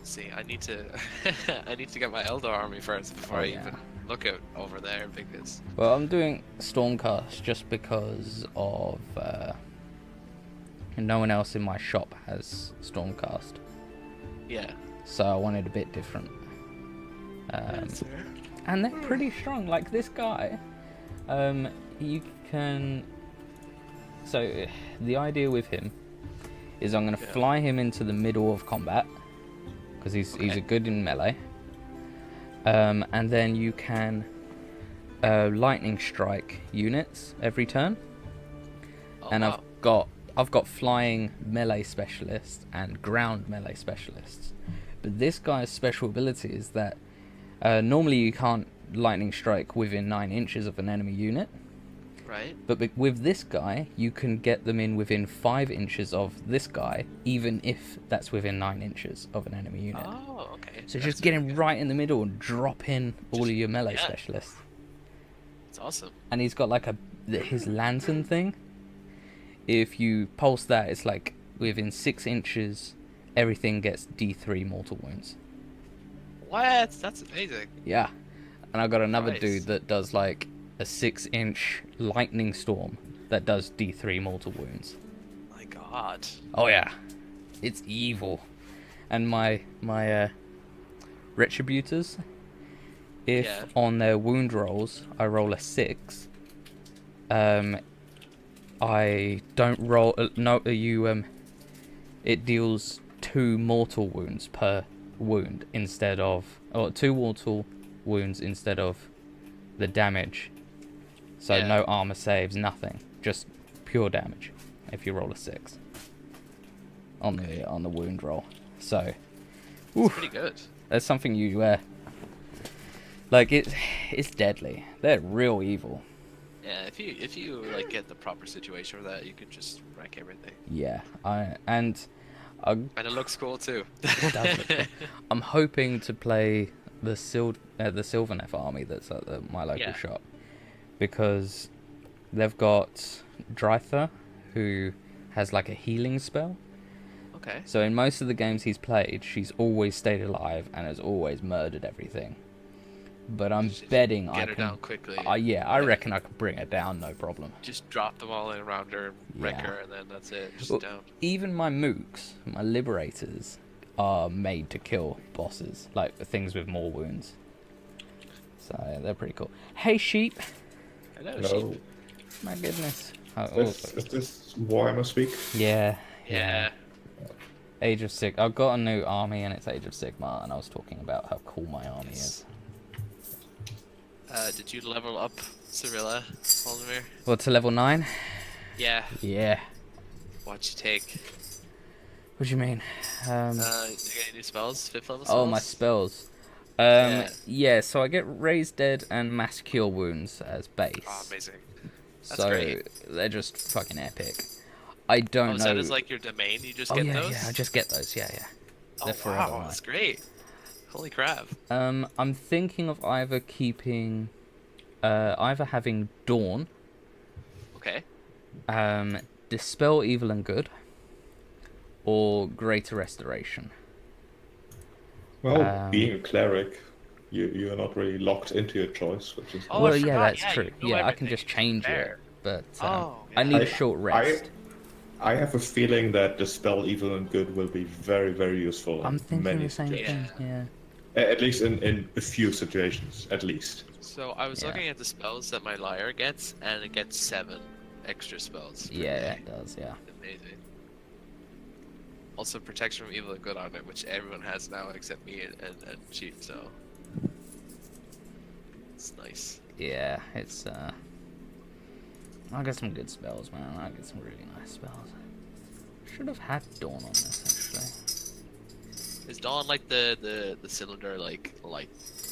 See, I need to I need to get my Eldar army first before Oh I yeah. even look out over there because Well, I'm doing Stormcast just because of no one else in my shop has Stormcast, yeah. so I wanted a bit different. That's fair. And they're pretty strong. Like this guy, you can. So the idea with him is I'm going to Yeah. fly him into the middle of combat because he's a good in melee. And then you can lightning strike units every turn. Oh And wow. I've got flying melee specialists and ground melee specialists. But this guy's special ability is that normally you can't lightning strike within 9 inches of an enemy unit. Right. But with this guy, you can get them in within 5 inches of this guy, even if that's within 9 inches of an enemy unit. Oh, okay. So That's just get really him good. right in the middle and drop in all Just of your melee yeah, specialists. it's awesome. And he's got like his lantern thing. If you pulse that, it's like within 6 inches, everything gets D3 mortal wounds. What? That's amazing. Yeah. And I've got another dude Nice. that does like a 6-inch lightning storm that does D3 mortal wounds. My God. Oh yeah, it's evil. And my retributors, if Yeah. on their wound rolls I roll a 6, I don't roll. No, you it deals 2 mortal wounds per wound instead of, or 2 mortal wounds instead of the damage. So Yeah. no armor saves, nothing, just pure damage if you roll a 6 on the wound roll. So, It's pretty good. that's something you like. It's deadly. They're real evil. Yeah, if you like get the proper situation for that, you can just wreck everything. Yeah, and And it looks cool too. it does look cool. I'm hoping to play the Sylvaneth army that's at my local Yeah. shop, because they've got Drytha, who has like a healing spell. Okay. So in most of the games he's played, she's always stayed alive and has always murdered everything. But I'm Just betting I get her can. down quickly. Yeah, I reckon I could bring her down, no problem. Just drop them all in around her, wreck Yeah. her, and then that's it. Just Well, down. even my mooks, my liberators, are made to kill bosses, like things with more wounds. So yeah, they're pretty cool. Hey sheep, Hello, No. sheep. my goodness. Is this Warhammer speak? Yeah, Yeah. Age of Sigma. I've got a new army and it's Age of Sigma, and I was talking about how cool my army Yes. is. Did you level up Cyrilla, Halldamir? Well, to level 9? Yeah. Yeah. What'd you take? What do you mean? You get any new spells? 5th level spells? Oh, my spells. Yeah. Yeah, so I get Raised Dead and Mass Cure Wounds as base. Oh, amazing. That's So great. they're just fucking epic. I don't know. Is that as like your domain? You just Oh get yeah, those? yeah, I just get those. Yeah, yeah. Oh They're forever wow, mine. that's great. Holy crap. I'm thinking of either keeping, either having Dawn, Okay. Dispel Evil and Good, or Greater Restoration. Well, being a cleric, you're not really locked into your choice, which is Oh, I Well, yeah, forgot. that's Yeah, true. you know Yeah, I can everything. just change it, Fair. but Oh, I yeah. need I- short rest. I have a feeling that Dispel Evil and Good will be very, very useful I'm in thinking many the same situations. thing. Yeah. At least in a few situations, at least. So I was Yeah. looking at the spells that my liar gets, and it gets 7 extra spells. Per Yeah, day. it does. Yeah. Amazing. Also, protection from evil and good on it, which everyone has now except me and Chief. So it's nice. Yeah, it's I got some good spells, man. I get some really nice spells. Should have had Dawn on this actually. Is Dawn like the cylinder like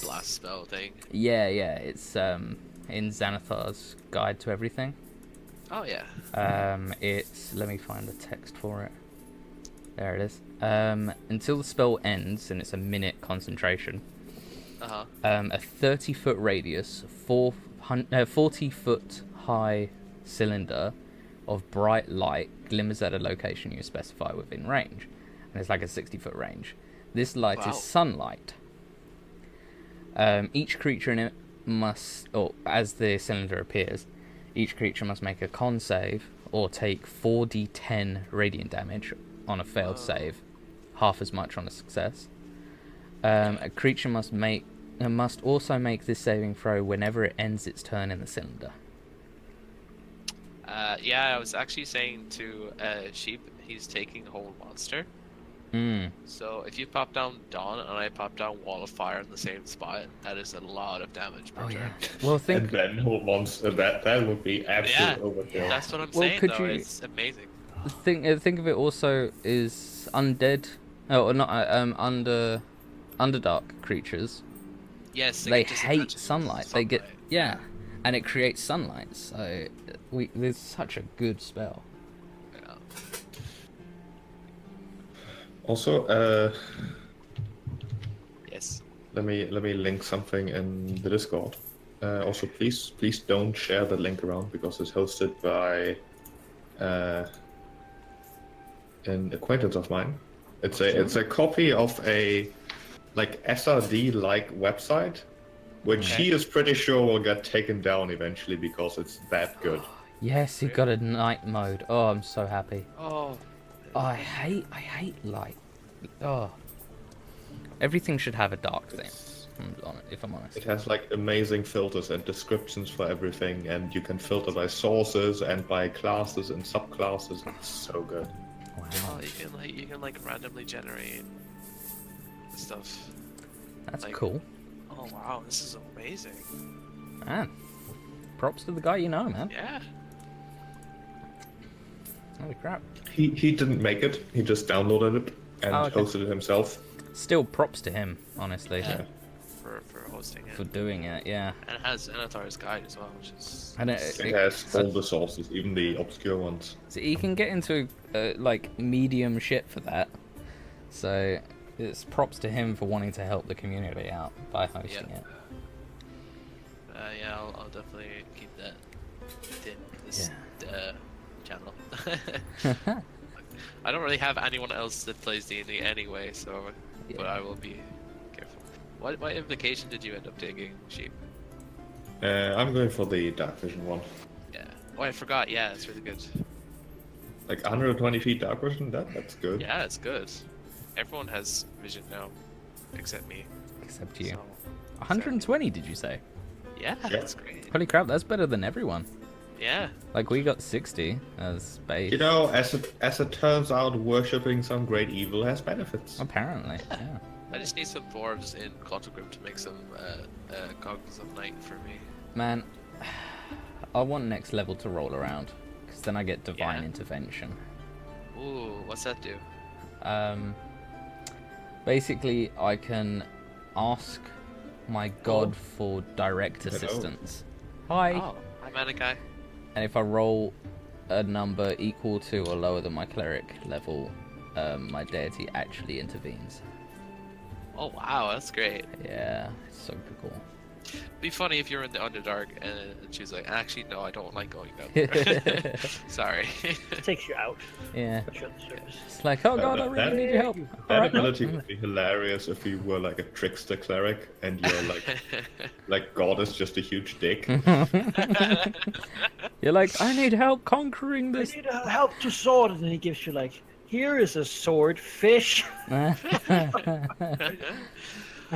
blast spell thing? Yeah, yeah, it's in Xanathar's Guide to Everything. Oh yeah. It's, let me find the text for it. There it is. Until the spell ends, and it's a minute concentration. Uh-huh. A 30-foot radius, 40-foot high cylinder of bright light glimmers at a location you specify within range, and it's like a 60-foot range. This light Wow. is sunlight. Each creature in it must, or as the cylinder appears, each creature must make a con save or take 4d10 radiant damage on a failed save, half as much on a success. A creature must also make this saving throw whenever it ends its turn in the cylinder. Yeah, I was actually saying to Sheep, he's taking whole monster. So if you pop down Dawn and I pop down Wall of Fire in the same spot, that is a lot of damage per Oh turn. yeah. Well, And think. then whole monster, that would be absolute Yeah, overkill. that's what I'm Well, saying could though. you- It's amazing. Think of it also is undead, or not underdark creatures. Yes, They get hate disadvantage sunlight. from They get sunlight. and it creates sunlight. So there's such a good spell. Yeah. Also, Yes. let me link something in the Discord. Also, please don't share the link around because it's hosted by an acquaintance of mine. It's a copy of a like SRD like website, which Okay. he is pretty sure will get taken down eventually because it's that good. Yes, he got a night mode. Oh, I'm so happy. Oh. Oh, I hate light. Oh, everything should have a dark thing. If I'm honest. It has like amazing filters and descriptions for everything, and you can filter by sources and by classes and subclasses. It's so good. Wow, Oh, you can randomly generate stuff. that's like- cool, Oh wow, this is amazing. man. Props to the guy you know, man. Yeah. Holy crap. He didn't make it. He just downloaded it and Oh, okay. hosted it himself. Still props to him, honestly, Yeah. For hosting it. for doing it. Yeah, And it has Zenithar's guide as well, which is and It has all the sources, even the obscure ones. so you can get into like medium shit for that. So it's props to him for wanting to help the community out by hosting Yeah. it. yeah, I'll definitely keep that in this channel. I don't really have anyone else that plays D&D anyway, so but I will be careful. What invocation did you end up taking, Sheep? I'm going for the Dark Vision one. Yeah. Oh, I forgot. Yeah, it's really good. Like 120 feet Dark Vision, that's good. Yeah, it's good. Everyone has vision now, except me. Except you. So, 120, did you say? yeah, that's great. Holy crap, that's better than everyone. Yeah. Like we got 60 as base. You know, as it turns out, worshipping some great evil has benefits. Apparently, yeah. I just need some dwarves in Clottogrim to make some cogs of night for me. Man, I want next level to roll around, because then I get divine Yeah. intervention. Ooh, what's that do? Basically, I can ask my god for direct Hello. assistance. Hi. Oh, hi Manikai. And if I roll a number equal to or lower than my cleric level, my deity actually intervenes. Oh wow, that's great. Yeah, it's super cool. Be funny if you're in the Underdark and she's like, actually no, I don't like going down there. Sorry. It takes you out. Yeah. Puts you on the surface. It's like, oh god, I really need your help. That Alright, no. ability would be hilarious if you were like a trickster cleric and you're like God is just a huge dick. You're like, I need help conquering I this. need help to sword, and then he gives you like, here is a sword, fish. I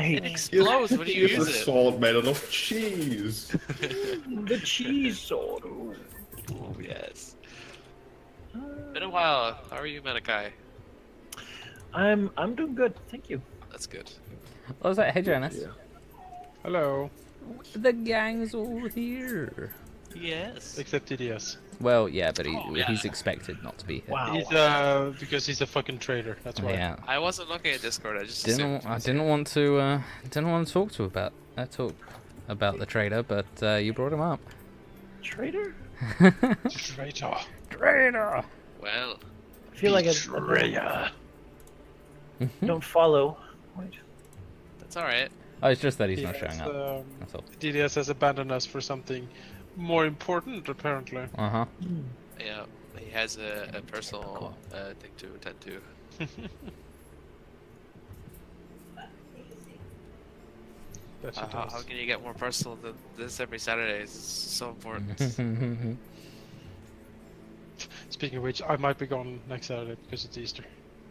hate It explodes when you Here's use a it. sword made out of cheese. the cheese sword. Ooh. Oh yes. Been a while. How are you, Manikai? I'm doing good, thank you. That's good. I was like, hey Janice, Hello. the gang's all here. Yes. Except TDS. Well, yeah, but yeah. he's expected not to be here. Wow. He's because he's a fucking traitor. That's why. Yeah. I wasn't looking at Discord. I just Didn't assumed. I didn't want to talk about the trader, but you brought him up. Traitor? Traitor. Traitor. Well, I feel like I Betrayer. don't follow. Wait. that's all right. Oh, it's just that he's He not has, showing up. That's all. DDS has abandoned us for something more important, apparently. Uh huh. Yeah, he has a personal thing to attend to. That she How does. can you get more personal than this every Saturday? It's so important. Speaking of which, I might be gone next Saturday because it's Easter.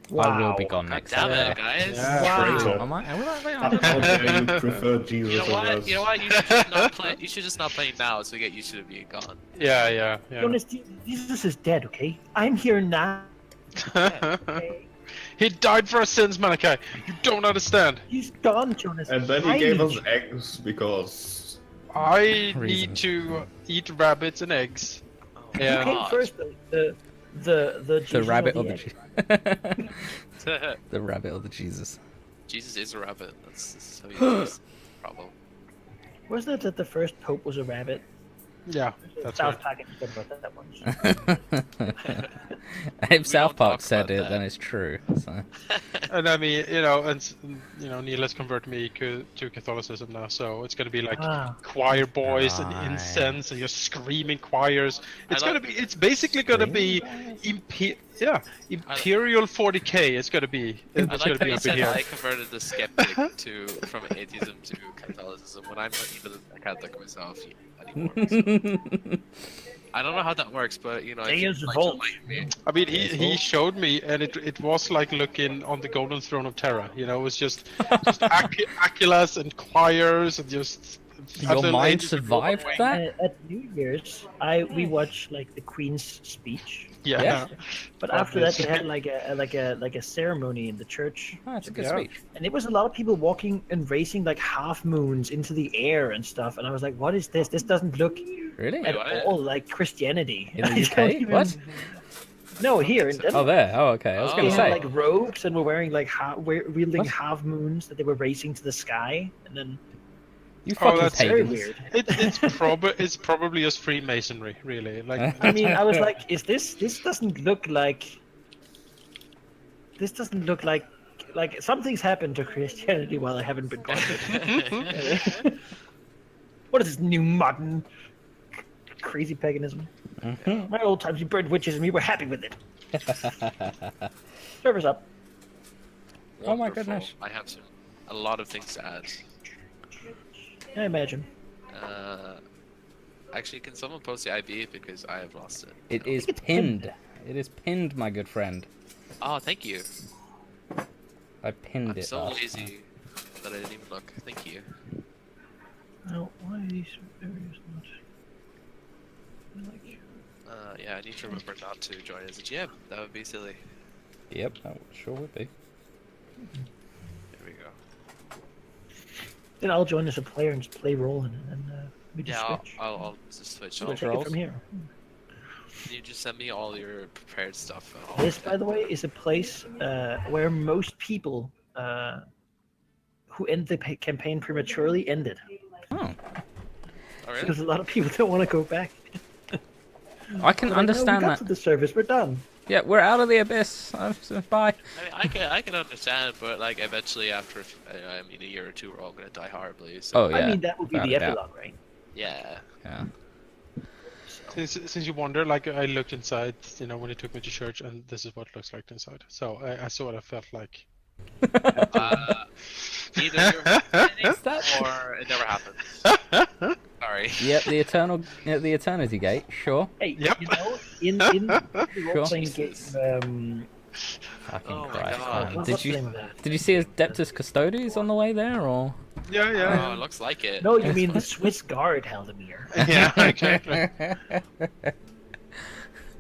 I will be Wow. gone God next damn Saturday. it, guys! Yeah. Traitor. Am I? Will I be? I How don't know. dare you prefer Jesus You know over what? us? You know what? You should just not play. You should just not play now, so we get used to it being gone. Yeah. Jonas, Jesus is dead, okay? I'm here now. Okay? He died for our sins, Malachi. You don't understand. He's gone, Jonas. And then he I gave need us you. eggs because I need Reasons. to eat rabbits and eggs. Oh, Who Yeah. came God. first, the The Jesus rabbit or or the egg? the rabbit or the Jesus? Jesus is a rabbit. That's how you use problem. Wasn't it that the first pope was a rabbit? Yeah, that's South right. Park and about that once. If South don't Park talk said about it, that. then it's true. So. And I mean, Neil has converted me to Catholicism now, so it's gonna be like Ah. choir boys and Right. incense and just screaming choirs. It's I gonna love- be. It's basically gonna be Imperial 40K. It's gonna be. I It's like gonna how be you up in said here. I converted the skeptic from atheism to Catholicism when I'm not even a Catholic myself anymore. So. I don't know how that works, but if you Deus like Vult. to enlighten me. I mean, Yes, he well. showed me, and it was like looking on the golden throne of Terra. You know, it was just Aquilas and choirs and just. Your little mind angels would walk survived away. that? At New Year's, we watched like the Queen's speech, Yeah. Yeah. but after that they Obviously. had like a ceremony in the church, Oh, it's a good Yeah. speech. and it was a lot of people walking and racing like half moons into the air and stuff, and I was like, what is this? This doesn't look Really? at what? all like Christianity. In the I don't UK? even- What? No, here in so. Denmark. Oh, there. Oh, okay. I was Oh. gonna They say. had like robes and were wearing like wielding What? half moons that they were racing to the sky, and then You Oh, fucking that's very pagans. weird. It's probably just Freemasonry, really. Like I mean, I was like, is this doesn't look like something's happened to Christianity while I haven't been converted. What is this new modern crazy paganism? Mhm. My old times we burned witches and we were happy with it. Servers up. Oh my Wonderful. goodness. I have a lot of things to add. I imagine. Actually, can someone post the IB because I have lost it? It is it's pinned. It is pinned, my good friend. Oh, thank you. I pinned I'm it. so last lazy that I didn't even look. Thank you. Oh, why are these areas not? Like, Yeah, I need to remember not to join as a GM. That would be silly. time. Yep, that sure would be. There we go. then I'll join as a player and just play role and we just Yeah, switch. I'll just switch We'll off. take it roles. from here. Can you just send me all your prepared stuff? And This, by the way, is a place where most people who end the campaign prematurely ended. Oh, Oh, really? Because a lot of people don't want to go back. I can They're like, understand no, we got that. to the service, we're done. Yeah, we're out of the abyss. Bye. I mean, I can understand, but like eventually, after a year or two, we're all gonna die horribly. So Oh yeah. I mean, that would be without the a doubt. epilogue, right? yeah. Yeah. since you wonder, like I looked inside, when he took me to church, and this is what it looks like inside. So I sort of felt like. Either you're Is that? or it never happens. Sorry. Yep, the eternity gate. Sure. Hey, Yep. in the role-playing Jesus. game, Fucking Oh my Christ, God. man. what's Did the name you of that? did you see Adeptus Custodes on the way there, or? Oh, it looks like it. No, you mean the Swiss Guard, Halldamir. Yeah, exactly.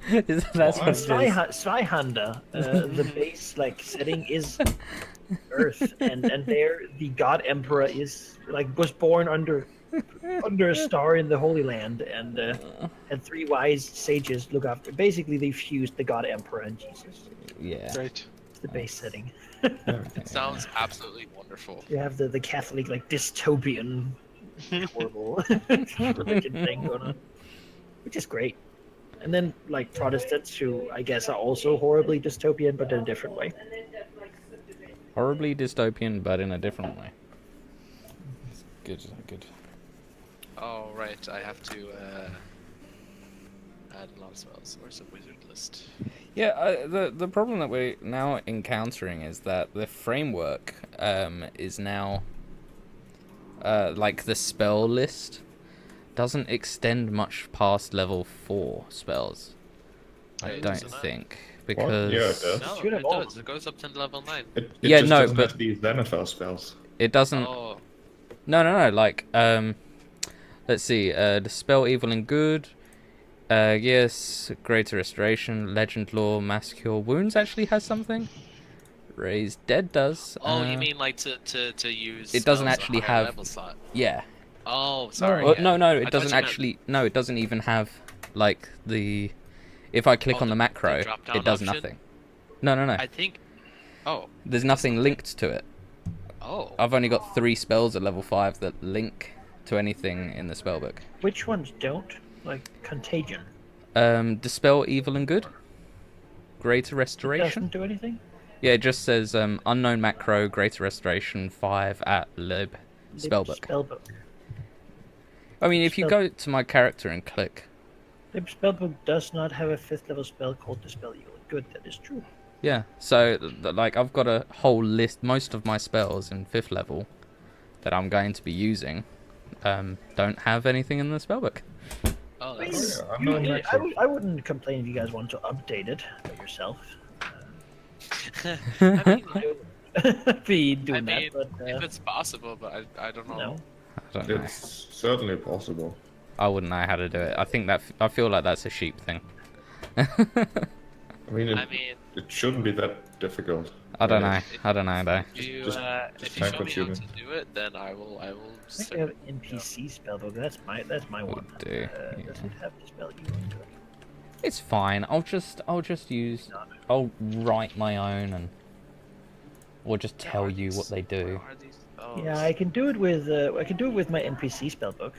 That's what it is. Zweihander, the base setting is Earth, and there the God Emperor was born under a star in the Holy Land, and had three wise sages look after. Basically, they fused the God Emperor and Jesus. Yeah. Great. It's the base setting. It sounds absolutely wonderful. You have the Catholic dystopian horrible religion thing going on, which is great. And then Protestants, who I guess are also horribly dystopian, but in a different way. Horribly dystopian, but in a different way. Good, good. Oh, right. I have to add a lot of spells. Where's the wizard list? Yeah, the problem that we're now encountering is that the framework is now like the spell list doesn't extend much past level 4 spells. I Wait, don't does it not? think Yeah, it because does. No, Should have it all. does. It goes up to level 9. It Yeah, just no, doesn't but- have these Zenithal spells. it doesn't. Oh, No. Like let's see. The spell evil and good. Yes, greater restoration, legend lore, mass cure, wounds actually has something. Raise dead does. you mean like to use? It doesn't spells at a actually higher have- level slot. Yeah. Oh, sorry. Well, yeah. no, I it thought doesn't you meant- actually. No, it doesn't even have like the. If I click Oh, on the the macro, drop-down it does option? nothing. No. I think. Oh. There's nothing linked to it. Oh. I've only got 3 spells at level 5 that link to anything in the spellbook. Which ones don't? Like Contagion. Dispel evil and good. Greater It restoration. doesn't do anything? Yeah, it just says unknown macro, greater restoration 5 at lib spellbook. Spellbook. I mean, if you go to my character and click, Lib Spellbook does not have a 5th level spell called Dispel Evil. Good, that is true. yeah. So like I've got a whole list. Most of my spells in 5th level that I'm going to be using don't have anything in the spellbook. Oh, I, that's. Yeah, I'm not mean, actually- I wouldn't complain if you guys want to update it yourself. I mean, Be doing I mean, that, but if it's possible, but I don't know. no. I don't know. It's certainly possible. I wouldn't know how to do it. I think that I feel like that's a sheep thing. I mean, I mean, it shouldn't be that difficult. I don't know. I don't know though. if you Just if you show me how time-consuming. to do it, then I will. I think I have NPC spellbook. That's my one. do, yeah. Does it have Dispel Evil into it? It's fine. I'll just use. I'll write my own or just tell you what they do. Are these? Oh, Yeah, I can do it with my NPC spellbook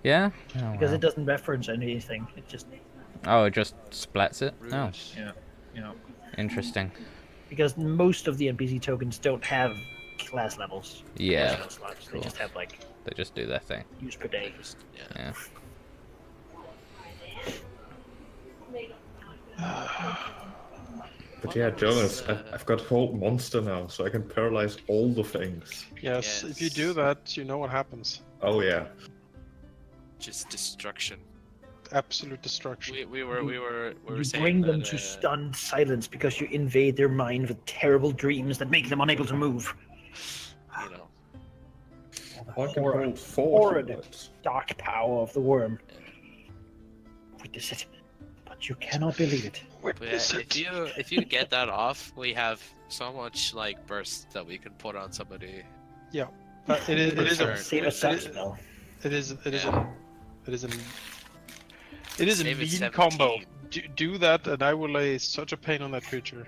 Yeah. Oh, because wow. it doesn't reference anything. It just Oh, it just splats it. Oh, yeah. interesting. Because most of the NPC tokens don't have class levels. Yeah, Class slots. They cool. just have like They just do their thing. use per day. Yeah. But yeah, Jonas, I've got whole monster now, so I can paralyze all the things. Yes, if you do Yes. that, you know what happens. Oh yeah. Just destruction. Absolute destruction. We were You saying bring that, them to stunned silence because you invade their mind with terrible dreams that make them unable to move. you know. I can Horrid, hold 4 horrid. bullets. dark power of the worm. Witness it, but you cannot believe it. But yeah, if you get that off, we have so much like burst that we can put on somebody. It is Sure. a Save a it suck is- spell. it is a Save it mean combo. 17. Do that, and I will lay such a pain on that creature.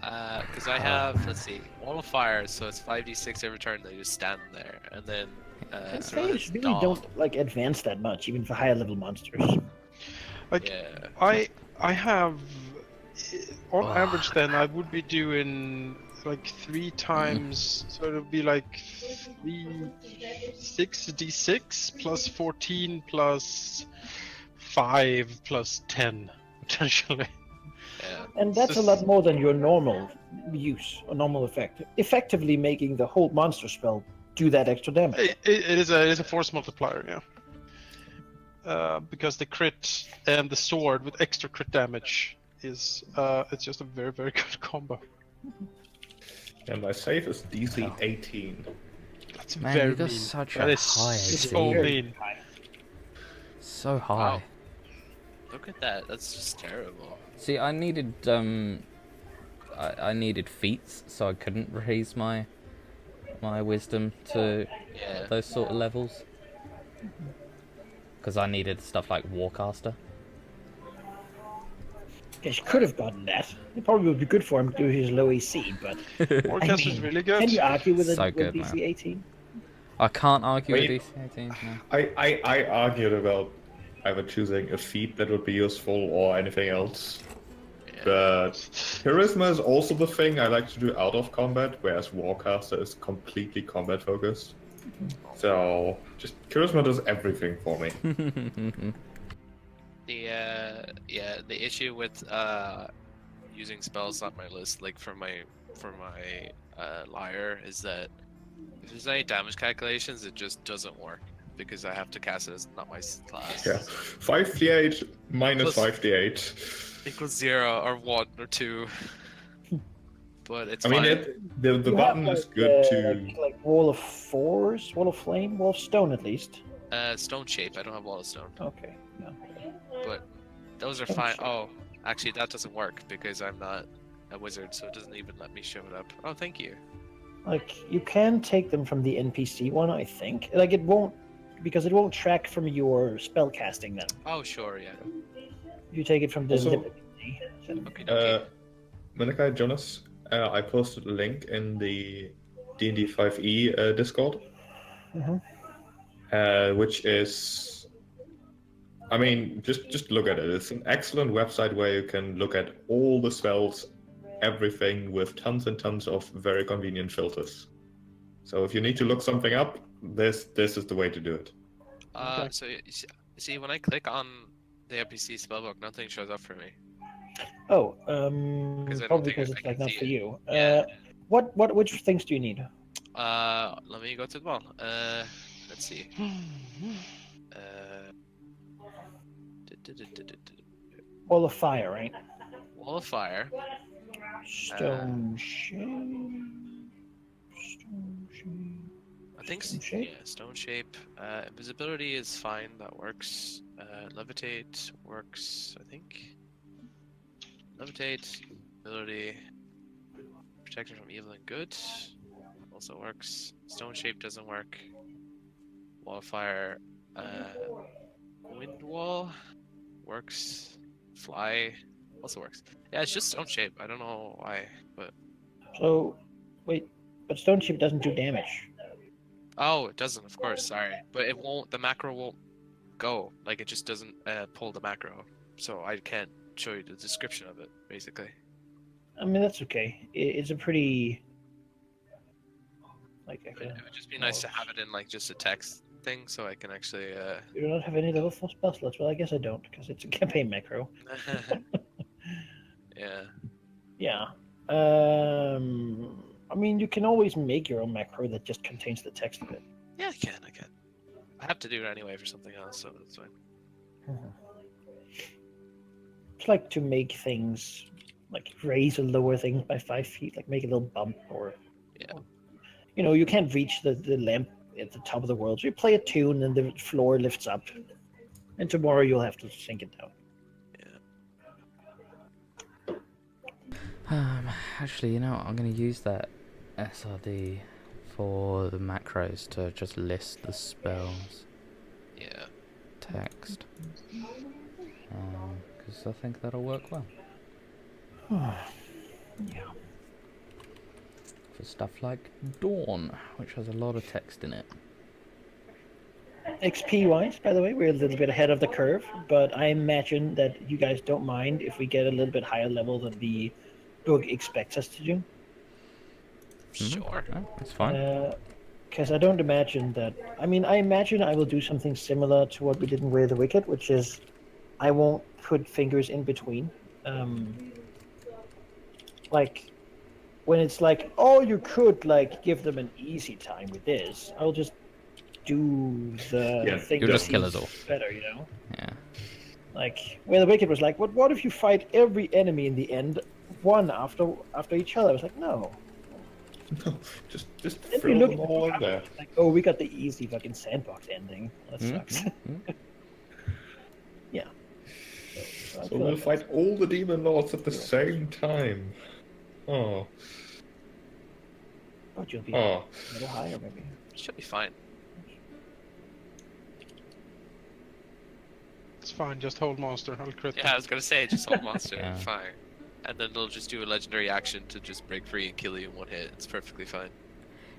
Because I have, let's see, wall of fire, so it's 5d6 every turn. They just stand there, and then Saves really dawn. don't like advance that much, even for higher level monsters. Like Yeah. I have on Oh. average then I would be doing like 3 times, so it would be like 6d6 plus 14 plus 5 plus 10 potentially. Yeah. And that's a lot more than your normal use or normal effect. Effectively making the whole monster spell do that extra damage. It is a force multiplier, yeah. Because the crit and the sword with extra crit damage is it's just a very good combo. And my save is DC 18. That's Man, very you got mean. such That a is high so AC. mean. So high. Wow. Look at that. That's just terrible. See, I needed I needed feats, so I couldn't raise my wisdom to Yeah. those sort of levels. Because I needed stuff like Warcaster. Guess you could have gotten that. It probably would be good for him to do his low AC, but Warcast is really good. can you argue with So a good, DC man. 18? I can't argue with Wait. DC 18. No. I argued about either choosing a feat that would be useful or anything else. Yeah. But Charisma is also the thing I like to do out of combat, whereas Warcaster is completely combat focused. So, just Charisma does everything for me. The issue with using spells on my list, like for my lyre, is that If there's any damage calculations, it just doesn't work because I have to cast it as not my class. Yeah, 5d8 minus Plus- 5d8. Equals 0 or 1 or 2. But it's I mean, fine. the You button have, is good to. like wall of force, wall of flame, wall of stone at least. Stone shape. I don't have wall of stone, Okay. Yeah. but those are Stone fine. shape. Oh, actually, that doesn't work because I'm not a wizard, so it doesn't even let me show it up. Oh, thank you. Like you can take them from the NPC one, I think. Like it won't, because it won't track from your spell casting. Then Oh, sure, yeah. if you take it from the Also- NPC. Okay, okay. Malachi, Jonas, I posted a link in the D&D 5e Discord, which is, I mean, just look at it. It's an excellent website where you can look at all the spells, everything, with tons and tons of very convenient filters. So if you need to look something up, this is the way to do it. Okay. So see, when I click on the NPC spellbook, nothing shows up for me. Oh, Because I don't probably think because I it's can like not see for it. you. Yeah. Which things do you need? Let me go to the wall. Let's see. Wall of fire, right? Wall of fire. Stone shape. Stone shape. I think Stone shape? yeah, stone shape. Invisibility is fine. That works. Levitate works. I think. Levitate, ability, protection from evil and good, also works. Stone shape doesn't work. Wall of fire, wind wall works. Fly also works. Yeah, it's just stone shape. I don't know why, but So, wait, but stone shape doesn't do damage. oh, it doesn't. Of course, sorry, but it won't. The macro won't go. Like it just doesn't pull the macro, so I can't show you the description of it. Basically, I mean, that's okay. It's a pretty like. it would just be nice to have it in like just a text thing, so I can actually. You do not have any level 4 spell slots. Well, I guess I don't because it's a campaign macro. Yeah. Yeah. I mean, you can always make your own macro that just contains the text of it. Yeah, I can. I have to do it anyway for something else, so that's fine. It's like to make things like raise or lower things by 5 feet, like make a little bump or. Yeah. You know, you can't reach the lamp at the top of the world. So you play a tune and the floor lifts up. And tomorrow you'll have to sink it down. Actually, you know what? I'm going to use that SRD for the macros to just list the spells Yeah. text. Because I think that'll work well. Yeah. For stuff like Dawn, which has a lot of text in it. XP wise, by the way, we're a little bit ahead of the curve, but I imagine that you guys don't mind if we get a little bit higher level than the book expects us to do. Sure. Oh, that's fine. Because I don't imagine that. I mean, I imagine I will do something similar to what we did in Way of the Wicked, which is I won't put fingers in between. Like when it's like, oh, you could like give them an easy time with this. I'll just do the thing You'll that just kill us seems all. better, you know. Yeah. Like Way of the Wicked was like, what if you fight every enemy in the end, one after each other? I was like, no. No, just Then we throw look them at all the in there. like, oh, we got the easy fucking sandbox ending. That sucks. Yeah. So I So feel we'll like fight all the demon lords at the same time. Oh, but you'll be oh. a little higher, maybe. Should be fine. It's fine, just hold monster. I'll crit Yeah, I was gonna say just hold monster, Yeah. fine. And then they'll just do a legendary action to just break free and kill you in one hit. It's perfectly fine.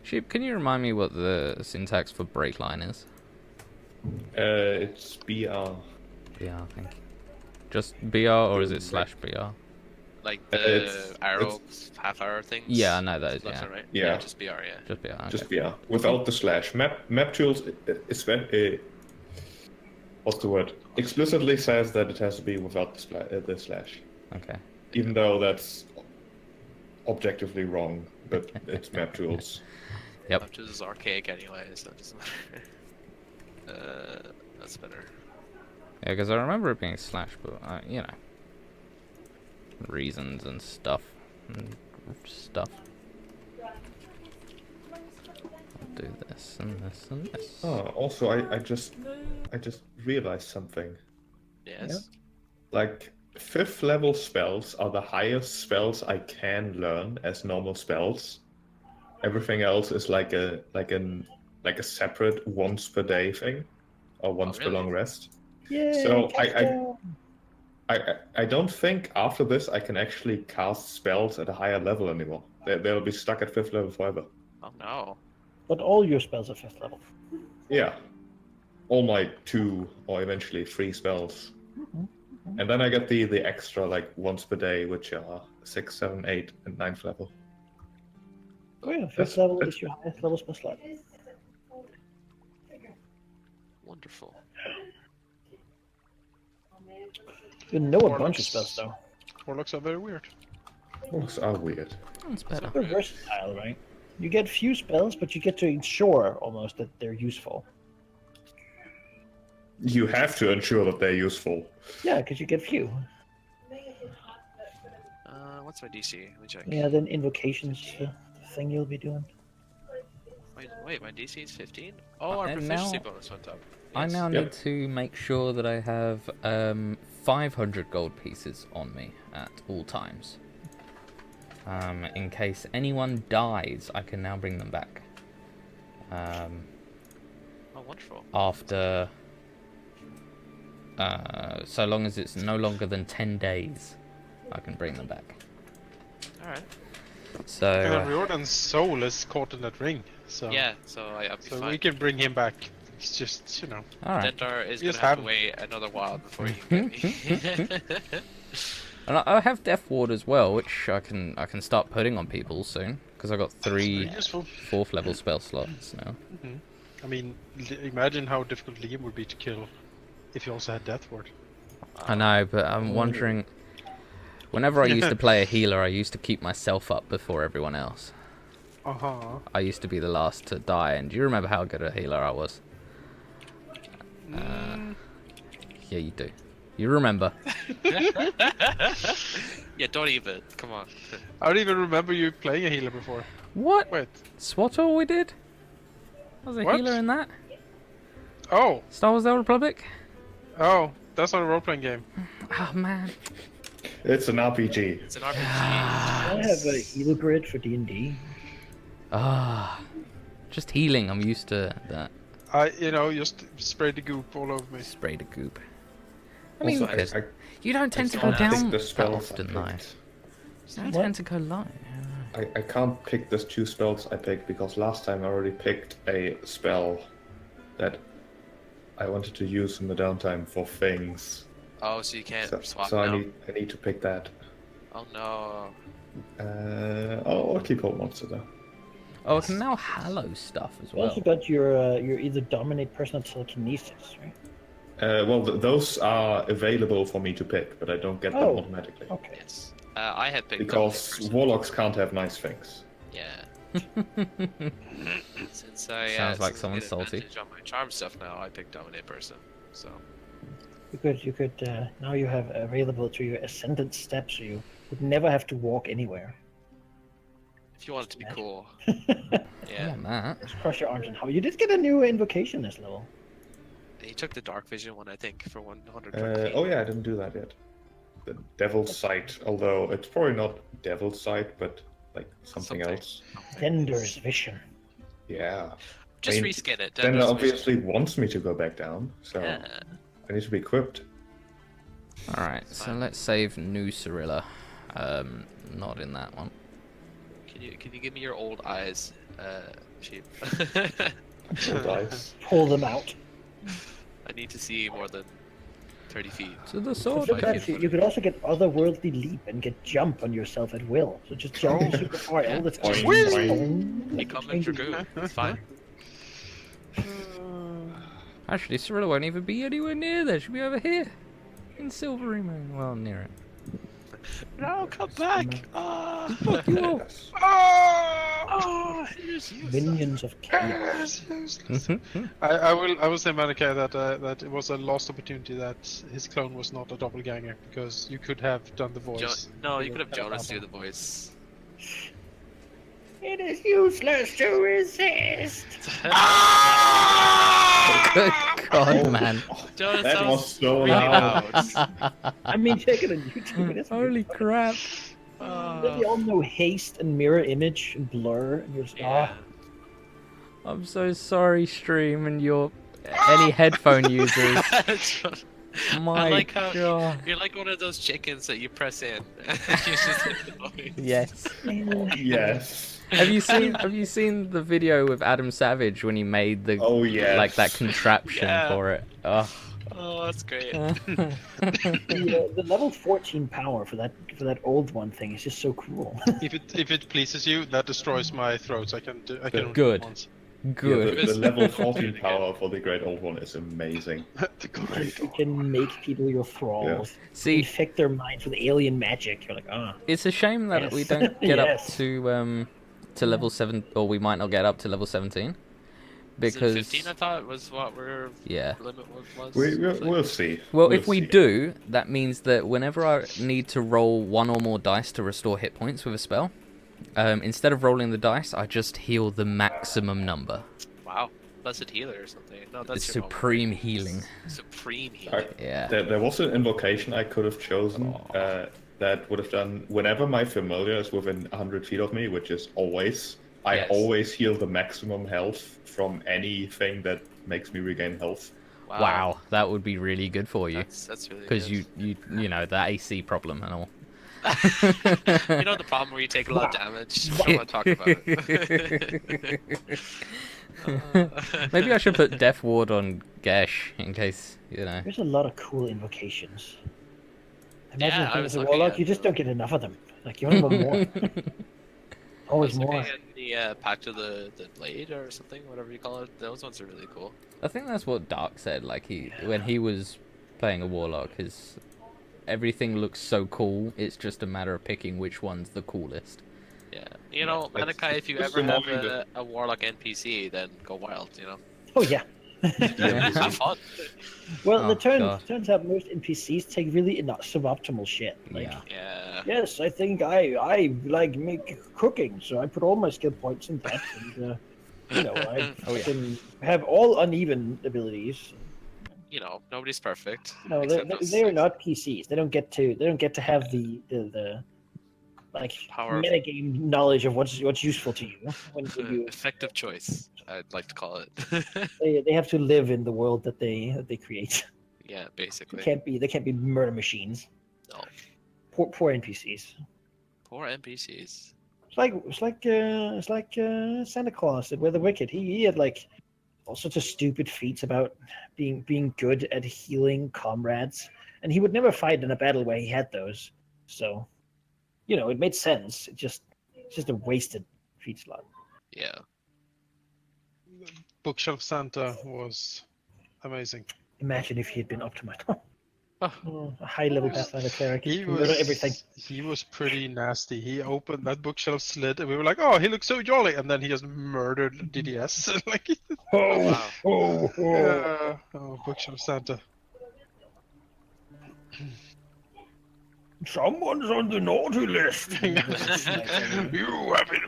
Sheep, can you remind me what the syntax for break line is? It's BR. BR, thank you. Just BR or is it /BR? Like the It's- arrow, half arrow things. Yeah, I know those, Left yeah. and right. Yeah. Just BR, yeah. Just BR, okay. Just BR. Without the slash. Map tools is what's the word? Explicitly says that it has to be without the slash. Okay. Even though that's objectively wrong, but it's map tools. Yep. This is archaic anyway, so it doesn't matter. That's better. Yeah, because I remember it being slash, but you know, reasons and stuff. I'll do this and this and this. Oh, also, I just realized something. Yes. Like 5th level spells are the highest spells I can learn as normal spells. Everything else is like a separate once per day thing, or once per really? long rest. Yeah. So I don't think after this I can actually cast spells at a higher level anymore. They'll be stuck at 5th level forever. Oh no. But all your spells are 5th level. Yeah. All my 2 or eventually 3 spells. And then I get the extra like once per day, which are 6, 7, 8, and 9th level. Oh yeah, 5th level is your highest level spell slot. Wonderful. You know a bunch of spells though. Warlocks are very weird. Warlocks are weird. That's better. They're versatile, right? You get few spells, but you get to ensure almost that they're useful. You have to ensure that they're useful. Yeah, because you get few. What's my DC? Let me check. Yeah, then invocations, the thing you'll be doing. Wait, my DC is 15? Oh, our And proficiency now- bonus went up. I Yes. now Yep. need to make sure that I have 500 gold pieces on me at all times. In case anyone dies, I can now bring them back. Oh, wonderful. After... so long as it's no longer than 10 days, I can bring them back. Alright. So... And Riordan's soul is caught in that ring, so Yeah, so I'll be so fine. we can bring him back. It's just, you know. Alright. Dentar is Just gonna have have to wait another while before he can get me. And I have Death Ward as well, which I can start putting on people soon, because I got It's 3 very useful. 4th level spell slots now. I mean, imagine how difficult Liam would be to kill if he also had Death Ward. I know, but I'm wondering... Whenever I used to play a healer, I used to keep myself up before everyone else. Uh-huh. I used to be the last to die, and do you remember how good a healer I was? Yeah, you do. You remember. Yeah, don't even. Come on. I don't even remember you playing a healer before. What? Wait. SWATO we did? I was a What? healer in that? Oh, Star Wars The Old Republic? oh, that's not a role-playing game. Oh, man. It's an RPG. It's an RPG. I have a heal grid for D&D. Ah. Just healing, I'm used to that. Just spray the goop all over me. Spray the goop. I mean, Also, because I you don't tend to can't go pick down the that spells I often, though. picked. You don't What? tend to go low. I can't pick those 2 spells I picked because last time I already picked a spell that I wanted to use in the downtime for things. Oh, so you can't So, swap so now? I need to pick that. Oh no. I'll keep Hold Monster though. Oh, I can now hallow stuff as You well. also got your either dominate personal telekinesis, right? Well, those are available for me to pick, but I don't get them Oh. automatically. Okay. Yes. I had picked Because Dominate warlocks can't have nice things. Yeah. Since I Sounds like since I someone's get salty. advantage on my charm stuff now, I picked Dominate Person. So You could now you have available to your ascendant steps, so you would never have to walk anywhere. if you want it to be cool. I Yeah. want that. Just cross your arms and hover. You did get a new invocation this level. He took the Dark Vision one, I think, for 120 feet. Oh yeah, I didn't do that yet. The Devil's Sight, although it's probably not Devil's Sight, but like something else. Dender's vision. Yeah. Just I mean, reskin it. Then Dender's obviously wants me to go back down, so Vision. I need to be equipped. Alright, so let's save New Cirilla. Not in that one. Can you give me your old eyes, sheep? Dice. Pull them out. I need to see more than 30 feet. To the So sword, flip my that, kid. you could also get otherworldly leap and get jump on yourself at will. So just jump super far all the time. Boing, boing. Become a dragoon. It's fine. Actually, Cirilla won't even be anywhere near there. She'll be over here. In Silvery Moon. Well, near it. No, come back! Ah! Fuck you all. Oh, here's you. Minions of chaos. I will say, Malachi, that it was a lost opportunity that his clone was not a doppelganger, because you could have done the voice. No, you could have Jonas do the voice. It is useless to resist. Good God, man. Jonas, That was so really loud. I mean, check it on YouTube. It is Holy crap. They all know haste and mirror image and blur, and you're just, Yeah. I'm so sorry, stream, and your any headphone users. My I like how God. you're like one of those chickens that you press in. You just hit the noise. Yes. Yes. Have you seen the video with Adam Savage when he made the Oh, yes. like that contraption Yeah. for it? Oh. Oh, that's great. the level 14 power for that old one thing is just so cool. If it pleases you, that destroys my throat. I can only do Good. it once. Good. Yeah, the level 14 power for the Great Old One is amazing. You can make people your thralls. See, Infect their minds with alien magic. You're like, it's a shame that Yes. we don't get Yes. up to level 7, or we might not get up to level 17, because 15, I thought was what our yeah. limit was. We'll see. Well, We'll if we see. do, that means that whenever I need to roll one or more dice to restore hit points with a spell, instead of rolling the dice, I just heal the maximum number. Wow, blessed healer or something. No, that's It's your moment. supreme healing. Supreme healing. Yeah. There was an invocation I could have chosen that would have done whenever my familiar is within 100 feet of me, which is always. I Yes. always heal the maximum health from anything that makes me regain health. Wow, that would be really good for you, That's really because good. you know the AC problem and all. You know the problem where you take a lot of damage. I don't want to talk about it. Maybe I should put Death Ward on Gesh in case, you know. there's a lot of cool invocations. Imagine Yeah, I if was as a looking warlock, at you just don't get enough of them. Like, you want them more. I Always was looking more. at the Pact of the Blade or something, whatever you call it. Those ones are really cool. I think that's what Dark said. Like when he was playing a warlock, everything looks so cool. It's just a matter of picking which one's the coolest. Yeah. You know, It's- Manikai, if you it's ever have annoying that- a Warlock NPC, then go wild, you know? Oh, yeah. Yeah. Have fun. Well, Oh, it God. turns out most NPCs take really not suboptimal shit. Like, Yeah. Yeah. yes, I think I like make cooking, so I put all my skill points in that, and you know, I Oh, yeah. can have all uneven abilities. You know, nobody's perfect. No, except us. they are not PCs. They don't get to have the like Power of- metagame knowledge of what's useful to you. When you Effective choice, I'd like to call it. they have to live in the world that they create. Yeah, basically. They can't be murder machines. No. Poor NPCs. Poor NPCs. It's like Santa Claus did with the Wicked. He had like all sorts of stupid feats about being good at healing comrades, and he would never fight in a battle where he had those. So, you know, it made sense. It's just a wasted feat slot. Yeah. Bookshelf Santa was amazing. Imagine if he had been optimized. Oh. A high level Pathfinder cleric. He He can murder everything. was pretty nasty. He opened that bookshelf slit, and we were like, "Oh, he looks so jolly," and then he just murdered DDS. Like, Wow. Bookshelf Santa. Someone's on the naughty list. You have been very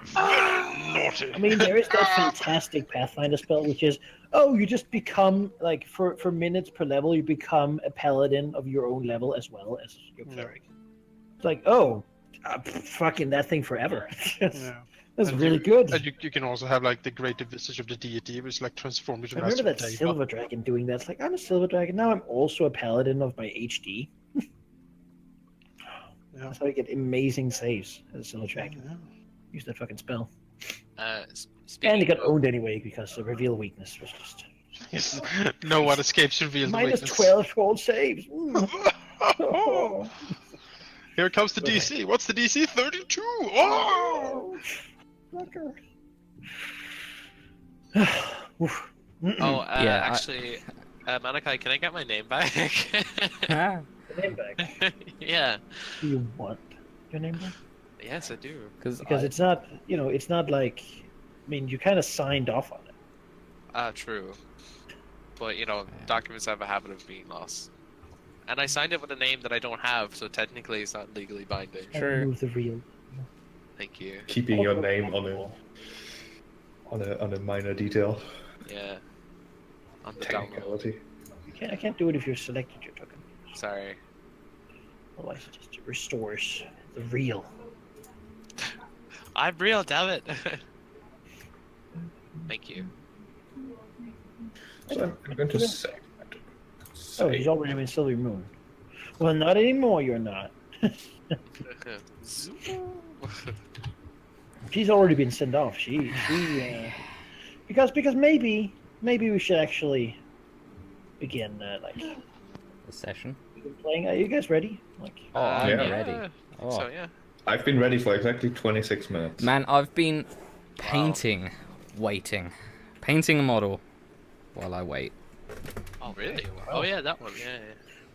naughty. I mean, there is that fantastic Pathfinder spell, which is, you just become, like, for minutes per level, you become a paladin of your own level as well as your cleric. It's like, fucking that thing forever. Yeah. That's And really good. And you can also have like the greater visage of the deity, which like transforms into I remember that Master of Deva. Silver Dragon doing that. It's like, I'm a Silver Dragon, now I'm also a paladin of my HD. Yeah. That's how you get amazing saves as a Silver Dragon. Yeah. Use that fucking spell. Speaking And it got of- owned anyway because the reveal weakness was just Yes. No one escapes revealed minus weakness. 12 cold saves. Oh. Here comes the DC. What's the DC? 32. Oh! Fucker. Oh, Yeah, actually, Manikai, can I get my name back? Ah. Name back. Yeah. Do you want? your name, bro? Yes, I do. Because it's not, it's not like, I mean, you kind of signed off on it. True. But, documents have a habit of being lost. And I signed it with a name that I don't have, so technically it's not legally binding. And True. remove the real. Thank you. Keeping your name on a minor detail. Yeah. On the download. Technicality. I can't do it if you're selected your token. Sorry. Otherwise, it just restores the real. I'm real, damn it. Thank you. So I'm going to save. Oh, he's already in Silver Moon. Well, not anymore. You're not. She's already been sent off. Because maybe we should actually begin The session. playing. Are you guys ready? Oh, I'm Yeah. ready. Oh. So, yeah. I've been ready for exactly 26 minutes. Man, I've been painting a model while I wait. Oh, really? Oh, yeah, that one. Yeah.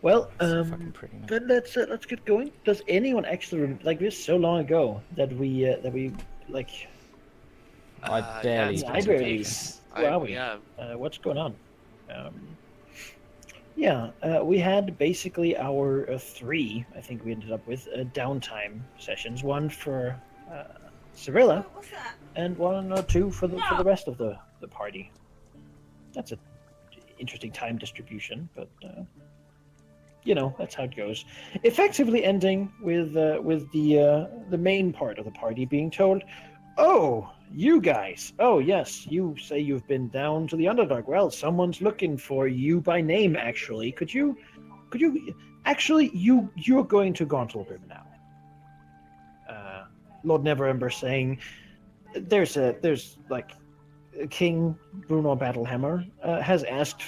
Well, It's fucking pretty, man. then let's get going. Does anyone actually like this? So long ago that we like. I barely it's Yeah, been I 2 barely- weeks. Where are we? Yeah. What's going on? We had basically our 3. I think we ended up with downtime sessions. One for Cyrilla, and 1 or 2 for the rest of the party. That's an interesting time distribution, but that's how it goes. Effectively ending with the main part of the party being told, "Oh, you guys. Oh, yes. You say you've been down to the Underdark. Well, someone's looking for you by name. Actually, could you? Actually, you're going to Gauntlgrim now." Lord Neverember saying, "There's King Bruno Battlehammer has asked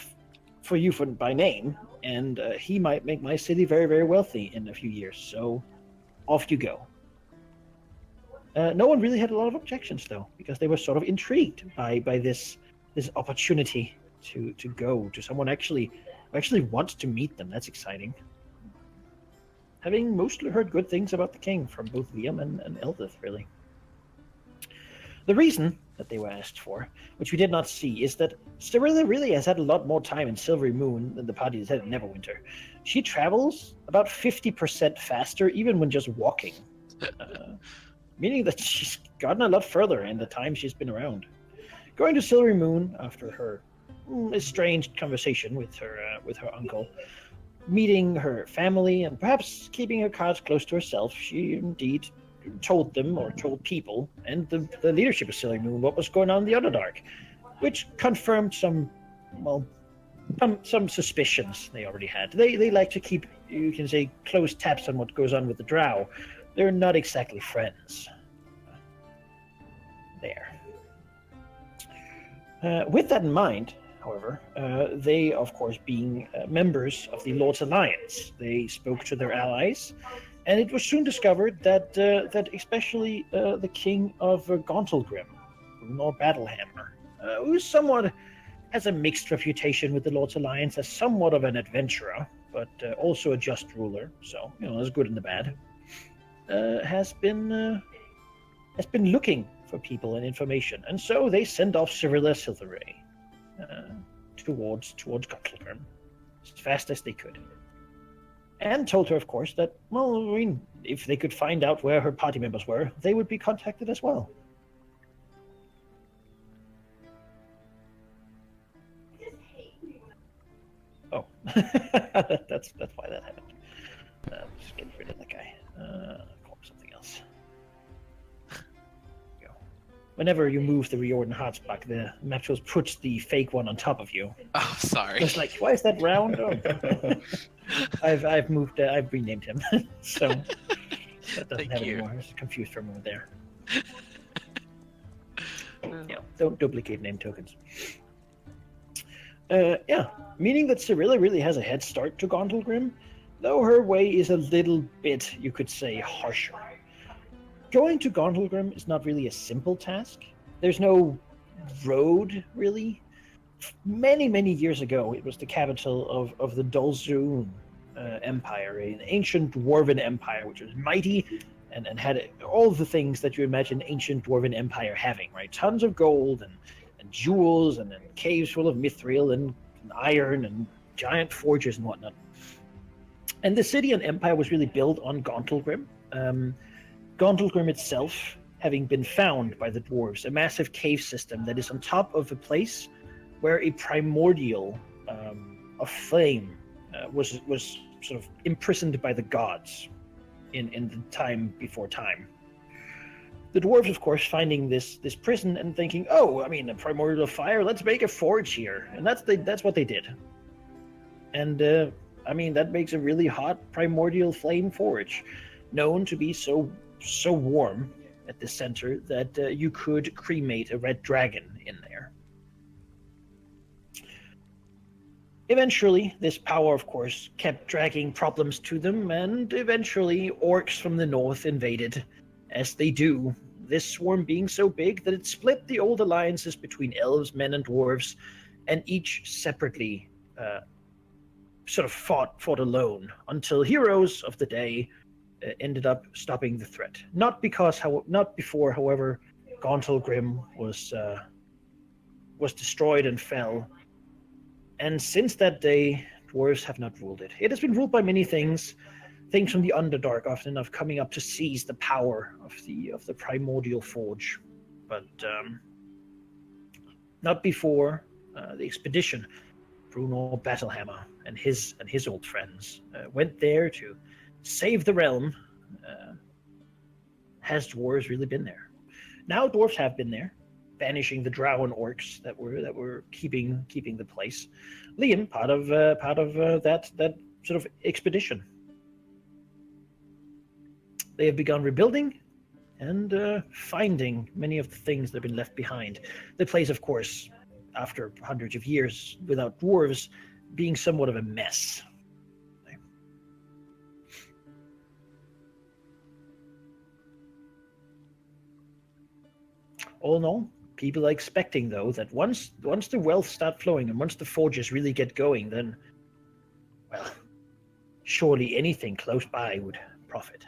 for you by name, and he might make my city very, very wealthy in a few years. So, off you go." No one really had a lot of objections, though, because they were sort of intrigued by this opportunity to go to someone who actually wants to meet them. That's exciting. Having mostly heard good things about the king from both Liam and Eldith, really. The reason that they were asked for, which we did not see, is that Cyrilla really has had a lot more time in Silvery Moon than the party has had in Neverwinter. She travels about 50% faster, even when just walking. Meaning that she's gotten a lot further in the time she's been around. Going to Silvery Moon after her estranged conversation with her uncle, meeting her family, and perhaps keeping her cards close to herself, she indeed told them, or told people, and the leadership of Silvery Moon what was going on in the Underdark, which confirmed some suspicions they already had. They like to keep, you can say, close tabs on what goes on with the Drow. They're not exactly friends. There. With that in mind, however, they, of course, being members of the Lord's Alliance, they spoke to their allies, and it was soon discovered that especially the King of Gauntlgrim, Bruno Battlehammer, who has a mixed reputation with the Lord's Alliance as somewhat of an adventurer, but also a just ruler, so there's good and the bad. Has been looking for people and information, and so they send off Cyrilla Silveray towards Gauntlgrim as fast as they could, and told her, of course, that if they could find out where her party members were, they would be contacted as well. Oh, that's why that happened. Just get rid of that guy. Call him something else. Go. Whenever you move the Riordan Hearts back, the map just puts the fake one on top of you. Oh, sorry. It's like, why is that round? Oh. I've renamed him, so that doesn't Thank have it you. anymore. I was confused for a moment there. Don't duplicate name tokens. Meaning that Cyrilla really has a head start to Gauntlgrim, though her way is a little bit, you could say, harsher. Going to Gauntlgrim is not really a simple task. There's no road, really. Many, many years ago, it was the capital of the Dolzoon Empire, an ancient dwarven empire which was mighty and had all the things that you imagine ancient dwarven empire having, right? Tons of gold and jewels and caves full of mithril and iron and giant forges and whatnot. And the city and empire was really built on Gauntlgrim. Gauntlgrim itself having been found by the dwarves, a massive cave system that is on top of a place where a primordial of flame was sort of imprisoned by the gods in the time before time. The dwarves, of course, finding this prison and thinking, oh, I mean, a primordial fire, let's make a forge here. And that's what they did. And, I mean, that makes a really hot primordial flame forge, known to be so warm at the center that you could cremate a red dragon in there. Eventually, this power, of course, kept dragging problems to them, and eventually orcs from the north invaded, as they do, this swarm being so big that it split the old alliances between elves, men, and dwarves, and each separately sort of fought alone, until heroes of the day ended up stopping the threat. Not before, however, Gauntlgrim was destroyed and fell. And since that day, dwarves have not ruled it. It has been ruled by many things from the Underdark, often enough coming up to seize the power of the primordial forge, but not before the expedition. Bruno Battlehammer and his old friends went there to save the realm. Has dwarves really been there? Now dwarves have been there, banishing the drow and orcs that were keeping the place. Liam, part of that sort of expedition. They have begun rebuilding and finding many of the things that have been left behind. The place, of course, after hundreds of years without dwarves, being somewhat of a mess. All in all, people are expecting, though, that once the wealth starts flowing and once the forges really get going, then, well, surely anything close by would profit,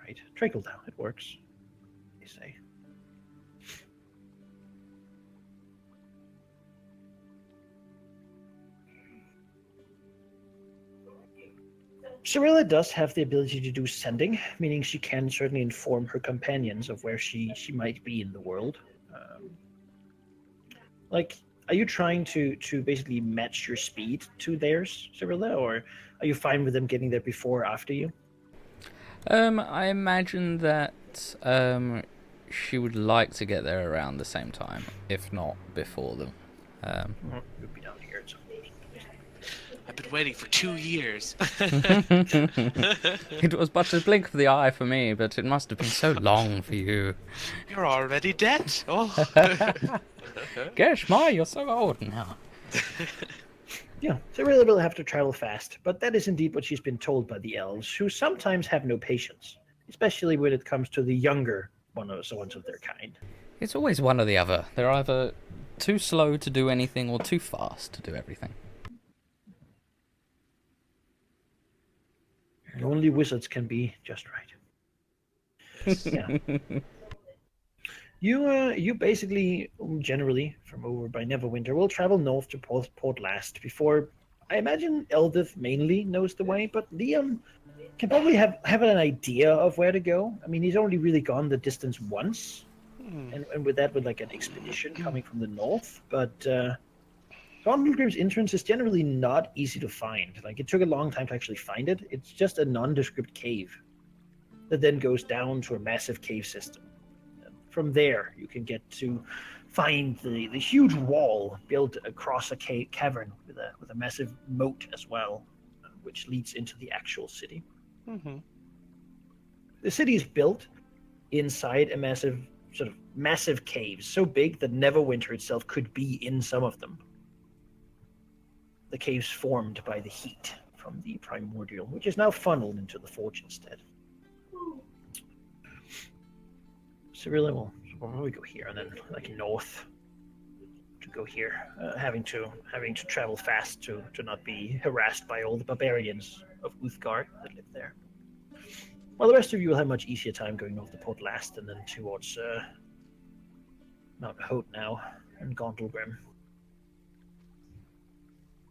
right? Trickle down, it works, they say. Cirilla does have the ability to do sending, meaning she can certainly inform her companions of where she might be in the world. Are you trying to basically match your speed to theirs, Cirilla, or are you fine with them getting there before or after you? I imagine that she would like to get there around the same time, if not before them. You'll be down here at some point. I've been waiting for 2 years. It was but a blink of the eye for me, but it must have been so long for you. You're already dead. Oh. Gosh, Ma, you're so old now. Yeah, Cirilla will have to travel fast, but that is indeed what she's been told by the elves, who sometimes have no patience, especially when it comes to the younger ones of their kind. It's always one or the other. They're either too slow to do anything or too fast to do everything. And only wizards can be just right. Yeah. You basically, generally, from over by Neverwinter, will travel north to Port Last before, I imagine Eldith mainly knows the way, but Liam can probably have an idea of where to go. I mean, he's only really gone the distance once, and with that, with like an expedition coming from the north, but Gauntlgrim's entrance is generally not easy to find. Like, it took a long time to actually find it. It's just a nondescript cave that then goes down to a massive cave system. From there, you can get to find the huge wall built across a cavern with a massive moat as well, which leads into the actual city. Mm-hmm. The city is built inside a massive cave, so big that Neverwinter itself could be in some of them. The caves formed by the heat from the primordial, which is now funneled into the forge instead. Cirilla will probably go here and then like north to go here, having to travel fast to not be harassed by all the barbarians of Uthgar that live there. Well, the rest of you will have much easier time going north to Port Last and then towards Mount Hote now and Gauntlgrim.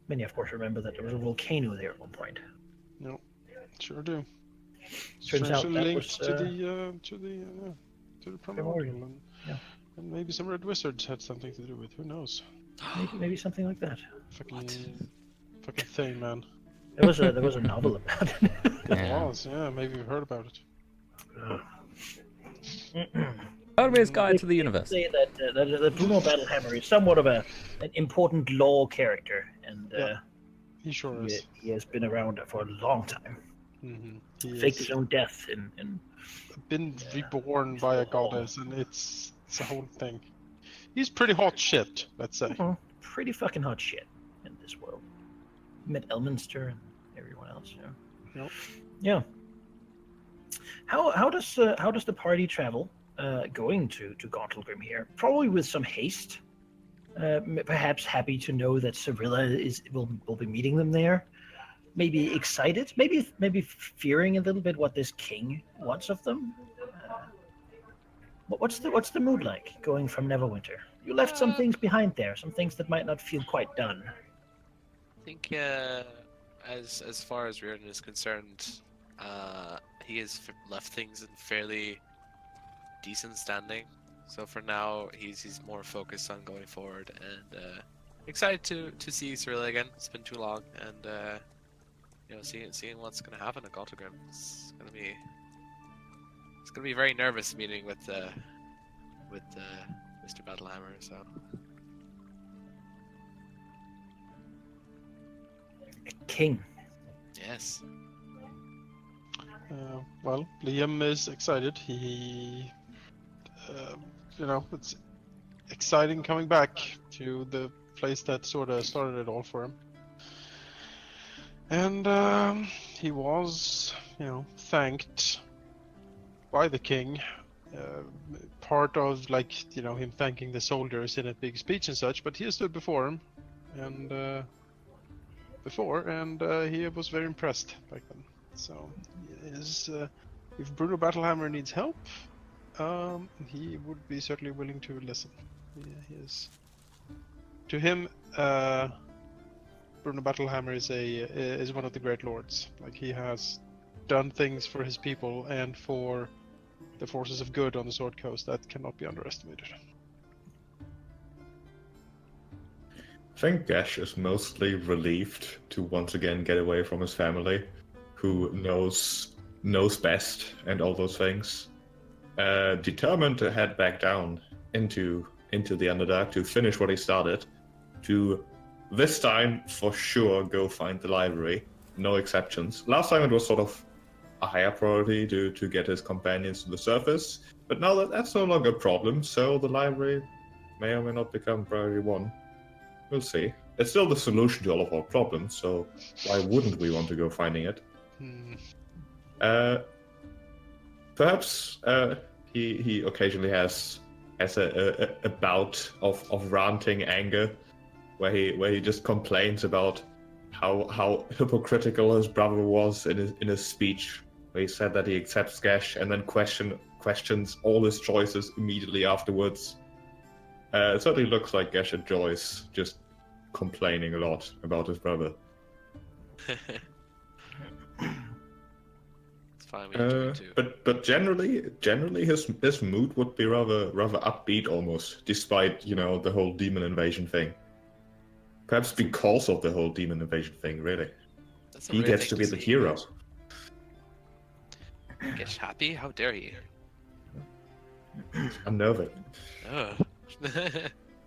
Many, of course, remember that there was a volcano there at one point. No, sure do. Turns out Strangely that linked was, to the primordial, and, Yeah. and maybe some red wizards had something to do with. Who knows? Maybe something like that. Fucking thing, man. There was a novel about it. Yeah. Yeah, maybe you've heard about it. Haldamir's Guide to the Universe. Say that Bruno Battlehammer is somewhat of an important lore character, and Yeah. He sure is. he has been around for a long time. He Faked has his own death in been reborn by a goddess, and it's a whole thing. He's pretty hot shit, let's say. pretty fucking hot shit in this world. Met Elminster and everyone else. Yeah. Yep. Yeah. How does the party travel? Going to Gauntlgrim here, probably with some haste. Perhaps happy to know that Cyrilla will be meeting them there. Maybe excited, maybe fearing a little bit what this king wants of them. What's the mood like going from Neverwinter? You left some things behind there, some things that might not feel quite done. I think as far as Reardon is concerned, he has left things in fairly decent standing. So for now, he's more focused on going forward and excited to see Cyrilla again. It's been too long, and seeing what's gonna happen at Gauntlgrim. It's gonna be a very nervous meeting with Mr. Battlehammer. So King. yes. Well, Liam is excited. He, it's exciting coming back to the place that sort of started it all for him. And he was, thanked by the king. Part of him thanking the soldiers in a big speech and such, but he stood before him, and he was very impressed back then. So, if Bruno Battlehammer needs help, he would be certainly willing to listen. He is. To him, Bruno Battlehammer is one of the great lords. Like, he has done things for his people and for the forces of good on the Sword Coast that cannot be underestimated. I think Gash is mostly relieved to once again get away from his family, who knows best and all those things. Determined to head back down into the Underdark to finish what he started, to this time for sure go find the library, no exceptions. Last time it was sort of a higher priority to get his companions to the surface, but now that's no longer a problem, so the library may or may not become priority 1. We'll see. It's still the solution to all of our problems, so why wouldn't we want to go finding it? Perhaps he occasionally has a bout of ranting anger, where he just complains about how hypocritical his brother was in his speech, where he said that he accepts Gash and then questions all his choices immediately afterwards. It certainly looks like Gash enjoys just complaining a lot about his brother. It's fine. We enjoy it too. But generally his mood would be rather upbeat almost, despite the whole demon invasion thing. Perhaps because of the whole demon invasion thing, really. He gets to be the hero. Gets happy? How dare he? Unnerving.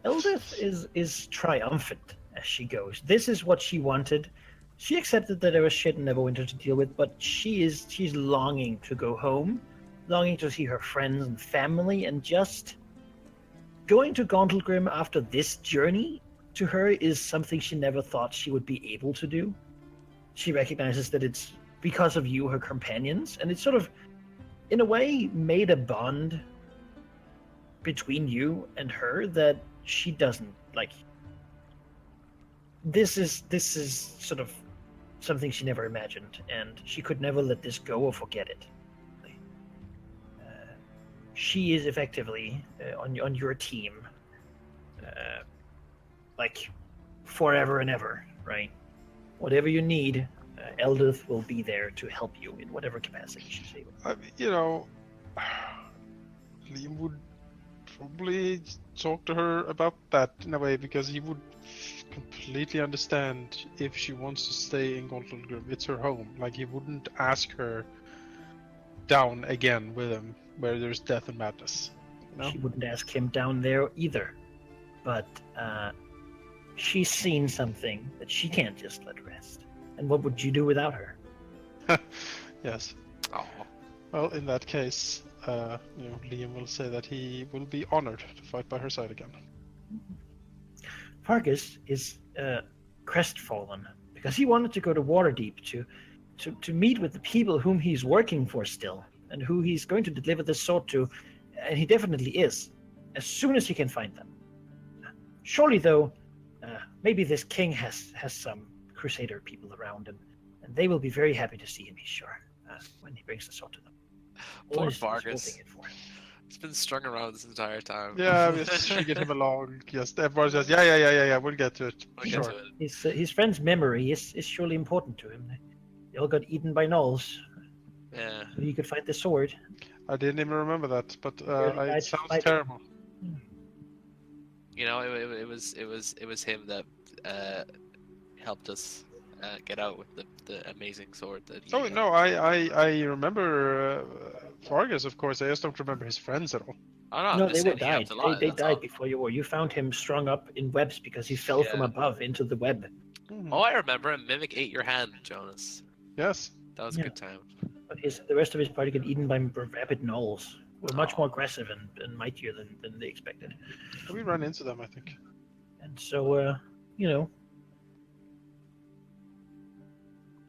Eldith is triumphant as she goes. This is what she wanted. She accepted that there was shit in Neverwinter to deal with, but she's longing to go home, longing to see her friends and family, and just going to Gauntlgrim after this journey to her is something she never thought she would be able to do. She recognizes that it's because of you, her companions, and it's sort of, in a way, made a bond between you and her that she doesn't like. This is sort of something she never imagined, and she could never let this go or forget it. she is effectively on your team, like forever and ever, right? Whatever you need, Eldith will be there to help you in whatever capacity she's able. You know, Liam would probably talk to her about that in a way because he would completely understand if she wants to stay in Gauntlet. It's her home. Like he wouldn't ask her down again with him where there's death and madness. You know? She wouldn't ask him down there either, but she's seen something that she can't just let rest. And what would you do without her? Yes. Oh, Well, in that case, Liam will say that he will be honored to fight by her side again. Fargus is crestfallen because he wanted to go to Waterdeep to meet with the people whom he's working for still and who he's going to deliver this sword to, and he definitely is, as soon as he can find them. Surely, though, maybe this king has some Crusader people around, and they will be very happy to see him, he's sure, when he brings the sword to them. poor Or is Vargas. holding it for him. He's been strung around this entire time. Yeah, we're just stringing him along. Just everyone's just yeah. We'll get to it. We'll get Sure. to it. His friend's memory is surely important to him. They all got eaten by gnolls. Yeah. He could find the sword. I didn't even remember that, but Barely died it sounds fighting. terrible. You know, it was him that helped us get out with the amazing sword that he Oh no, I remember Vargas, of course. I just don't remember his friends at all. Oh, no, I'm No, just they saying were he died. helped a lot, They that's died all. before you were. You found him strung up in webs because he fell from Yeah. above into the web. Mhm. Oh, I remember him. Mimic ate your hand, Jonas. Yes. That was a Yeah. good time. But the rest of his party got eaten by rabid gnolls. Were much Oh. more aggressive and mightier than they expected. We ran into them, I think. And so,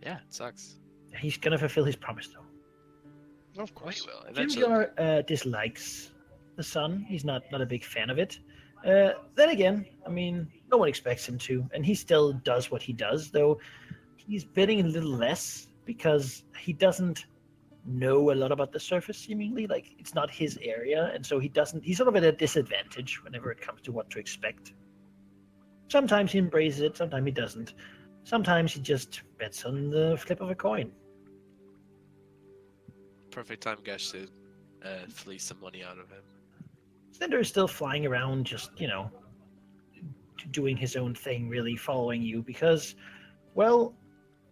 Yeah, it sucks. he's gonna fulfill his promise, though. Of course. Well, eventually. Jimgar dislikes the sun. He's not a big fan of it. Then again, I mean, no one expects him to, and he still does what he does, though he's betting a little less because he doesn't know a lot about the surface, seemingly. Like, it's not his area, and so he's sort of at a disadvantage whenever it comes to what to expect. Sometimes he embraces it, sometimes he doesn't. Sometimes he just bets on the flip of a coin. Perfect time, Gesh, to fleece some money out of him. Cinder is still flying around, just, doing his own thing, really following you because, well,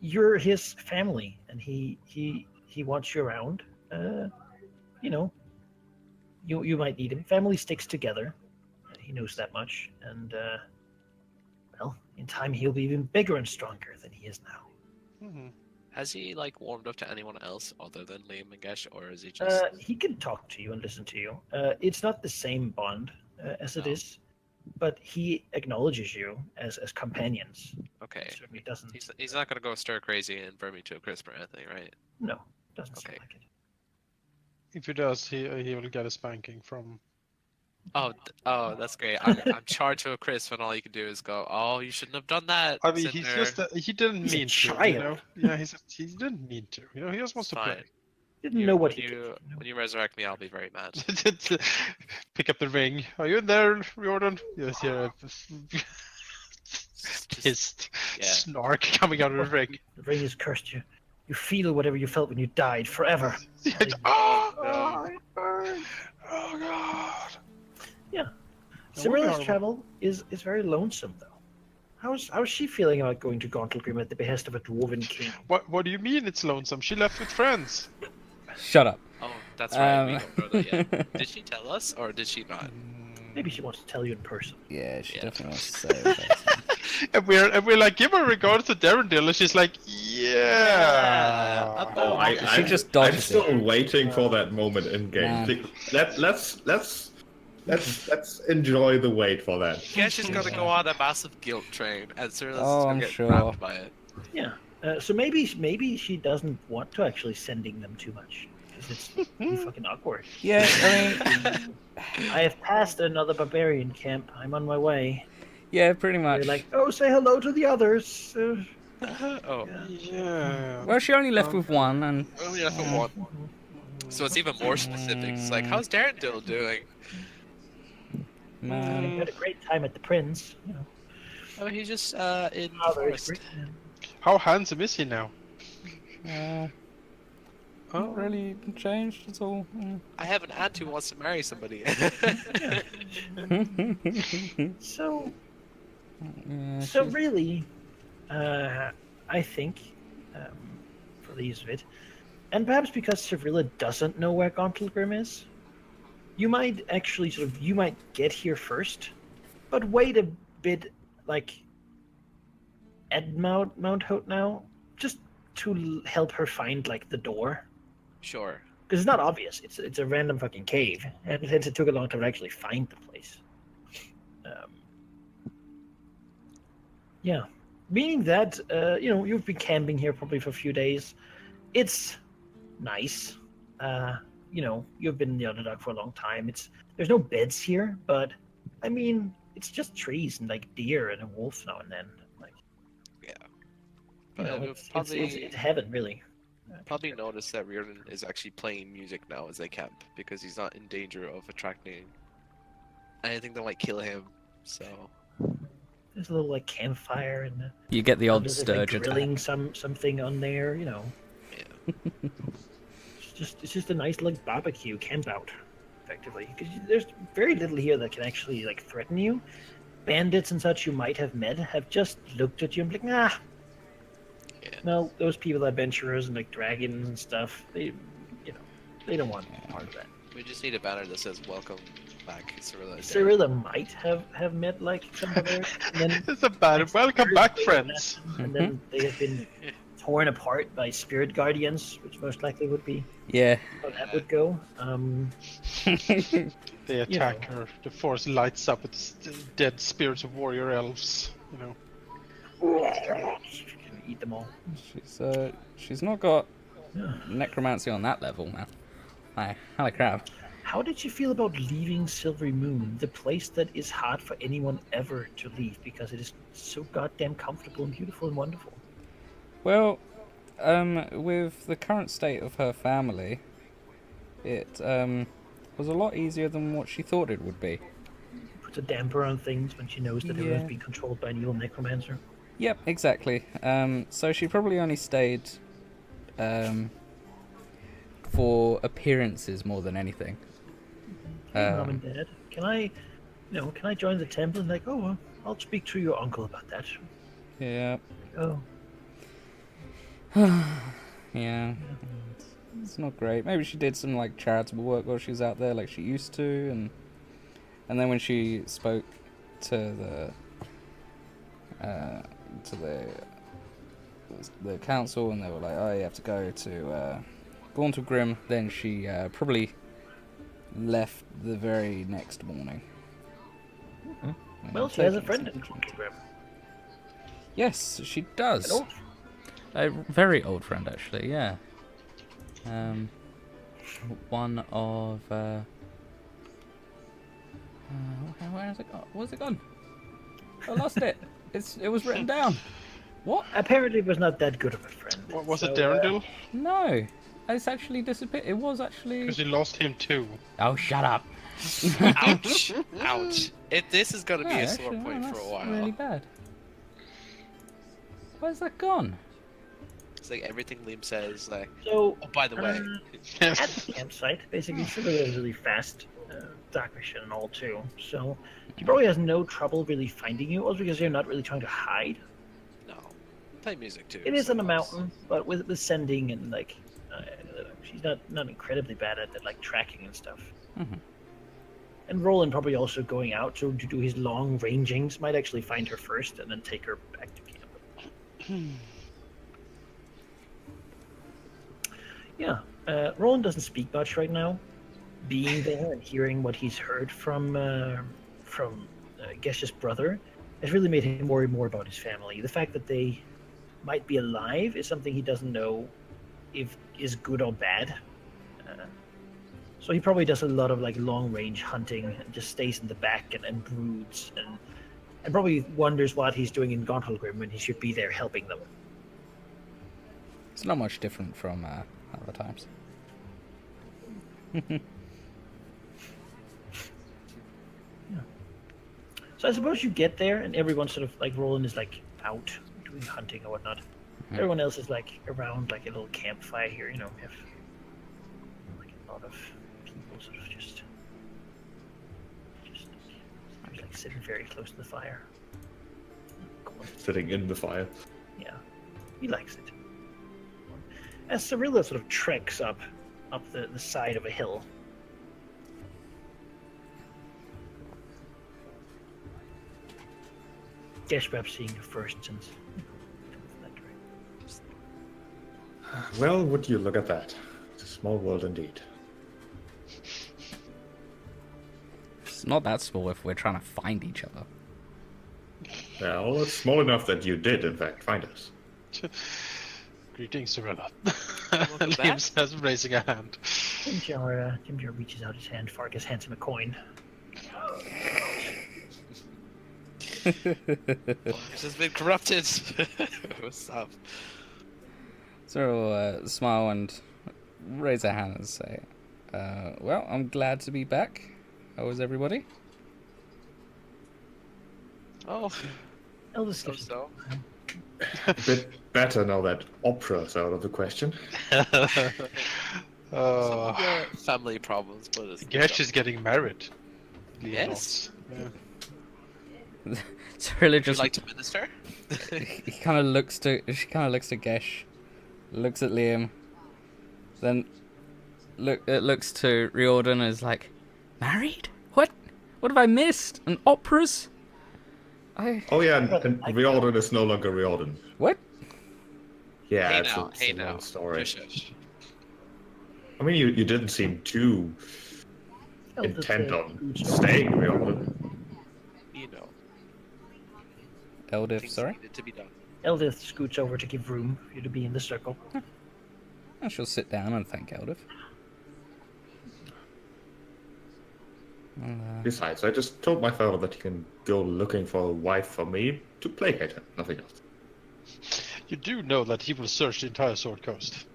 you're his family, and he wants you around. You might need him. Family sticks together. He knows that much, and well, in time he'll be even bigger and stronger than he is now. Hmm. Has he warmed up to anyone else other than Liam and Gesh, or is he just? He can talk to you and listen to you. It's not the same bond as it No. is, but he acknowledges you as companions. Okay. He certainly doesn't. He's not gonna go stir crazy and burn me to a crisp or anything, right? No, doesn't seem Okay. like it. If he does, he will get a spanking from. Oh, that's great. I'm charred to a crisp, and all you can do is go, "Oh, you shouldn't have done that." I mean, he's Cinder." just he didn't He's a mean to. You child. know? Yeah, he didn't mean to. He just wants It's to fine. play. Didn't know what when he you did. when you resurrect me, I'll be very mad. Pick up the ring. Are you in there, Jordan? Yes, yeah. His Yeah. snark coming out of the ring. The ring has cursed you. You feel whatever you felt when you died forever. Oh, no. it burns. Oh God. Yeah. That would be Cirilla's horrible. travel is very lonesome, though. How's she feeling about going to Gauntlgrim at the behest of a dwarven king? What do you mean it's lonesome? She left with friends. Shut up. Oh, that's right. We Um, don't know that yet. Did she tell us, or did she not? Maybe she wants to tell you in person. Yeah, she Yeah. definitely wants to say it. And we're like, give her regards to Darendil, and she's like, yeah. Oh, She just I'm dodges still waiting for that moment in game. Man. Let's enjoy the wait for that. Yeah, she's gonna go on a massive guilt train, and Cyril's Oh, gonna I'm get sure. wrapped by it. Yeah. So maybe she doesn't want to actually sending them too much because it's really fucking awkward. Yeah, I mean, I have passed another barbarian camp. I'm on my way. yeah, pretty They're much. like, oh, say hello to the others. Oh, Yeah. Well, she only left with one, and only left with one. So it's even more specific. It's like, how's Darendil doing? I Man. had a great time at the Prince. You know, Oh, he's just in the father is forest. great. How handsome is he now? Not really changed at all. I have an aunt who wants to marry somebody. So, Yeah, so she's- really, I think, for the use of it, and perhaps because Civrilla doesn't know where Gauntlegrim is, you might actually you might get here first, but wait a bit, like, at Mount Hote now, just to help her find, like, the door. Sure. Because it's not obvious. It's a random fucking cave, and since it took a long time to actually find the place. Yeah, meaning that you've been camping here probably for a few days. It's nice. You've been in the Underdark for a long time. There's no beds here, but I mean, it's just trees and like deer and a wolf now and then. Like, Yeah. you know, But it's heaven really. Probably notice that Riordan is actually playing music now as they camp because he's not in danger of attracting anything that might kill him. So There's a little like campfire and You get the odd there's, sturge like, grilling attack. something on there. yeah. It's just a nice like barbecue camp out, effectively. Because there's very little here that can actually like threaten you. Bandits and such you might have met have just looked at you and be like, nah. Yeah. No, those people, adventurers and like dragons and stuff, they don't want part of that. We just need a banner that says "Welcome back, Cyrilla." Cyrilla might have met like some of theirs, and then It's a bad. Welcome back, friends. and then they have been torn apart by spirit guardians, which most likely would be Yeah. how that would go. They attack her. The forest lights up with dead spirits of warrior elves. Eat them all. She's not got necromancy on that level, man. Holy crap. How did you feel about leaving Silvery Moon, the place that is hard for anyone ever to leave because it is so goddamn comfortable and beautiful and wonderful? Well, with the current state of her family, it was a lot easier than what she thought it would be. Puts a damper on things when she knows that Yeah. everyone's being controlled by an evil necromancer. Yep, exactly. So she probably only stayed for appearances more than anything. Hey, Mom and Dad, can I join the temple? And like, oh, well, I'll speak to your uncle about that. Yeah. Oh, Yeah. It's not great. Maybe she did some like charitable work while she was out there, like she used to, and then when she spoke to the council, and they were like, "Oh, you have to go to Gauntlegrim," then she probably left the very next morning. well, she has a friend in Gauntlegrim. Yes, she does. An old A very old friend, actually. Yeah. One of where has it gone? Where's it gone? I lost it. It was written down. What? Apparently, was not that good of a friend. What was it, So, Darendil? No. It's actually disappeared. It was actually. Because you lost him too. Oh, shut up. Ouch! Ouch! This is gonna be No, a sore actually, no, point for a that's while. really bad. Where's that gone? It's like everything Liam says. Like, So, oh, by the way, at the campsite, basically, Cyrilla is really fast, dark vision and all too. So, he probably has no trouble really finding you, also because you're not really trying to hide. no, play music too. It is so on a it's- mountain, but with sending and like, she's not incredibly bad at like tracking and stuff. Mhm. And Roland probably also going out to do his long rangings might actually find her first and then take her back to camp. Yeah, Roland doesn't speak much right now. Being there and hearing what he's heard from Gesh's brother has really made him worry more about his family. The fact that they might be alive is something he doesn't know if is good or bad. So he probably does a lot of like long range hunting and just stays in the back and broods and probably wonders what he's doing in Gauntlegrim when he should be there helping them. It's not much different from other times. So I suppose you get there, and everyone's sort of like Roland is like out doing hunting or whatnot. Everyone else is like around like a little campfire here. You know, we have like a lot of people sort of just like sitting very close to the fire. Sitting in the fire. Yeah, he likes it. As Cyrilla sort of treks up the side of a hill. Guess perhaps seeing you first since that direction. Well, would you look at that? It's a small world indeed. It's not that small if we're trying to find each other. Well, it's small enough that you did, in fact, find us. Greetings, Cyrilla. Welcome back. Liam says, raising a hand. Jimjar reaches out his hand. Farkas hands him a coin. This has been corrupted. What's up? So smile and raise a hand and say, well, I'm glad to be back. How was everybody? Oh, Eldest so gives so. A bit better now that opera's out of the question. Some Oh, of your family problems, but it's Gersh is getting married. Liam Yes. nods. Yeah. Cyrilla Would you just like to minister? she kind of looks to Gesh, looks at Liam, then looks to Riordan and is like, married? What have I missed? An operas? Oh yeah, and Riordan is no longer Riordan. What? Yeah, Hey it's now, a hey long now. story. Shush, shush. I mean, you didn't seem too intent on staying Riordan. You know, Eldif, things sorry? needed to be done. Eldith scoots over to give room for you to be in the circle. I shall sit down and thank Eldif. Besides, I just told my father that he can go looking for a wife for me to placate her, nothing else. You do know that he will search the entire Sword Coast.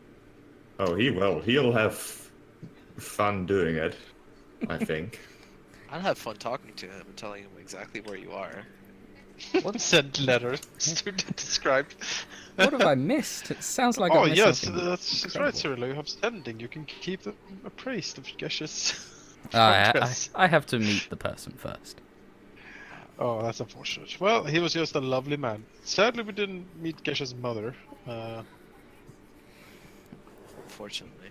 Oh, he will. He'll have fun doing it, I think. I'll have fun talking to him and telling him exactly where you are. Send letters to describe. What have I missed? It sounds like Oh I missed yes, something. that's incredible. right, Cyrilla. You have standing. You can keep them appraised of Gesh's I progress. have to meet the person first. Oh, that's unfortunate. Well, he was just a lovely man. Sadly, we didn't meet Gesh's mother. Unfortunately.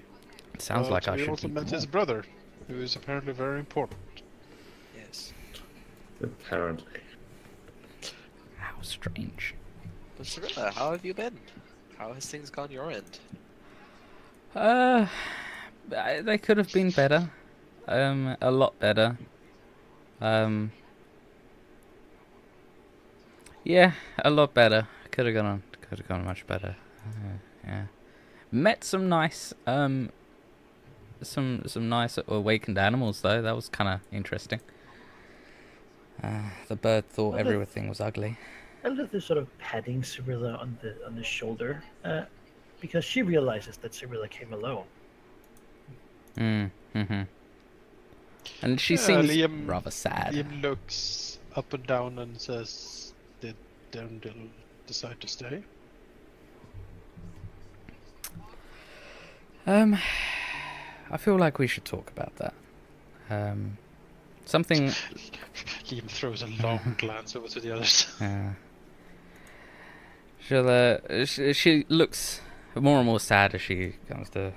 It sounds like I we should also meet met them his all. brother, who is apparently very important. Yes. Apparently. How strange. But Cyrilla, how have you been? How has things gone your end? They could have been better. A lot better. Yeah, a lot better. Could have gone much better. Yeah. Met some nice some nice awakened animals though. That was kind of interesting. The bird thought everything was ugly. Eldith is sort of patting Cyrilla on the shoulder, because she realizes that Cyrilla came alone. Mm-hmm. And she seems Liam- rather sad. Liam looks up and down and says, "Did Darndil decide to stay?" I feel like we should talk about that. Something. Liam throws a long glance over to the others. She looks more and more sad as she comes to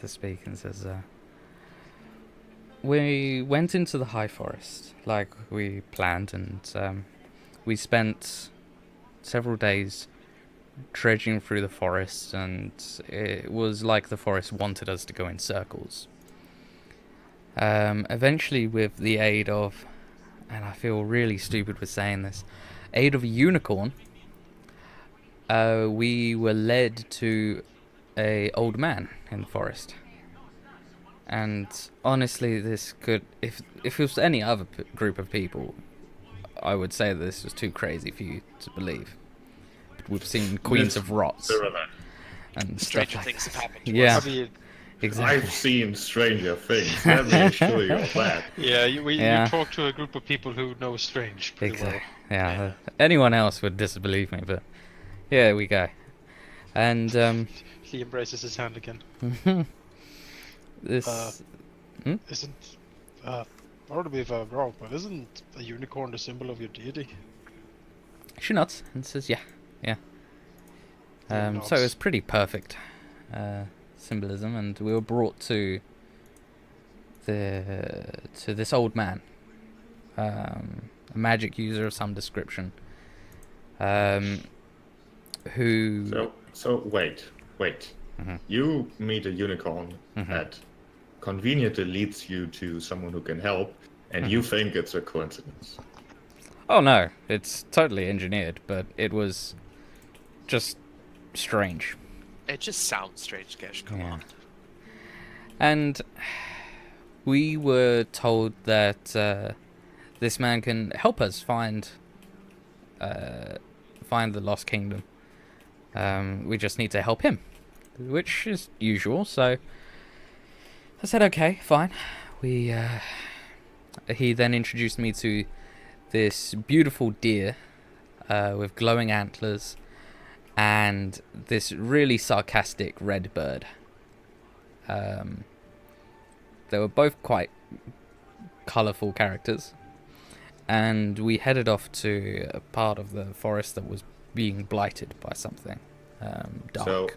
speak and says, we went into the High Forest like we planned, and we spent several days trudging through the forest, and it was like the forest wanted us to go in circles. Eventually, with the aid of, and I feel really stupid with saying this, aid of a unicorn, we were led to a old man in the forest. And honestly, this could, if it was any other group of people, I would say that this was too crazy for you to believe. But we've seen Queens of Rots Cyrilla. and Stranger stuff like things that. have happened to Yeah. us. I mean, Exactly. I've seen stranger things. Let me assure you of that. Yeah, you Yeah. talk to a group of people who know Strange pretty well. Exactly. Yeah. Anyone else would disbelieve me, but here we go. And He embraces his hand again. this. Isn't pardon me if I'm wrong, but isn't a unicorn the symbol of your deity? She nods and says, "Yeah, yeah." Yeah, So nods. it's pretty perfect symbolism, and we were brought to this old man, a magic user of some description, who So wait. Mhm. You meet a unicorn Mhm. that conveniently leads you to someone who can help, and you think it's a coincidence. Oh no, it's totally engineered, but it was just strange. It just sounds strange, Gish. Come Yeah. on. And we were told that this man can help us find the lost kingdom. We just need to help him, which is usual. So I said, okay, fine. He then introduced me to this beautiful deer with glowing antlers and this really sarcastic red bird. They were both quite colourful characters, and we headed off to a part of the forest that was being blighted by something dark. So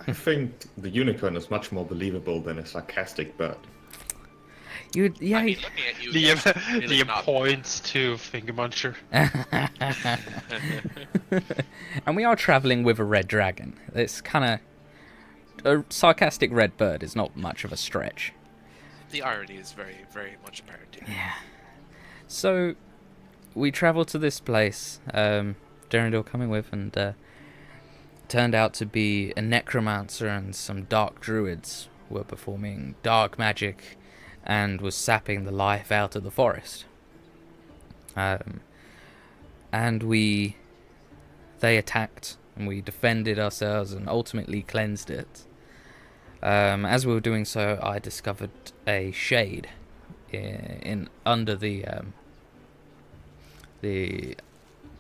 I think the unicorn is much more believable than a sarcastic bird. You, yeah, I mean, looking at you, Liam, that's really Liam not- points to Finger Muncher. and we are travelling with a red dragon. It's kind of a sarcastic red bird is not much of a stretch. The irony is very, very much apparent here. Yeah. So we travelled to this place, Durandal coming with, and turned out to be a necromancer and some dark druids were performing dark magic and was sapping the life out of the forest. And they attacked and we defended ourselves and ultimately cleansed it. As we were doing so, I discovered a shade in under the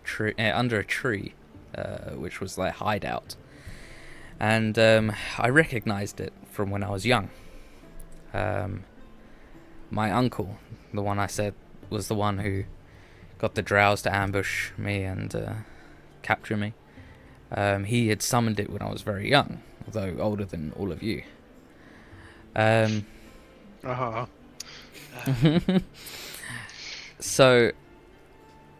tree, under a tree, which was their hideout, and I recognized it from when I was young. My uncle, the one I said was the one who got the drows to ambush me and capture me, he had summoned it when I was very young, although older than all of you. Uh-huh. So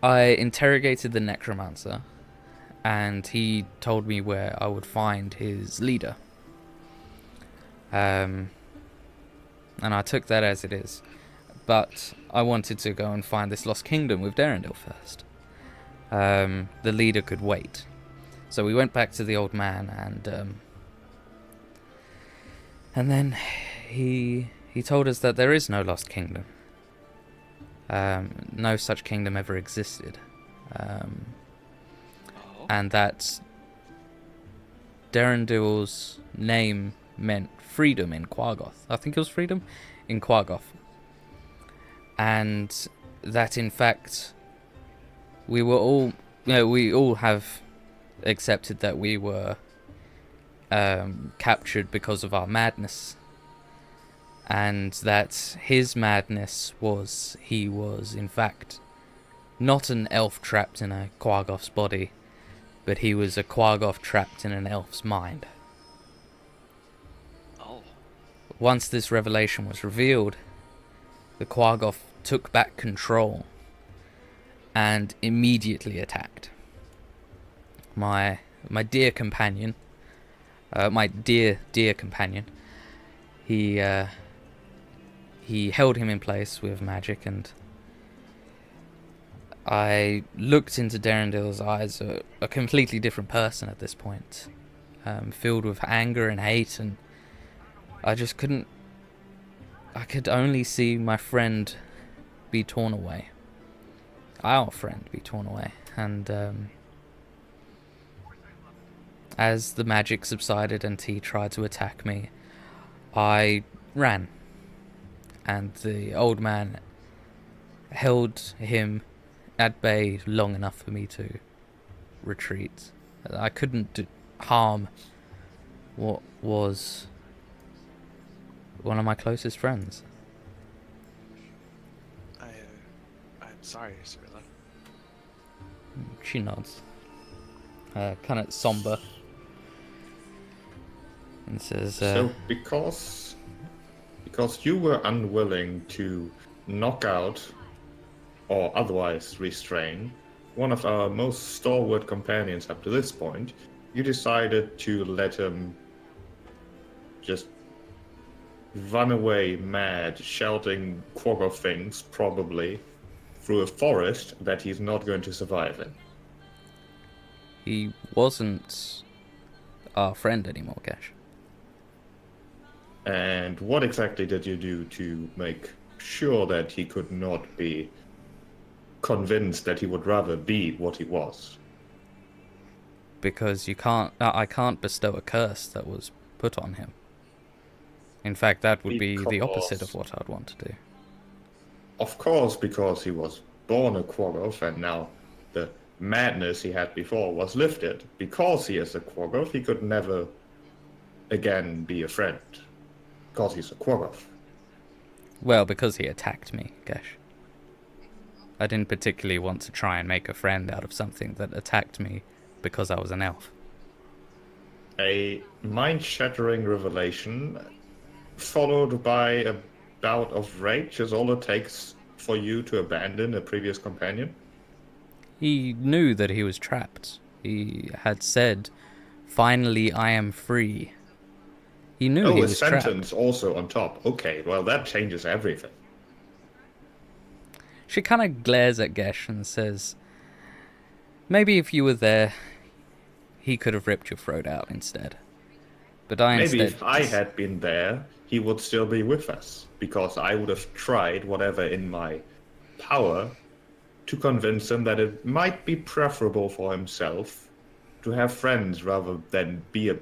I interrogated the necromancer, and he told me where I would find his leader. And I took that as it is. But I wanted to go and find this lost kingdom with Durandal first. The leader could wait. So we went back to the old man, and then he told us that there is no lost kingdom. No such kingdom ever existed. Oh. And that Durandal's name meant freedom in Quaggoth. I think it was freedom in Quaggoth. And that in fact we were all, we all have accepted that we were captured because of our madness, and that his madness was he was in fact not an elf trapped in a Quaggoth's body, but he was a Quaggoth trapped in an elf's mind. Oh. Once this revelation was revealed, the Quaggoth took back control and immediately attacked. My dear companion, my dear companion, he held him in place with magic, and I looked into Durandal's eyes, a completely different person at this point, filled with anger and hate, and I just couldn't. I could only see my friend be torn away. Our friend be torn away. And as the magic subsided and he tried to attack me, I ran, and the old man held him at bay long enough for me to retreat. I couldn't harm what was one of my closest friends. I'm sorry, Cyrilla. She nods, kind of somber, and says, So because you were unwilling to knock out or otherwise restrain one of our most stalwart companions up to this point, you decided to let him just run away mad, shouting Quagga things, probably, through a forest that he's not going to survive in. he wasn't our friend anymore, Gash. And what exactly did you do to make sure that he could not be convinced that he would rather be what he was? Because I can't bestow a curse that was put on him. In fact, that would be the opposite of what I'd want to do. Of course, because he was born a Quaggoth, and now the madness he had before was lifted. Because he is a Quaggoth, he could never again be a friend. Because he's a Quaggoth. Well, because he attacked me, Gash. I didn't particularly want to try and make a friend out of something that attacked me because I was an elf. A mind-shattering revelation, followed by a bout of rage, is all it takes for you to abandon a previous companion? He knew that he was trapped. He had said, "Finally, I am free." He knew he Oh, a was sentence trapped. also on top. Okay, well, that changes everything. She kind of glares at Gesh and says, "Maybe if you were there, he could have ripped your throat out instead. But I Maybe instead..." if I had been there, he would still be with us, because I would have tried whatever in my power to convince him that it might be preferable for himself to have friends rather than be a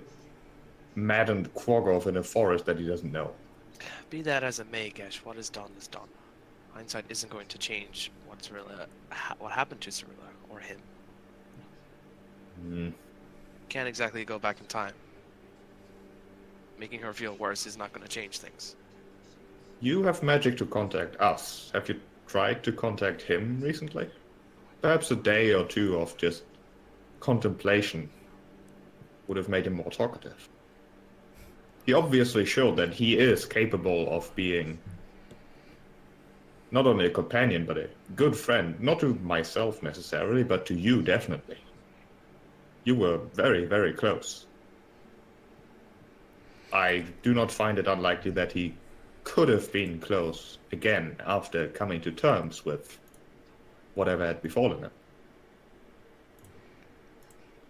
maddened Quaggoth in a forest that he doesn't know. Be that as it may, Gesh, what is done is done. Hindsight isn't going to change what happened to Cyrilla or him. Can't exactly go back in time. Making her feel worse is not going to change things. You have magic to contact us. Have you tried to contact him recently? Perhaps a day or two of just contemplation would have made him more talkative. He obviously showed that he is capable of being not only a companion, but a good friend. Not to myself necessarily, but to you definitely. You were very, very close. I do not find it unlikely that he could have been close again after coming to terms with whatever had befallen him.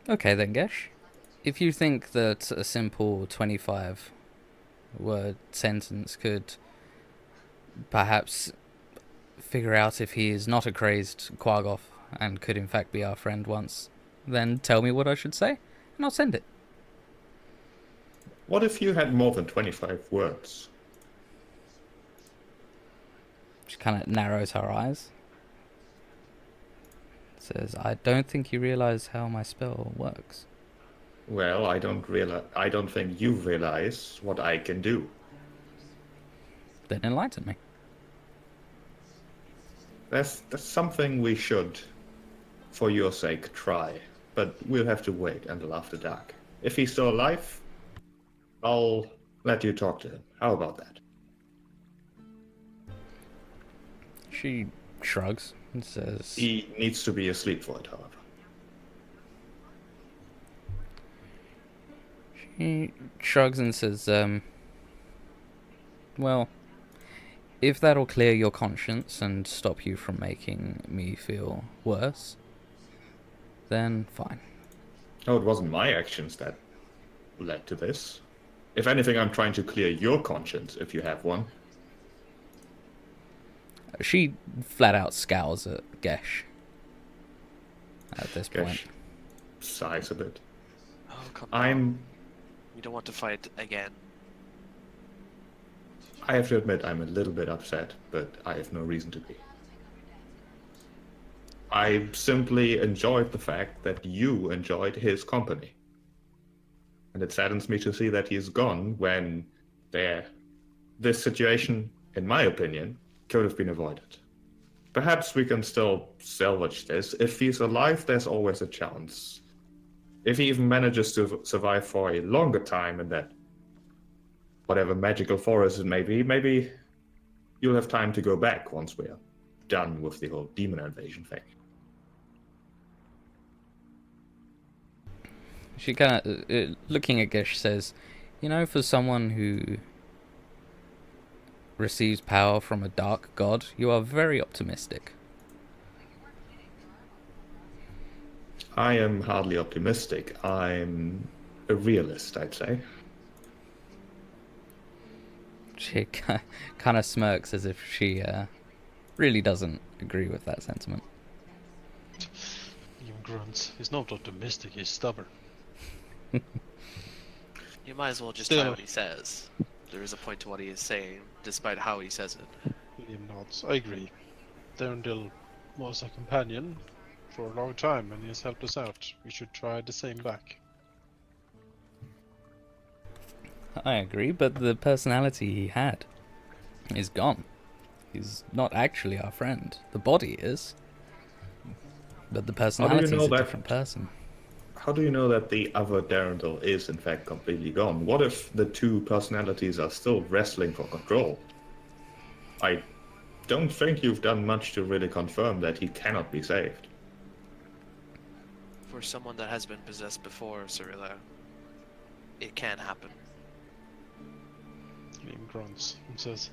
Okay then, Gesh. If you think that a simple 25-word sentence could perhaps figure out if he is not a crazed Quaggoth and could in fact be our friend once, then tell me what I should say, and I'll send it. What if you had more than 25 words? She kind of narrows her eyes. Says, "I don't think you realize how my spell works." Well, I don't think you realize what I can do. Then enlighten me. That's something we should, for your sake, try. But we'll have to wait until after dark. If he's still alive, I'll let you talk to him. How about that? She shrugs and says, He needs to be asleep for it, however. He shrugs and says, well, if that'll clear your conscience and stop you from making me feel worse, then fine. No, it wasn't my actions that led to this. If anything, I'm trying to clear your conscience, if you have one. She flat out scowls at Gesh at this point. Gesh sighs a bit. Oh, come on. I'm... We don't want to fight again. I have to admit I'm a little bit upset, but I have no reason to be. I simply enjoyed the fact that you enjoyed his company. And it saddens me to see that he's gone when this situation, in my opinion, could have been avoided. Perhaps we can still salvage this. If he's alive, there's always a chance. If he even manages to survive for a longer time in that whatever magical forest it may be, maybe you'll have time to go back once we're done with the whole demon invasion thing. She kind of, looking at Gish, says, "You know, for someone who receives power from a dark god, you are very optimistic." I am hardly optimistic. I'm a realist, I'd say. She kind of smirks as if she really doesn't agree with that sentiment. Even grunts. He's not optimistic, he's stubborn. You might as well just Still. try what he says. There is a point to what he is saying, despite how he says it. Liam nods. I agree. Darendil was a companion for a long time and he has helped us out. We should try the same back. I agree, but the personality he had is gone. He's not actually our friend. The body is, but the personality is a that? different person. How do you know that the other Darendil is in fact completely gone? What if the two personalities are still wrestling for control? I don't think you've done much to really confirm that he cannot be saved. For someone that has been possessed before, Cyrilla, it can happen. Liam grunts and says,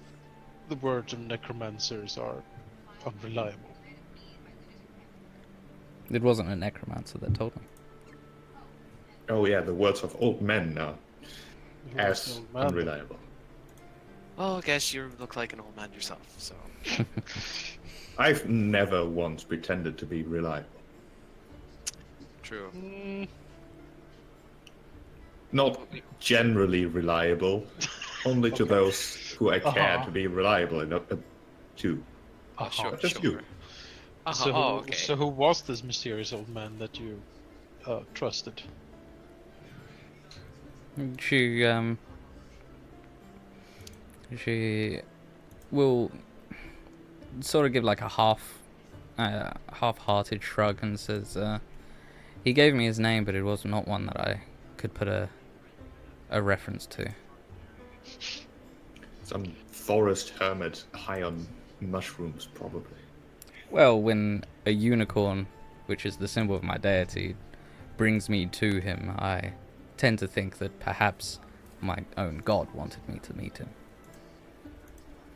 the words of necromancers are unreliable. It wasn't a necromancer that told me. Oh yeah, the words of old men are Who is as the old man? unreliable. Well, I guess you look like an old man yourself, so... I've never once pretended to be reliable. True. Not generally reliable, only to those who I care Uh-huh. to be reliable enough to. Oh, sure, Just sure. you. Uh-huh. So, Oh, okay. so who was this mysterious old man that you trusted? She will sort of give like a half-hearted shrug and says, he gave me his name, but it was not one that I could put a reference to. Some forest hermit high on mushrooms, probably. Well, when a unicorn, which is the symbol of my deity, brings me to him, I tend to think that perhaps my own god wanted me to meet him.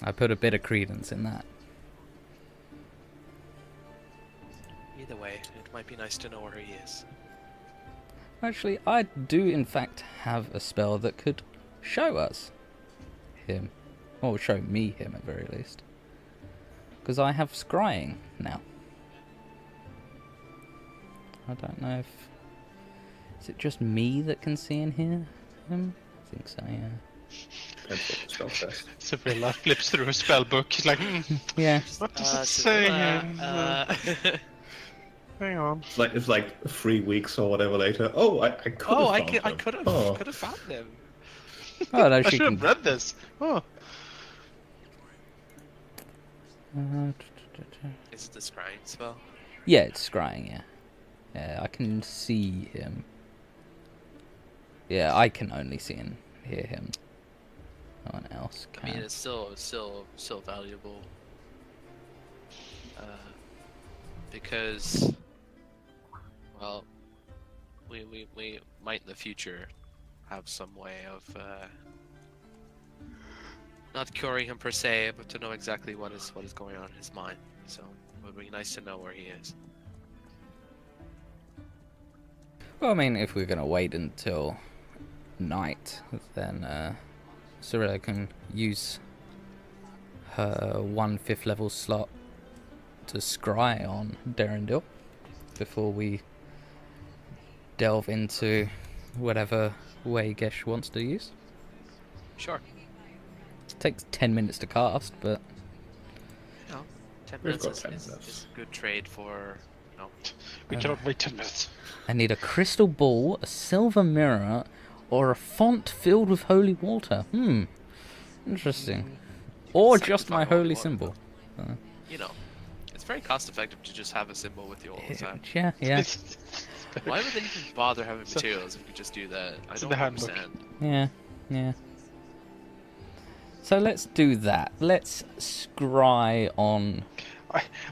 I put a bit of credence in that. Either way, it might be nice to know where he is. Actually, I do in fact have a spell that could show us him. Or show me him at very least. Because I have scrying now. I don't know if... Is it just me that can see and hear him? I think so, yeah. Depends what the spell says. Sibylla flips through a spell book. He's like, Yeah. what does it say here? Hang on. It's like 3 weeks or whatever later. Oh, I could have Oh, found I him. could have Oh. found him. Oh, no, I she should can... have read this. Oh, Is it the scrying spell? Yeah, it's scrying, yeah. Yeah, I can see him. Yeah, I can only see and hear him. No one else can. I mean, it's still valuable. Because, well, we might in the future have some way of not curing him per se, but to know exactly what is going on in his mind. So it would be nice to know where he is. Well, I mean, if we're going to wait until night, then Cyrilla can use her 1/5 level slot to scry on Darendil before we delve into whatever way Gesh wants to use. Sure. takes 10 minutes to cast, but You know, 10 We've minutes got is, 10 is, minutes. is a good trade for, you know, We cannot wait 10 minutes. I need a crystal ball, a silver mirror, or a font filled with holy water. Interesting. Or just my sanctify holy holy water, symbol. you know, it's very cost effective to just have a symbol with you all the time. Yeah, yeah, Why would they even bother having materials if you could just do that? I It's in don't the handbook. understand. yeah, yeah. So let's do that. Let's scry on.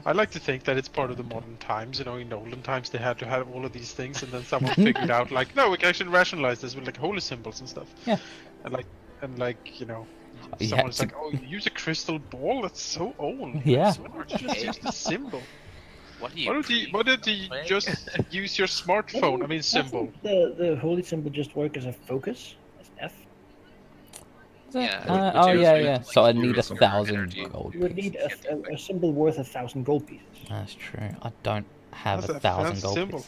I like to think that it's part of the modern times. You know, in olden times they had to have all of these things, and then someone figured out like, no, we can actually rationalize this with like holy symbols and stuff. Yeah. And like you know, Yeah, someone's to- like, oh, you use a crystal ball? That's so old. Yeah. Why don't you just use the symbol? What do you? Why don't you Play? just use your smartphone? I mean, symbol. Doesn't the holy symbol just work as a focus? As F? Is it? Yeah, Would Oh you yeah, use, yeah. like, So I pure need 1,000 energy? gold You would need pieces. a symbol worth 1,000 gold pieces. That's true. I don't have That's a 1,000 fancy gold symbol.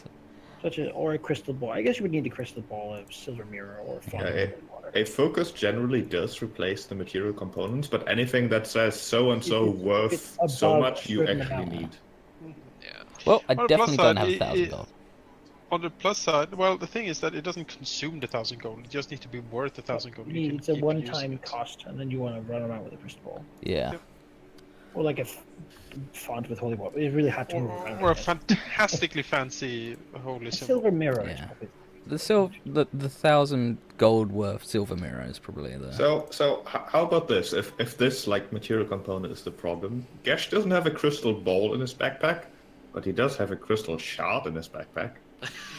pieces. Or a crystal ball. I guess you would need a crystal ball, a silver mirror, or a font. Yeah, of water. A focus generally does replace the material components, but anything that says so and so If worth it's so above much, a you certain actually amount. need. Yeah. Well, I On the definitely plus don't side, have 1,000 gold. On the plus side, well, the thing is that it doesn't consume the 1,000 gold. It just needs to be worth 1,000 gold. You can It's a keep one-time using it. cost, and then you want to run around with a crystal ball. Yeah. Yep. Or like a font with holy water. It's really hard to move around. Or a with that. fantastically fancy holy A symbol. silver mirror is Yeah. probably. The 1,000 gold worth silver mirror is probably the. So how about this? If this like material component is the problem, Gesh doesn't have a crystal ball in his backpack, but he does have a crystal shard in his backpack,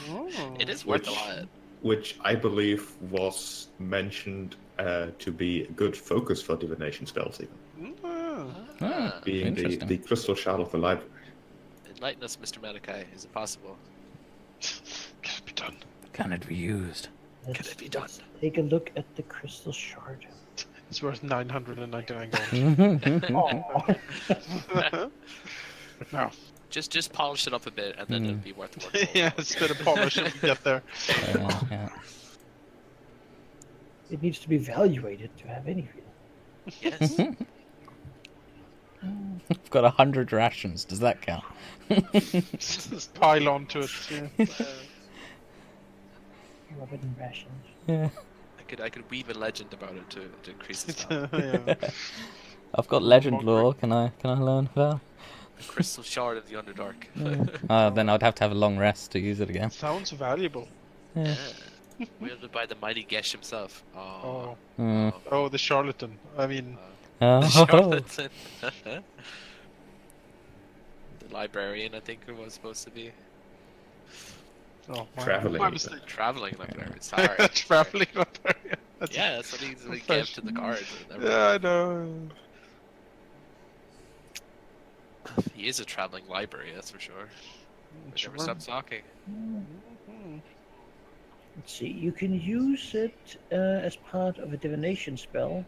Oh. It is worth a Which- lot. which I believe was mentioned to be a good focus for divination spells, even Ah. Ah. being Interesting. the crystal shard of the library. Enlighten us, Mr. Malachi. Is it possible? Can it be done? Can it be used? Can it be done? Let's take a look at the crystal shard. It's worth 999 gold. Oh, No. Just polish it up a bit, and then it'll be worth it. Yeah, it's a bit of polish and we get there. Yeah, yeah. it needs to be evaluated to have any real. Yes. I've got 100 rations. Does that count? Just pile onto it. Yeah. Robin rations. Yeah. I could weave a legend about it to increase its value. Yeah. I've got legend lore. Can I learn that? A crystal shard of the Underdark. Then I'd have to have a long rest to use it again. Sounds valuable. Yeah. Wielded by the mighty Gesh himself. Oh. Oh, Mm. oh, the charlatan. I mean, Oh. Charlatan. The librarian, I think it was supposed to be. oh, Traveling. my mistake. Traveling librarian. Sorry. Traveling librarian. That's- Yeah, that's what he gave to the guards. and everything. Yeah, I know. He is a traveling library, that's for sure. He Sure. never stops talking. Mhm. Let's see. You can use it as part of a divination spell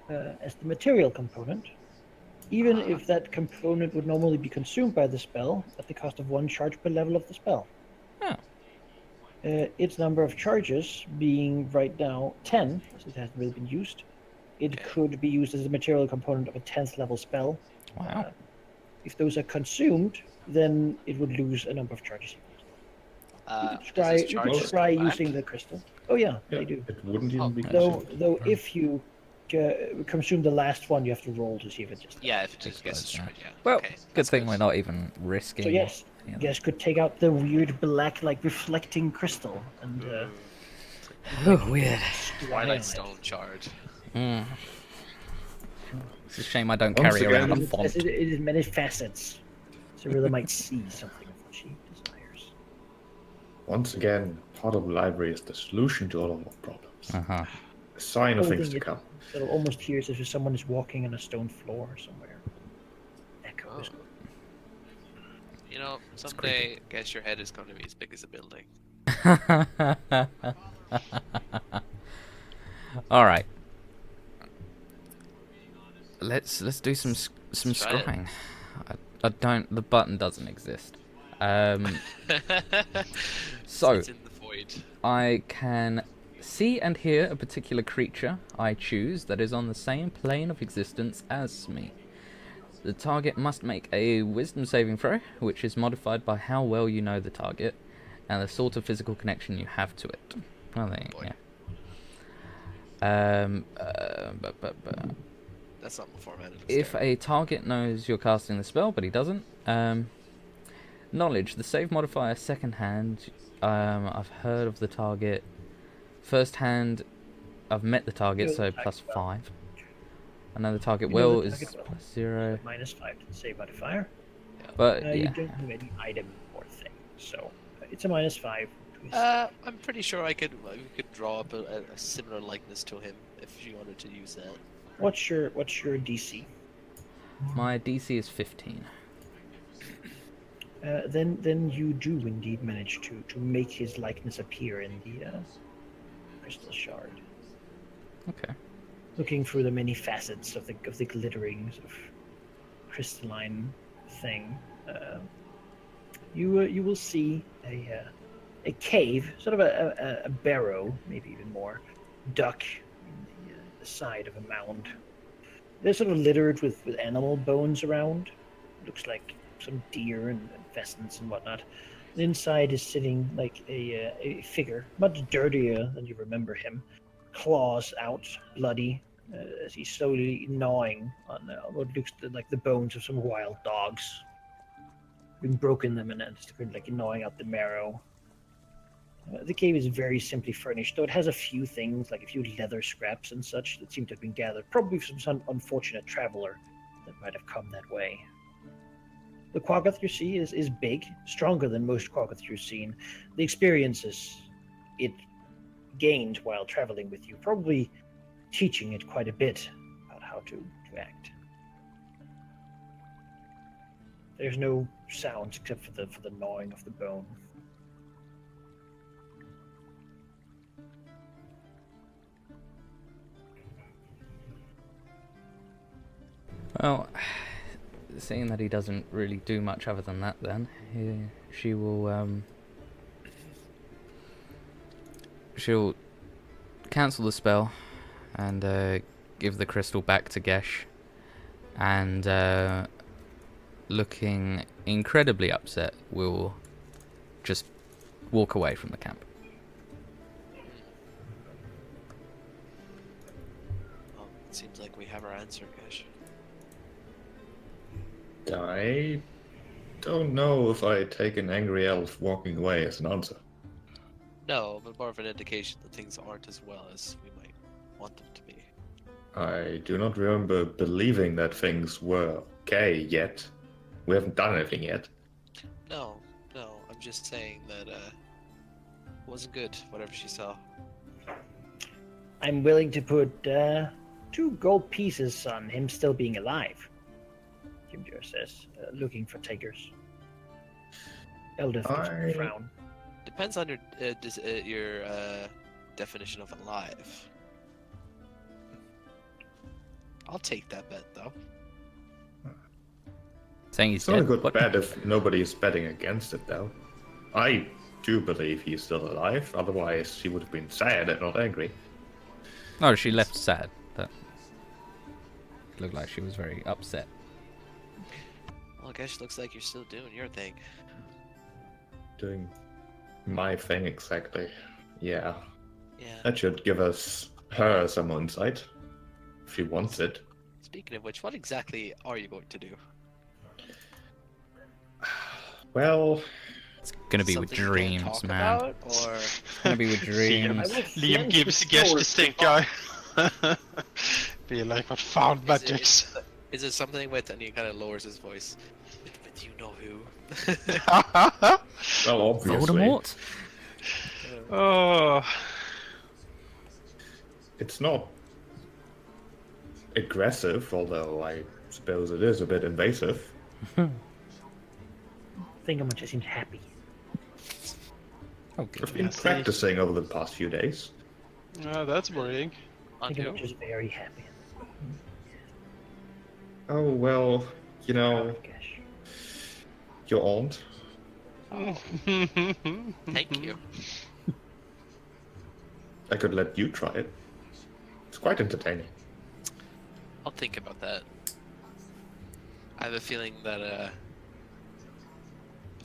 as the material component, even if that component would normally be consumed by the spell at the cost of 1 charge per level of the spell. Oh. Its number of charges being right now 10, as it hasn't really been used. It Okay. could be used as a material component of a 10th level spell. Wow. If those are consumed, then it would lose a number of charges. Does Try, his you charges could try come back? using the crystal. Oh yeah, Yeah, they do. it wouldn't even Oh, be Though, consumed. if you consume the last one, you have to roll to see if it just. Yeah, if it just Explodes, gets yeah. destroyed, yeah. Well, okay, good that's thing we're not even risking. So yes, you know. Guess could take out the weird black, like reflecting crystal and. Oh, weird. Twilight Stone shard. Mm. It's a shame I don't Once carry around a again- font. It is many facets, so really might see something of what she desires. Once again, part of the library is the solution to all of our problems. Uh-huh. A sign of Holding things to it, come. It'll almost hear as if someone is walking on a stone floor somewhere. Echo Oh. is You know, someday, I guess your head is going to be as big as a building. All right. Let's do some Let's try it. scrying. I don't. The button doesn't exist. So It's in the void. I can see and hear a particular creature I choose that is on the same plane of existence as me. The target must make a wisdom saving throw, which is modified by how well you know the target and the sort of physical connection you have to it. Oh, there, Boy. yeah. That's not formatted. If a target knows you're casting the spell, but he doesn't, knowledge, the save modifier second hand, I've heard of the target. First hand, I've met the target, so plus 5. I know the target well is plus 0. -5 to the save modifier. But, You yeah. don't have any item or thing, so it's a -5. I'm pretty sure we could draw up a similar likeness to him if you wanted to use that. What's your DC? My DC is 15. Then you do indeed manage to make his likeness appear in the crystal shard. Okay. Looking through the many facets of the glittering sort of crystalline thing, you will see a cave, sort of a barrow, maybe even more, duck in the side of a mound. They're sort of littered with animal bones around. Looks like some deer and pheasants and whatnot. And inside is sitting like a figure, much dirtier than you remember him, claws out, bloody, as he's slowly gnawing on what looks like the bones of some wild dogs. Been broken them and it's like gnawing out the marrow. The cave is very simply furnished, though it has a few things, like a few leather scraps and such, that seem to have been gathered, probably from some unfortunate traveler that might have come that way. The Quaggoth you see is big, stronger than most Quaggoth you've seen. The experiences it gained while traveling with you, probably teaching it quite a bit about how to act. There's no sounds except for the gnawing of the bone. Well, seeing that he doesn't really do much other than that, then she will she'll cancel the spell and give the crystal back to Gesh, and looking incredibly upset, will just walk away from the camp. Well, it seems like we have our answer, Gish. I don't know if I take an angry elf walking away as an answer. No, but more of an indication that things aren't as well as we might want them to be. I do not remember believing that things were okay yet. We haven't done anything yet. No, I'm just saying that it wasn't good, whatever she saw. I'm willing to put 2 gold pieces on him still being alive, Jimjur says, looking for takers. Eldith gives a frown. Depends on your definition of alive. I'll take that bet, though. Saying he's It's not a dead. good What? bet if nobody's betting against it, though. I do believe he's still alive, otherwise she would have been sad and not angry. Oh, she left sad, but it looked like she was very upset. Well, I guess looks like you're still doing your thing. Doing my thing exactly. Yeah. Yeah. That should give her some insight. If she wants it. Speaking of which, what exactly are you going to do? Well, It's gonna be with Something you can't dreams, talk man. about, or It's gonna be with dreams. Liam gives Gesh the stink eye. Be like, what found magics? is it something with? And he kind of lowers his voice. With you know who? well, obviously. Voldemort? Oh, It's not aggressive, although I suppose it is a bit invasive. Think how much I seemed happy. Okay. I've been Yeah, see. practicing over the past few days. that's worrying. On Think how who? much is very happy. Oh, well, you know, Gosh. your aunt. Thank you. I could let you try it. It's quite entertaining. I'll think about that. I have a feeling that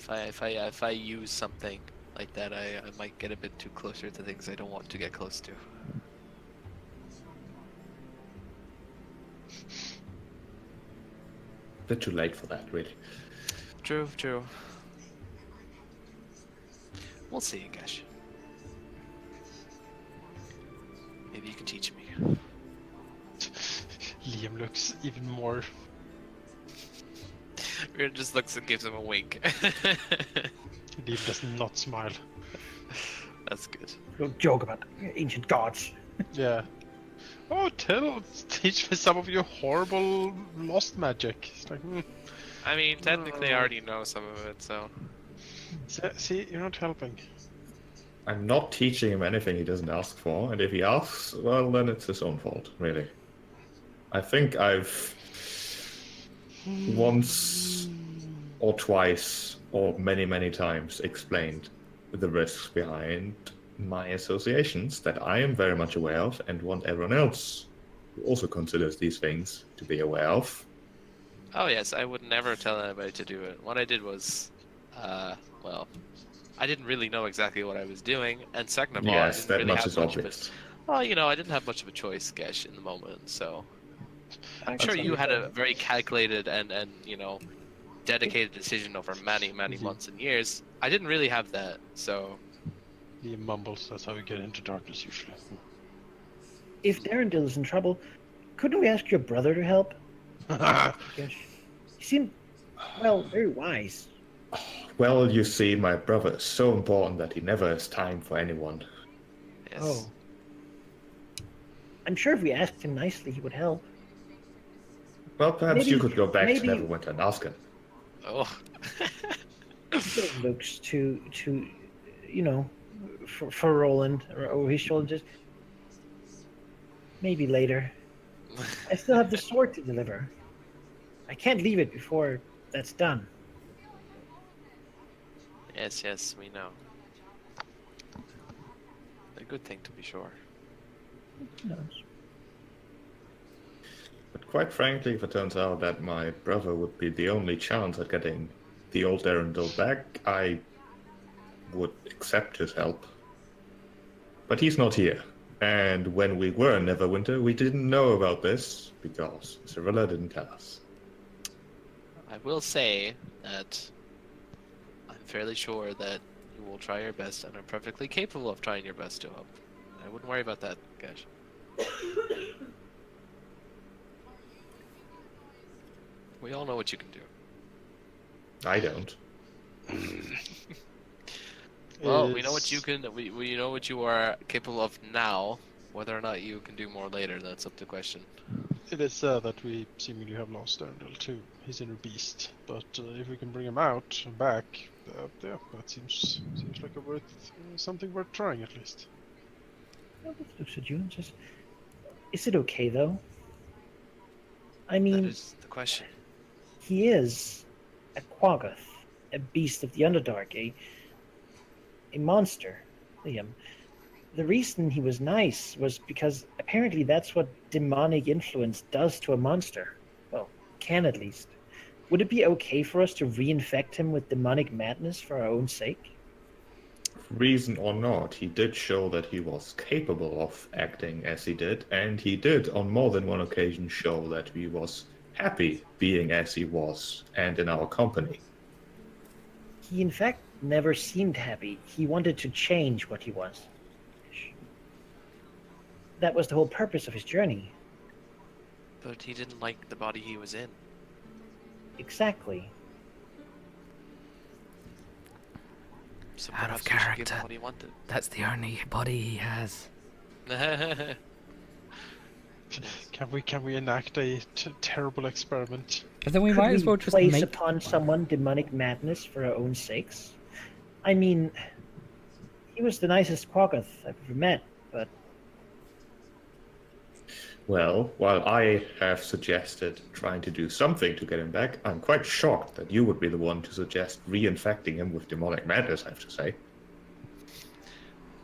if I use something like that, I might get a bit too closer to things I don't want to get close to. Bit too late for that, really. True, true. We'll see, Gash. Maybe you can teach me. Liam looks even more. Weird just looks and gives him a wink. Liam does not smile. That's good. Don't joke about ancient gods. Yeah. Oh, teach me some of your horrible lost magic. It's like, I mean, technically I already know some of it, so... see, you're not helping. I'm not teaching him anything he doesn't ask for, and if he asks, well, then it's his own fault, really. I think I've once or twice or many, many times explained the risks behind my associations that I am very much aware of and want everyone else who also considers these things to be aware of. Oh yes, I would never tell anybody to do it. What I did was, well, I didn't really know exactly what I was doing, and second of all, I Yes, didn't that really much have is much of obvious. it. Well, you know, I didn't have much of a choice, Gesh, in the moment, so... I'm sure That's you had a very calculated and you know, dedicated decision over many, many Easy. months and years. I didn't really have that, so... Liam mumbles. That's how we get into darkness usually. If Darendil is in trouble, couldn't we ask your brother to help? Yes. He seemed, well, very wise. Well, you see, my brother is so important that he never has time for anyone. Yes. Oh. I'm sure if we asked him nicely, he would help. Well, perhaps you Maybe- could go back maybe- to Neverwinter and ask him. Oh. It looks to you know, for Roland or over his shoulder. Just maybe later. I still have the sword to deliver. I can't leave it before that's done. Yes, yes, we know. A good thing to be sure. Who knows? But quite frankly, if it turns out that my brother would be the only chance at getting the old Arundel back, I would accept his help. But he's not here. And when we were in Neverwinter, we didn't know about this because Cyrilla didn't tell us. I will say that I'm fairly sure that you will try your best and are perfectly capable of trying your best to help. I wouldn't worry about that, Gash. We all know what you can do. I don't. Well, we know what you can. We know what you are capable of now. Whether or not you can do more later, that's up to question. It is said that we seemingly have lost Erndl too, his inner beast. But if we can bring him out and back, yeah, that seems like something worth trying at least. Elvis looks at you and says, "Is it okay though? I That mean, is the question. he is a Quaggoth, a beast of the Underdark, a monster, Liam. The reason he was nice was because apparently that's what demonic influence does to a monster. Well, can at least. Would it be okay for us to reinfect him with demonic madness for our own sake? Reason or not, he did show that he was capable of acting as he did, and he did on more than one occasion show that he was happy being as he was and in our company. He in fact never seemed happy. He wanted to change what he was. That was the whole purpose of his journey. But he didn't like the body he was in. Exactly. So Out of perhaps we should give him character. what he wanted. That's the only body he has. Can we enact a terrible experiment? But then we Could might as well just place make. upon someone demonic madness for our own sakes? I mean, he was the nicest Quaggoth I've ever met, but Well, while I have suggested trying to do something to get him back, I'm quite shocked that you would be the one to suggest reinfecting him with demonic madness, I have to say.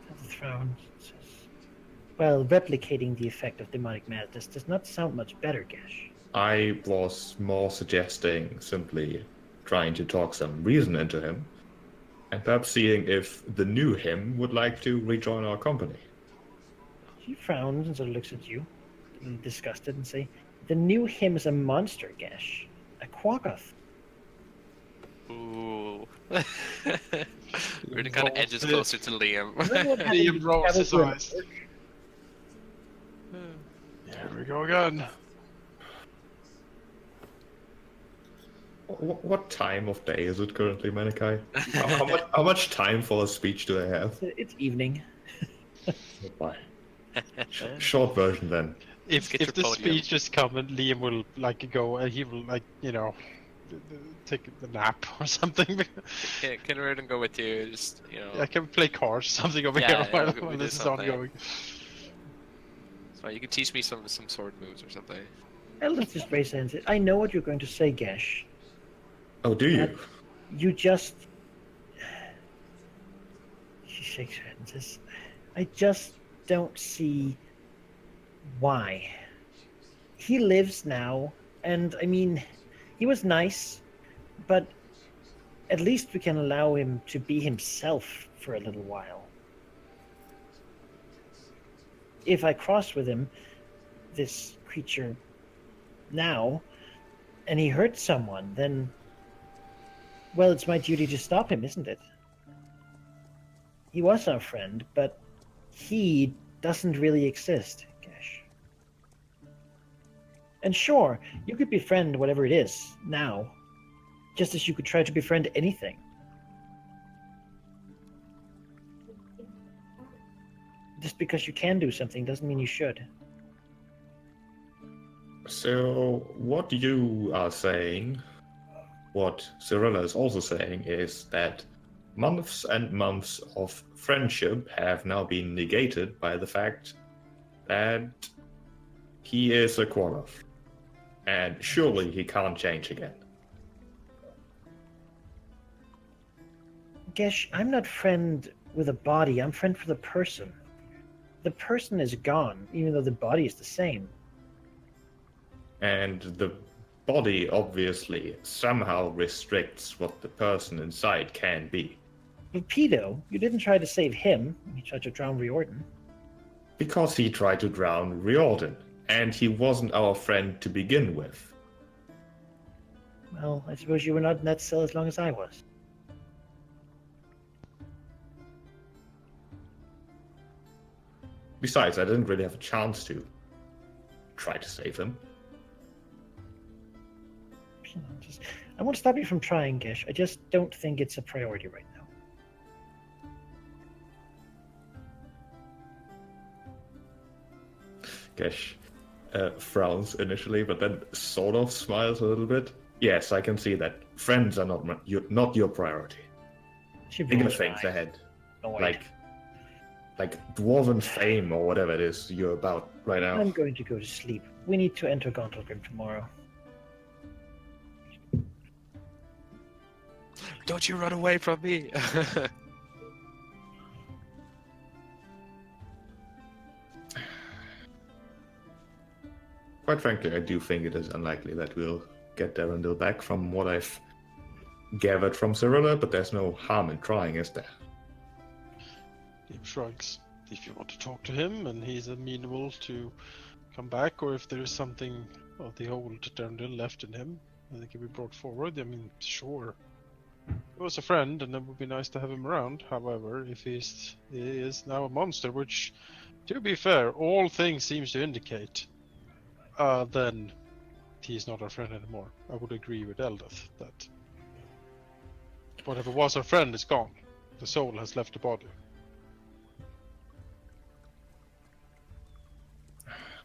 the throne says, Well, replicating the effect of demonic madness does not sound much better, Gesh. I was more suggesting simply trying to talk some reason into him, and perhaps seeing if the new him would like to rejoin our company. He frowns and sort of looks at you, a little disgusted, and say, "The new him is a monster, Gesh. A quaggoth." Ooh. Reardon kind of edges Rolls closer to Liam. Everyone having Liam to rolls travel his through an eyes. orc. Here we go again. What time of day is it currently, Manikai? How much time for a speech do I have? It's evening. Bye. Short version then. If get if your the podium. speech is coming, Liam will like go and he will like take a nap or something. Can Reardon go with you? Just I can play cards or something over Yeah, here yeah, while, we while do this is something. ongoing. It's fine. You can teach me some sword moves or something. Eldith just raise hands. I know what you're going to say, Gesh. Oh, do you? You just. She shakes her head and says, "I just don't see why. He lives now, and I mean, he was nice, but at least we can allow him to be himself for a little while. If I cross with him, this creature, now, and he hurts someone, then, well, it's my duty to stop him, isn't it? He was our friend, but he doesn't really exist, Gesh. And sure, you could befriend whatever it is, now, just as you could try to befriend anything. Just because you can do something doesn't mean you should. So, what you are saying, what Cyrilla is also saying, is that months and months of friendship have now been negated by the fact that he is a Quaggoth. And surely he can't change again. Gesh, I'm not friend with a body, I'm friend for the person. The person is gone, even though the body is the same. And the body obviously somehow restricts what the person inside can be. But Pedo, you didn't try to save him, you tried to drown Riordan. Because he tried to drown Riordan, and he wasn't our friend to begin with. Well, I suppose you were not in that cell as long as I was. Besides, I didn't really have a chance to try to save him. I won't stop you from trying, Gesh. I just don't think it's a priority right now. Gesh frowns initially, but then sort of smiles a little bit. Yes, I can see that. Friends are not your priority. She Bigger rolls her things eyes, ahead, annoyed. like dwarven fame or whatever it is you're about right now. I'm going to go to sleep. We need to enter Gauntlgrim tomorrow. Don't you run away from me! Quite frankly, I do think it is unlikely that we'll get Darendil back from what I've gathered from Cyrilla, but there's no harm in trying, is there? Liam shrugs. If you want to talk to him and he's amenable to come back, or if there is something of the old Darendil left in him that can be brought forward, I mean, sure. He was a friend, and it would be nice to have him around. However, if he is now a monster, which, to be fair, all things seems to indicate, then he's not our friend anymore. I would agree with Eldith that whatever was our friend is gone. The soul has left the body.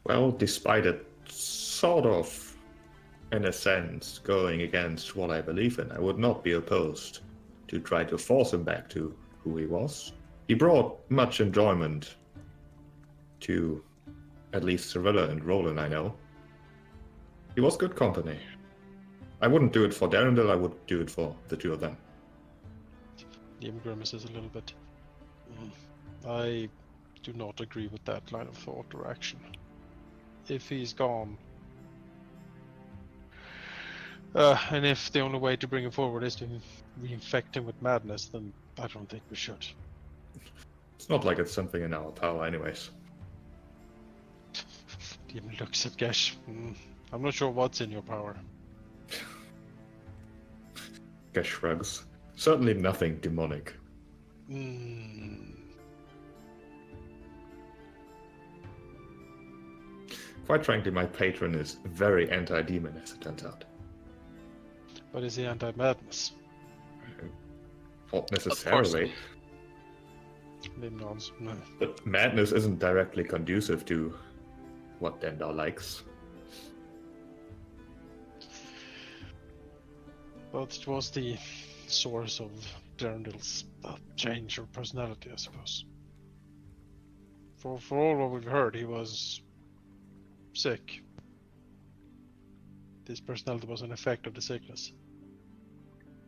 Well, despite it sort of, in a sense, going against what I believe in, I would not be opposed to try to force him back to who he was. He brought much enjoyment to at least Cyrilla and Roland, I know. He was good company. I wouldn't do it for Darendil, I would do it for the two of them. Liam grimaces a little bit. I do not agree with that line of thought or action. If he's gone, and if the only way to bring him forward is to reinfect him with madness, then I don't think we should. It's not like it's something in our power, anyways. Demon looks at Gesh. I'm not sure what's in your power. Gesh shrugs. Certainly nothing demonic. Quite frankly, my patron is very anti-demon, as it turns out. But is he anti-madness? Not necessarily. Lim nods. No. But madness isn't directly conducive to what Dendar likes. But it was the source of Durandal's change of personality, I suppose. For all what we've heard, he was sick. This personality was an effect of the sickness.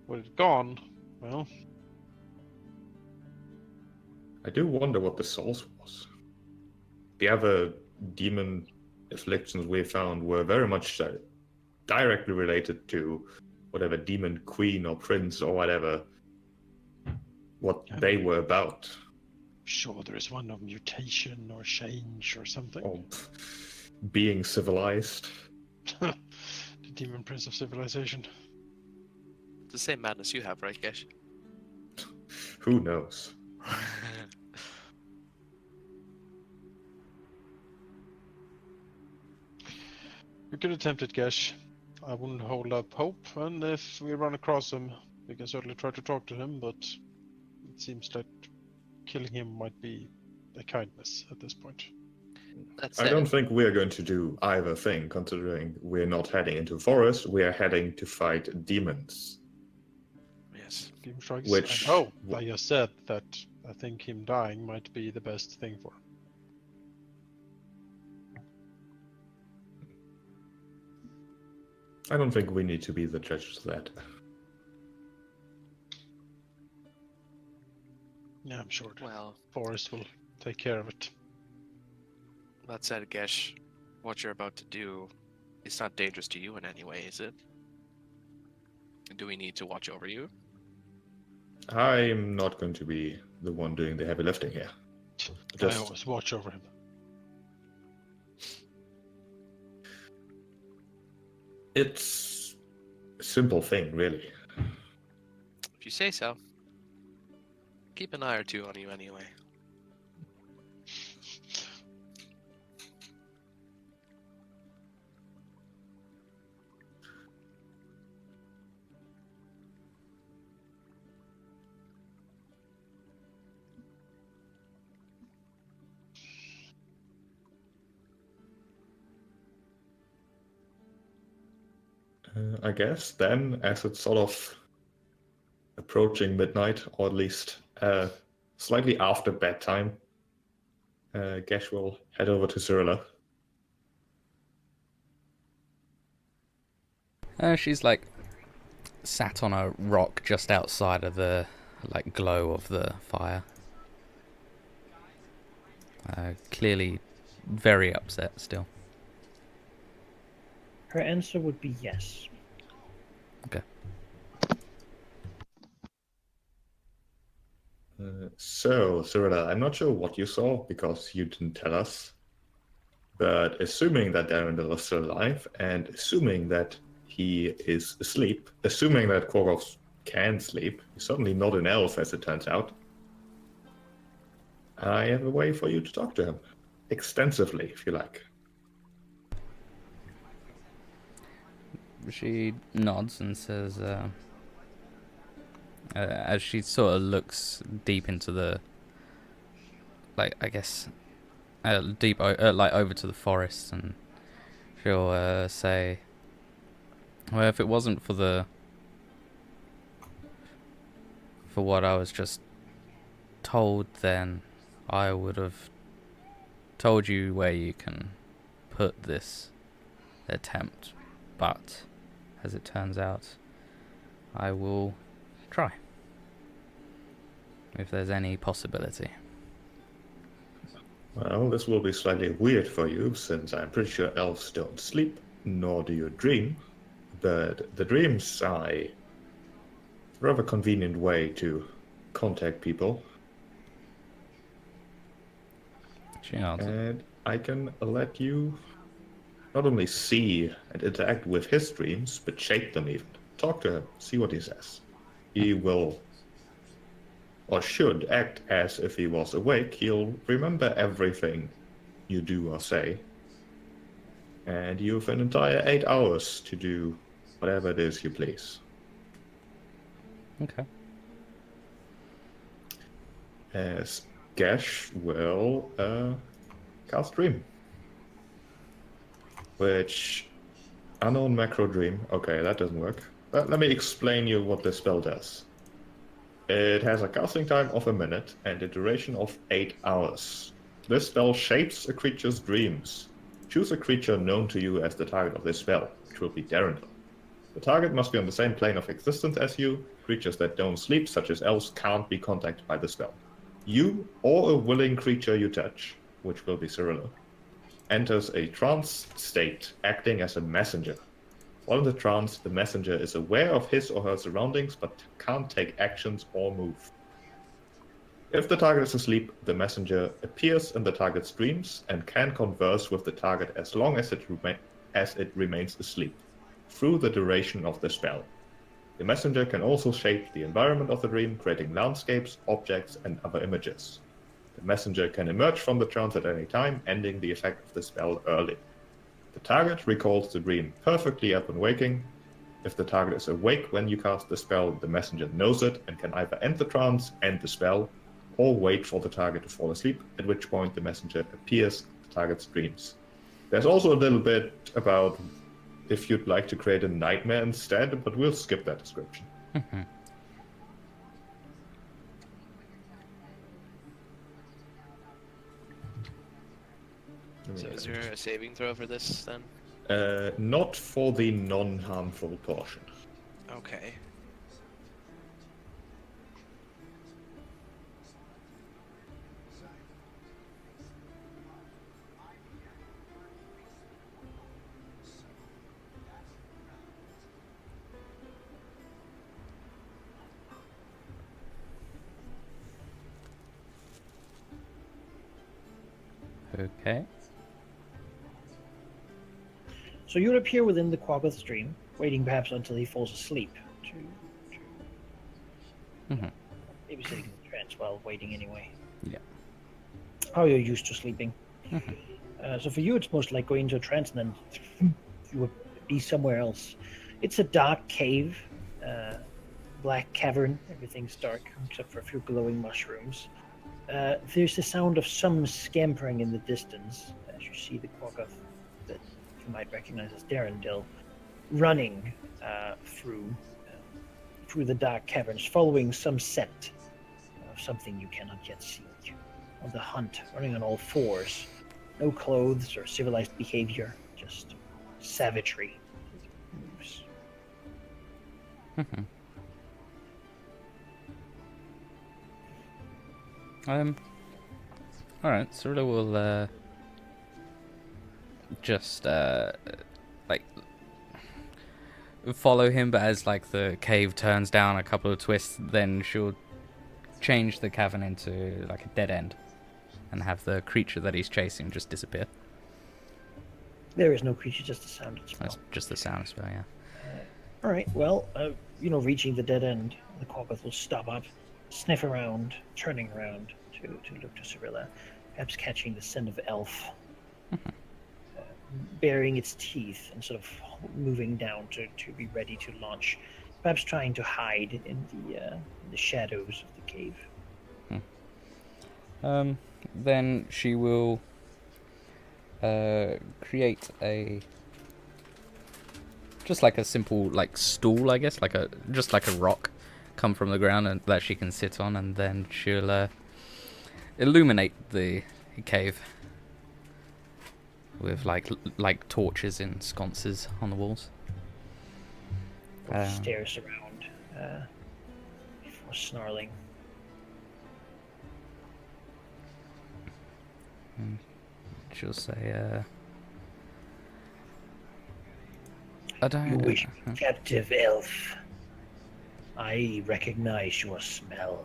When it gone, well... I do wonder what the source was. The other demon afflictions we found were very much directly related to whatever demon queen or prince or whatever, what they were about. Sure, there is one of mutation or change or something. Or being civilized. The demon prince of civilization. It's the same madness you have, right, Gesh? Who knows? We could attempt it, Gesh. I wouldn't hold up hope, and if we run across him, we can certainly try to talk to him, but it seems like killing him might be a kindness at this point. That's I don't think we're going to do either thing, considering we're not heading into forest, we are heading to fight demons. Yes. Demon strikes. Which- And, I just said that I think him dying might be the best thing for him. I don't think we need to be the judges of that. Yeah, I'm sure the Well, forest will take care of it. that said, Gesh, what you're about to do is not dangerous to you in any way, is it? Do we need to watch over you? I'm not going to be the one doing the heavy lifting here. I Just always watch over him. it's a simple thing, really. If you say so. Keep an eye or two on you anyway. I guess then, as it's sort of approaching midnight, or at least slightly after bedtime, Gesh will head over to Cyrilla. She's like sat on a rock just outside of the like glow of the fire. Clearly very upset still. Her answer would be yes. Okay. So, Cyrilla, I'm not sure what you saw because you didn't tell us. But assuming that Darendil is still alive, and assuming that he is asleep, assuming that Korgoth can sleep, he's certainly not an elf as it turns out, I have a way for you to talk to him. Extensively, if you like. She nods and says, as she sort of looks deep into the, like, I guess, deep, like, over to the forest, and she'll say, well, if it wasn't for what I was just told, then I would have told you where you can put this attempt, but as it turns out, I will try if there's any possibility. Well, this will be slightly weird for you, since I'm pretty sure elves don't sleep, nor do you dream. But the dreams are a rather convenient way to contact people, She answered. and I can let you not only see and interact with his dreams, but shape them even. Talk to him, see what he says. He will, or should, act as if he was awake. He'll remember everything you do or say. And you've an entire 8 hours to do whatever it is you please. Okay. As Gash will cast Dream. Which, unknown macro dream. Okay, that doesn't work. But let me explain you what this spell does. It has a casting time of a minute and a duration of 8 hours. This spell shapes a creature's dreams. Choose a creature known to you as the target of this spell, which will be Darendel. The target must be on the same plane of existence as you. Creatures that don't sleep, such as elves, can't be contacted by the spell. You or a willing creature you touch, which will be Cyrilla, enters a trance state, acting as a messenger. While in the trance, the messenger is aware of his or her surroundings, but can't take actions or move. If the target is asleep, the messenger appears in the target's dreams and can converse with the target as long as it remains asleep, through the duration of the spell. The messenger can also shape the environment of the dream, creating landscapes, objects, and other images. The messenger can emerge from the trance at any time, ending the effect of the spell early. The target recalls the dream perfectly upon waking. If the target is awake when you cast the spell, the messenger knows it and can either end the trance, end the spell, or wait for the target to fall asleep, at which point the messenger appears in the target's dreams. There's also a little bit about if you'd like to create a nightmare instead, but we'll skip that description. So is there a saving throw for this then? Not for the non-harmful portion. Okay. Okay. So you'll appear within the Quaggoth's dream, waiting perhaps until he falls asleep to maybe sitting in the trance while waiting anyway. Yeah. How you're used to sleeping. So for you, it's most like going into a trance and then you would be somewhere else. It's a dark cave, black cavern. Everything's dark except for a few glowing mushrooms. There's the sound of some scampering in the distance as you see the Quaggoth that you might recognize as Darendil running through the dark caverns, following some scent of something you cannot yet see. On the hunt, running on all fours. No clothes or civilized behavior, just savagery. Moves. Alright, Cyrilla will just like follow him, but as like the cave turns down a couple of twists, then she'll change the cavern into like a dead end and have the creature that he's chasing just disappear. There is no creature, just a sound spell. That's just the sound spell, yeah. All right, well, reaching the dead end, the Quaggoth will stop up, sniff around, turning around to look to Cyrilla, perhaps catching the scent of elf, baring its teeth and sort of moving down to be ready to launch, perhaps trying to hide in the shadows of the cave. Then she will create just like a simple like stool, I guess, just like a rock come from the ground and that she can sit on, and then she'll illuminate the cave with like torches and sconces on the walls. Stares around before snarling. And she'll say, I don't... You wish me captive, elf. I recognize your smell.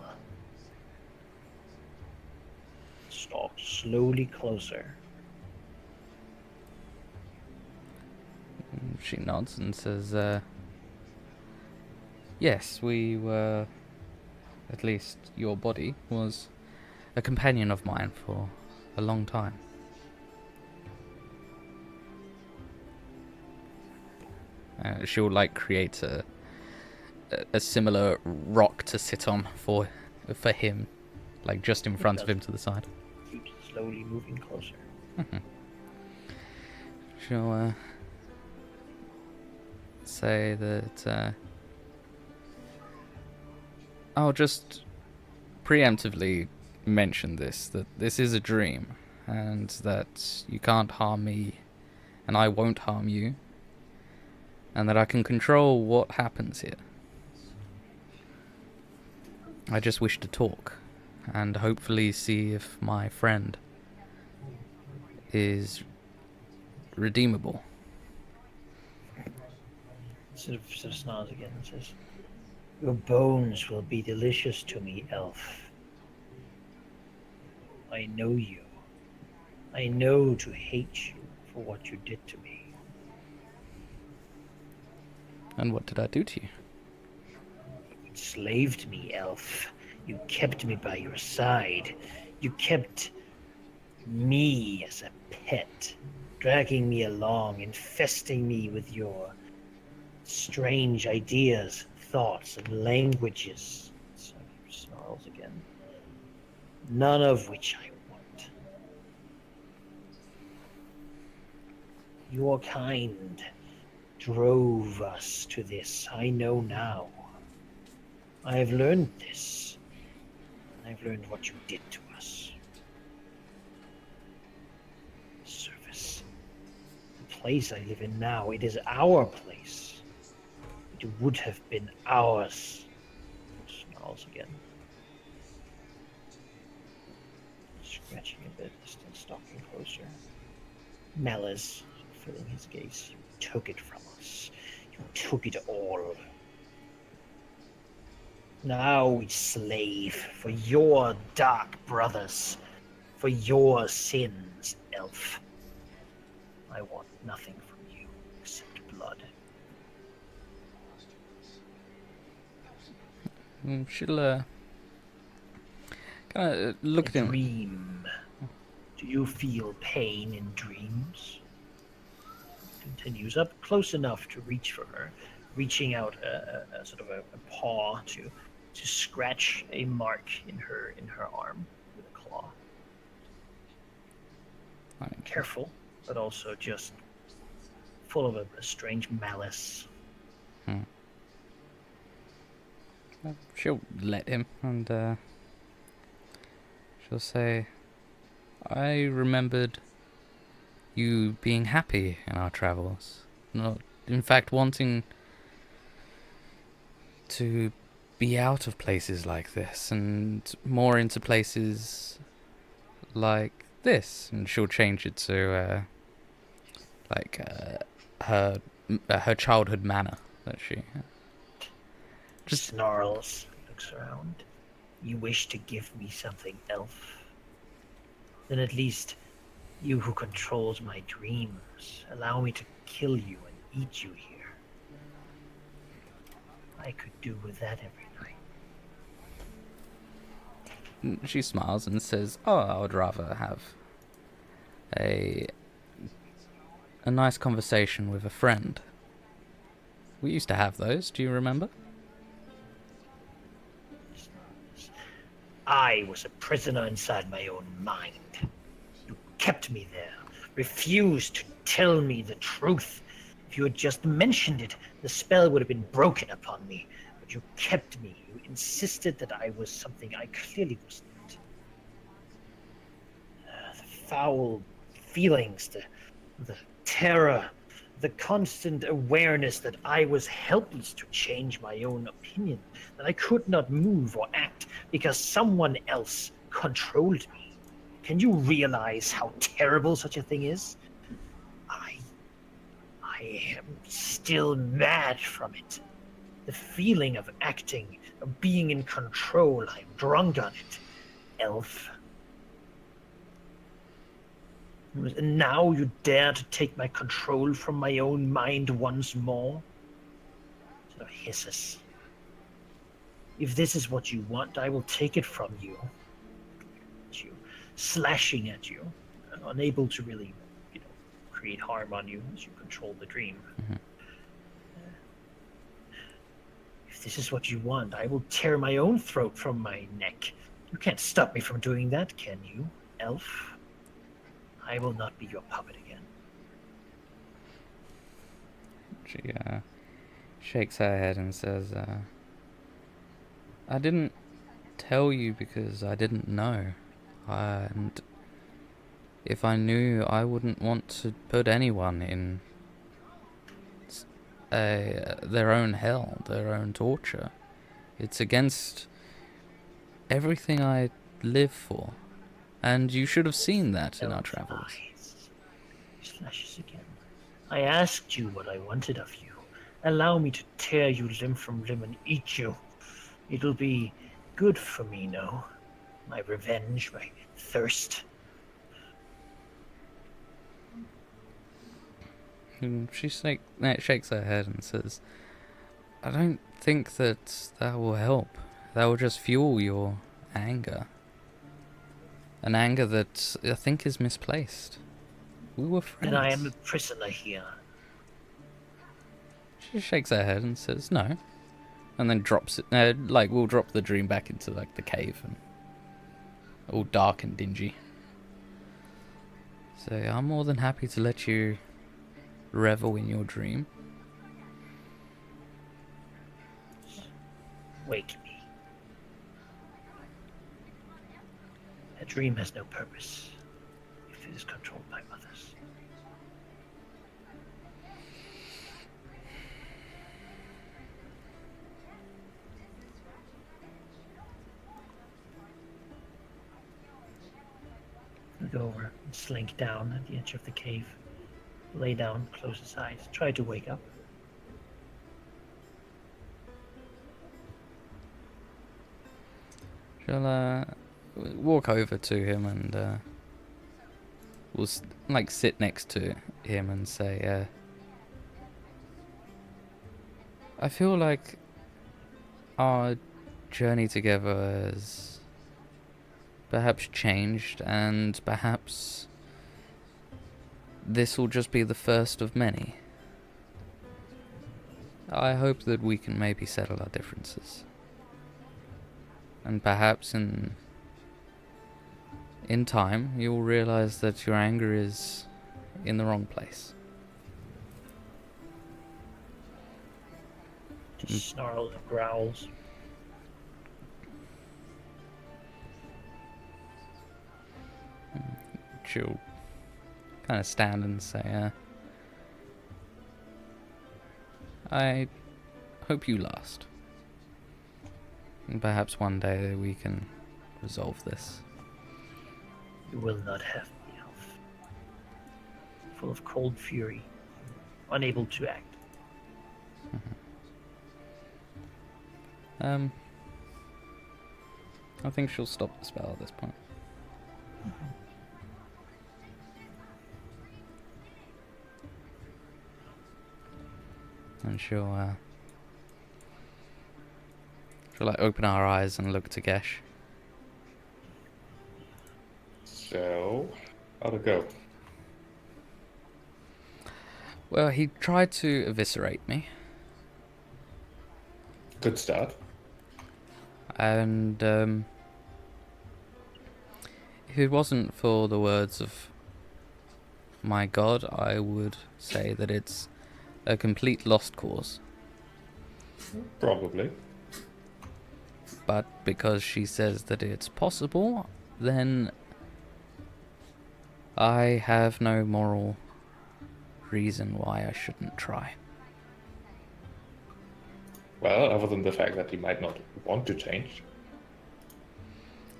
Stalk slowly closer. She nods and says, yes, we were... At least your body was a companion of mine for a long time. She'll like create a similar rock to sit on for him, like just in front of him to the side. Keeps slowly moving closer. She'll say that I'll just preemptively mention this, that this is a dream, and that you can't harm me, and I won't harm you, and that I can control what happens here. I just wish to talk, and hopefully see if my friend is redeemable. Sort of smiles again and says, your bones will be delicious to me, elf. I know you. I know to hate you for what you did to me. And what did I do to you? You enslaved me, elf. You kept me by your side. You kept me as a pet, dragging me along, infesting me with your strange ideas, thoughts, and languages. So he snarls again. None of which I want. Your kind drove us to this. I know now. I have learned this. And I've learned what you did to us. Service. The place I live in now, it is our place. It would have been ours. Snarls again. Scratching a bit, still stalking closer. Malice, filling his gaze. You took it from us. You took it all. Now we slave for your dark brothers, for your sins, elf. I want nothing from you except blood. She'll kind of look at him. Dream. Do you feel pain in dreams? Continues up close enough to reach for her, reaching out a sort of a paw to scratch a mark in her arm with a claw. Careful, but also just full of a strange malice. She'll let him, and she'll say, I remembered you being happy in our travels. Not, in fact, wanting to be out of places like this and more into places like this. And she'll change it to her childhood manner that she Just snarls, looks around. You wish to give me something, elf? Then at least you who controls my dreams, allow me to kill you and eat you here. I could do with that every night. She smiles and says, oh, I would rather have a nice conversation with a friend. We used to have those, do you remember? I was a prisoner inside my own mind. You kept me there, refused to tell me the truth. If you had just mentioned it, the spell would have been broken upon me. But you kept me. You insisted that I was something I clearly was not. The foul feelings, the terror, the constant awareness that I was helpless to change my own opinion, that I could not move or act because someone else controlled me. Can you realize how terrible such a thing is? I am still mad from it. The feeling of acting, of being in control, I'm drunk on it, elf. And now you dare to take my control from my own mind once more? So hisses. If this is what you want, I will take it from you. Slashing at you, unable to really, create harm on you as you control the dream. Mhm. If this is what you want, I will tear my own throat from my neck. You can't stop me from doing that, can you, elf? I will not be your puppet again. She shakes her head and says, I didn't tell you because I didn't know. And if I knew, I wouldn't want to put anyone in their own hell, their own torture. It's against everything I live for. And you should have seen that in our travels. He flashes again. I asked you what I wanted of you. Allow me to tear you limb from limb and eat you. It'll be good for me, no? My revenge, my thirst. She shakes her head and says, I don't think that will help. That will just fuel your anger. An anger that I think is misplaced. We were friends. Then I am a prisoner here. She shakes her head and says, no. And then drops it, we'll drop the dream back into, the cave. And all dark and dingy. So I'm more than happy to let you revel in your dream. Wake me. A dream has no purpose if it is controlled by others. We go over and slink down at the edge of the cave. Lay down, close his eyes, try to wake up. She'll walk over to him and we'll sit next to him and say, I feel like our journey together has perhaps changed, and perhaps this will just be the first of many. I hope that we can maybe settle our differences. And perhaps in time, you'll realize that your anger is in the wrong place. Just snarls and growls. She'll kind of stand and say, I hope you last. And perhaps one day we can resolve this. You will not have me, elf. Full of cold fury, unable to act. I think she'll stop the spell at this point. And she'll open her eyes and look to Gesh. So, how'd it go? Well, he tried to eviscerate me. Good start. And if it wasn't for the words of my god, I would say that it's a complete lost cause. Probably. But because she says that it's possible, then I have no moral reason why I shouldn't try. Well, other than the fact that he might not want to change.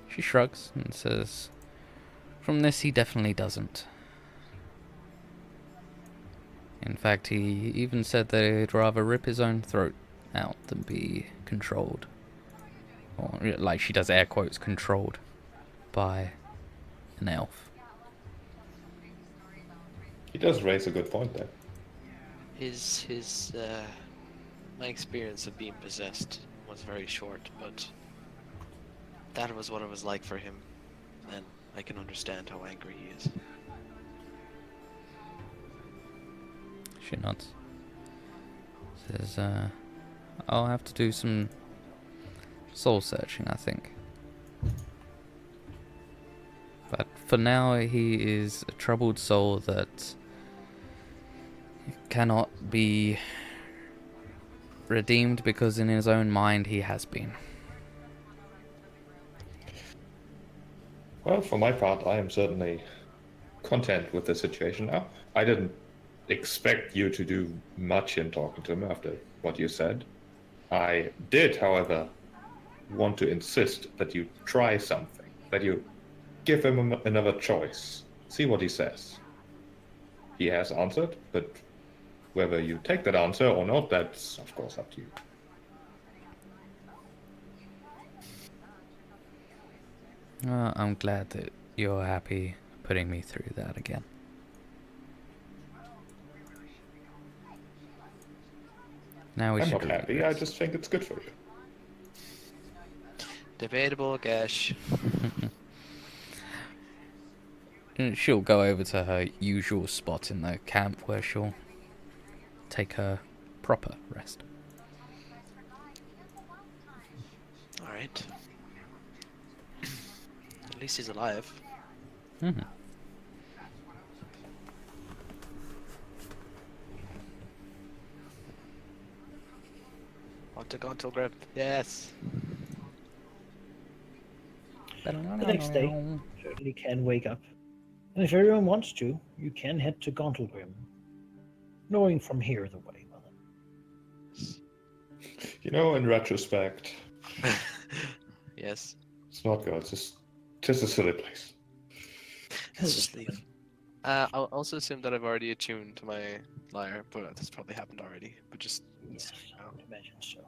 She shrugs and says, From this, he definitely doesn't. In fact, he even said that he'd rather rip his own throat out than be controlled. Or, like she does air quotes, controlled by an elf. He does raise a good point there. My experience of being possessed was very short, but that was what it was like for him. And I can understand how angry he is. She nods. Says, I'll have to do some soul searching, I think. But for now, he is a troubled soul that cannot be redeemed because in his own mind he has been. Well, for my part, I am certainly content with the situation now. I didn't expect you to do much in talking to him after what you said. I did, however, want to insist that you try something, that you give him another choice, see what he says. He has answered, but whether you take that answer or not, that's of course up to you. I'm glad that you're happy putting me through that again. Now we I'm should not really happy, I rest. just think it's good for you. Debatable, Gash. And she'll go over to her usual spot in the camp where she'll take her proper rest. Alright. At least he's alive. Mm-hmm. Octagontal grip. Yes. The next day, certainly can wake up. And if everyone wants to, you can head to Gauntlgrim. Knowing from here the way, well then. You know, in retrospect, Yes. it's not good, it's just a silly place. Let's just leave. I'll also assume that I've already attuned to my lyre, but that's probably happened already. But just Yes, I would imagine so.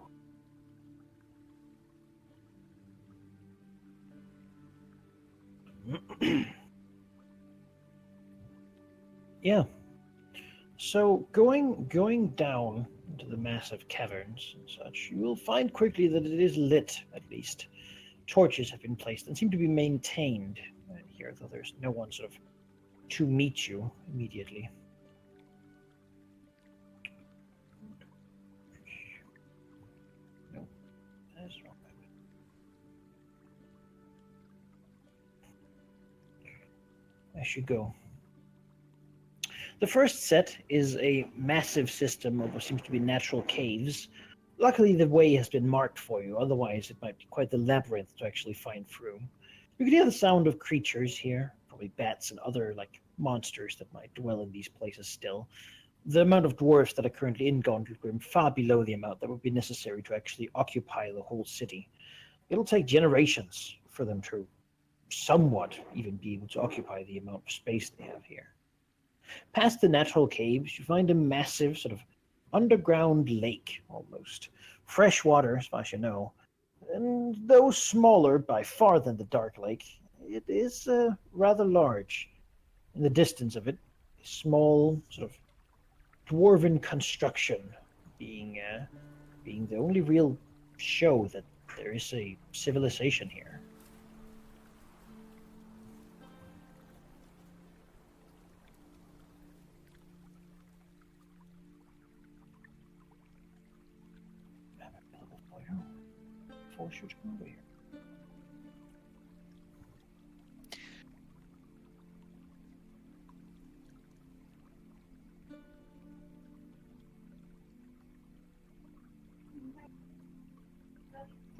Yeah. So going down into the massive caverns and such, you will find quickly that it is lit, at least. Torches have been placed and seem to be maintained here, though there's no one sort of to meet you immediately. No, that's wrong. I should go. The first set is a massive system of what seems to be natural caves. Luckily, the way has been marked for you, otherwise it might be quite the labyrinth to actually find through. You can hear the sound of creatures here, probably bats and other like monsters that might dwell in these places still. The amount of dwarves that are currently in Gauntlgrim far below the amount that would be necessary to actually occupy the whole city. It'll take generations for them to somewhat even be able to occupy the amount of space they have here. Past the natural caves, you find a massive sort of underground lake, almost. Fresh water, as far as you know. And though smaller by far than the Dark Lake, it is rather large. In the distance of it, a small sort of dwarven construction being the only real show that there is a civilization here. Force you to come over here.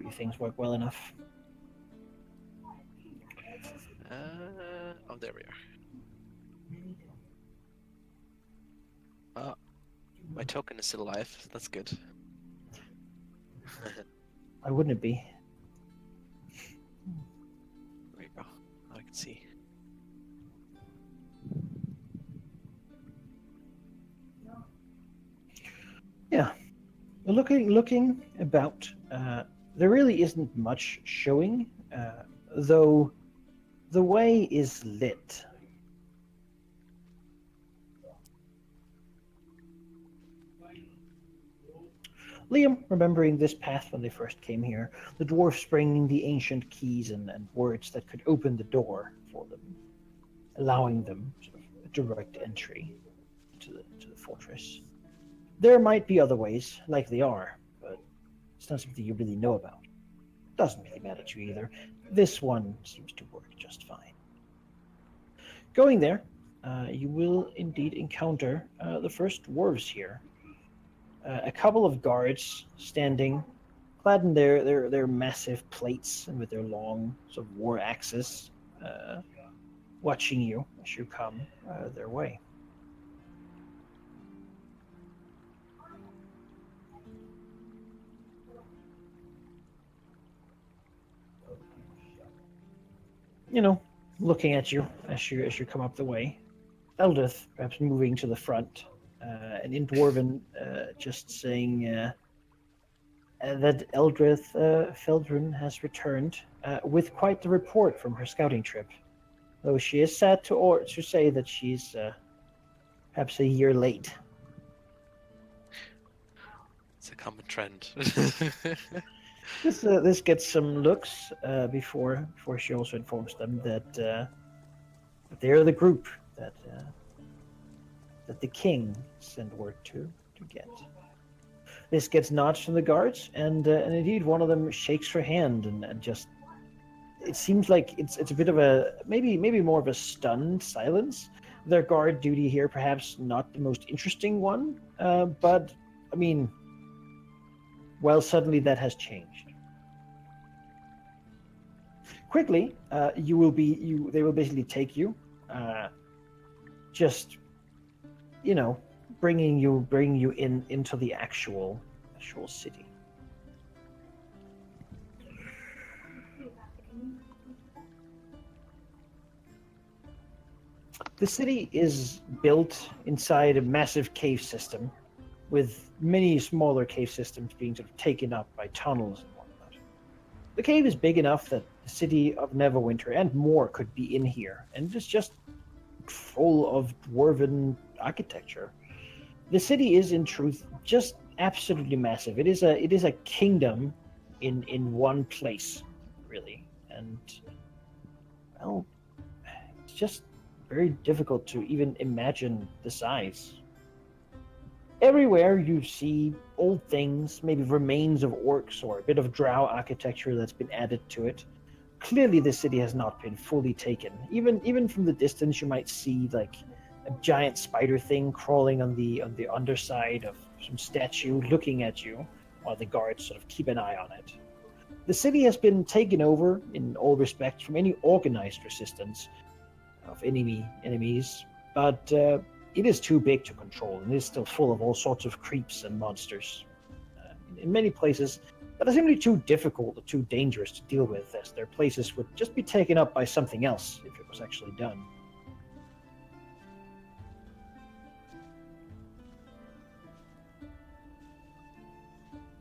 Do things work well enough? Oh, there we are. Oh, my token is still alive. That's good. Why wouldn't it be? There you go. I can see. Looking about, there really isn't much showing, though the way is lit. Liam, remembering this path when they first came here, the dwarfs bringing the ancient keys and words that could open the door for them, allowing them sort of a direct entry to the fortress. There might be other ways, like they are, but it's not something you really know about. Doesn't really matter to you either. This one seems to work just fine. Going there, you will indeed encounter the first dwarves here. A couple of guards standing, clad in their massive plates and with their long sort of war axes, watching you as you come their way. You know, looking at you as you come up the way. Eldith perhaps moving to the front, and in Dwarven just saying that Eldrith Feldrun has returned with quite the report from her scouting trip. Though she is sad to say that she's perhaps a year late. It's a common trend. This gets some looks before she also informs them that they're the group that the king sent word to get. This gets nods from the guards, and indeed one of them shakes her hand and just. It seems like it's a bit of a maybe more of a stunned silence. Their guard duty here, perhaps not the most interesting one, but I mean, well, suddenly that has changed. Quickly, they will basically take you, just, bringing you into the actual city. The city is built inside a massive cave system, with many smaller cave systems being sort of taken up by tunnels and whatnot. The cave is big enough that the city of Neverwinter and more could be in here, and it's just full of dwarven architecture. The city is, in truth, just absolutely massive. It is a kingdom in one place, really, and well, it's just very difficult to even imagine the size. Everywhere you see old things, maybe remains of orcs or a bit of drow architecture that's been added to it. Clearly, the city has not been fully taken. Even from the distance, you might see like a giant spider thing crawling on the underside of some statue, looking at you, while the guards sort of keep an eye on it. The city has been taken over in all respects from any organized resistance of enemies, but it is too big to control, and it is still full of all sorts of creeps and monsters. In many places that are simply too difficult or too dangerous to deal with, as their places would just be taken up by something else if it was actually done.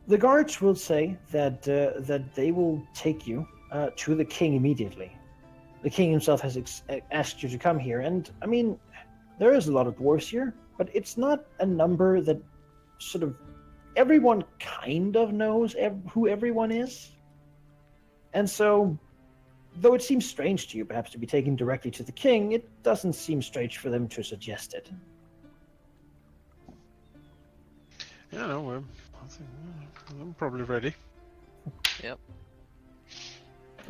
The guards will say that they will take you to the king immediately. The king himself has asked you to come here, and I mean, there is a lot of dwarves here, but it's not a number that sort of everyone kind of knows who everyone is. And so, though it seems strange to you perhaps to be taken directly to the king, it doesn't seem strange for them to suggest it. Yeah, no, I think I'm probably ready. Yep.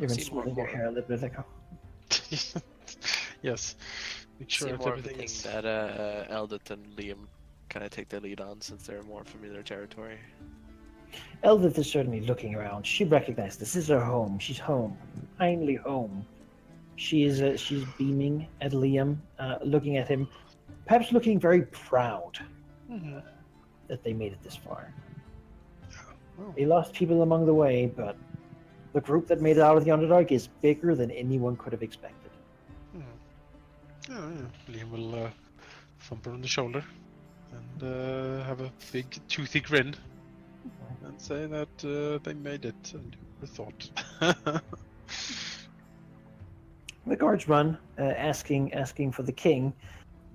You've been See more smoothing your more. hair a little bit, like, Yes. Make sure See that more of the everything thing is. that Eldith and Liam kind of take the lead on, since they're more familiar territory. Eldith is certainly looking around. She recognizes this is her home. She's home, finally home. She's beaming at Liam, looking at him, perhaps looking very proud Mhm. that they made it this far. Oh, They lost people along the way, but the group that made it out of the Underdark is bigger than anyone could have expected. yeah, Liam will thump her on the shoulder and have a big toothy grin. and say that they made it and you thought. The guards run, asking for the king,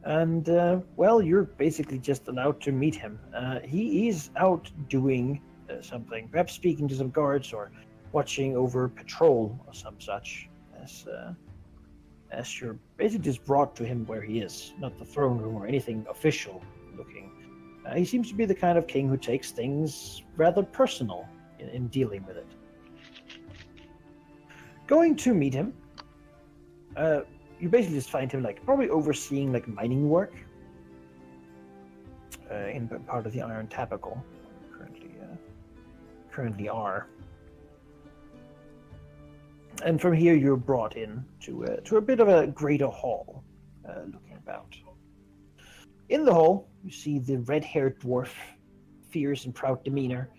and well, you're basically just allowed to meet him. He is out doing something, perhaps speaking to some guards or watching over patrol or some such. As you're basically just brought to him where he is, not the throne room or anything official looking. He seems to be the kind of king who takes things rather personal in dealing with it. Going to meet him, you basically just find him like probably overseeing like mining work in part of the Iron Tabernacle currently are. And from here, you're brought in to a bit of a greater hall, looking about. In the hall, you see the red-haired dwarf, fierce and proud demeanor,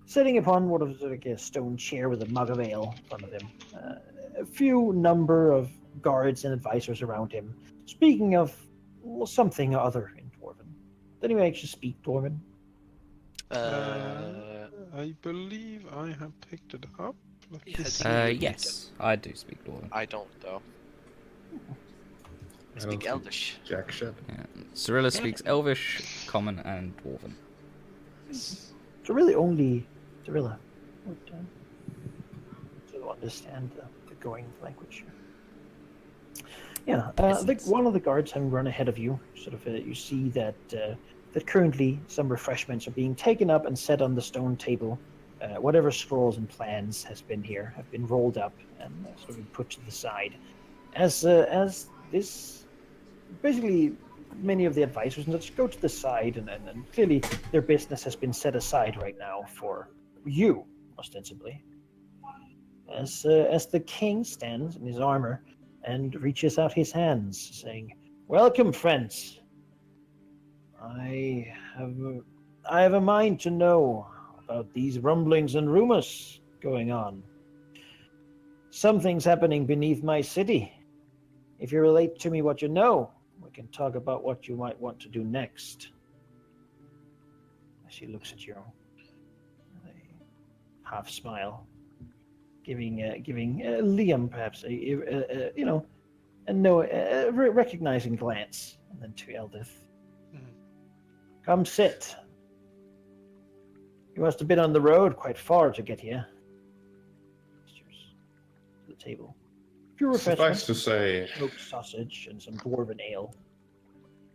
sitting upon what is like a stone chair with a mug of ale in front of him. A few number of guards and advisors around him, speaking of something or other in Dwarven. Did anyone actually speak Dwarven? I believe I have picked it up. Let me Yeah, see. Yes, I do speak Dwarven. I don't though. I I speak don't Elvish. Jack shit. Yeah. Cyrilla speaks Elvish, Common, and Dwarven. Yes. So really only Cirilla would understand the going language. Yeah, one of the guards having run ahead of you, sort of, you see that that currently some refreshments are being taken up and set on the stone table. Whatever scrolls and plans has been here have been rolled up and sort of put to the side. As this, basically, many of the advisors and such go to the side, and clearly their business has been set aside right now for you, ostensibly. As the king stands in his armor and reaches out his hands, saying, "Welcome, friends. I have a mind to know about these rumblings and rumors going on. Something's happening beneath my city. If you relate to me what you know, we can talk about what you might want to do next." As he looks at you with a half smile, giving Liam perhaps a recognizing glance, and then to Eldith. Mhm. "Come sit. You must have been on the road quite far to get here." Gestures to the table. Few Suffice refreshments, to say, smoked sausage, and some dwarven ale.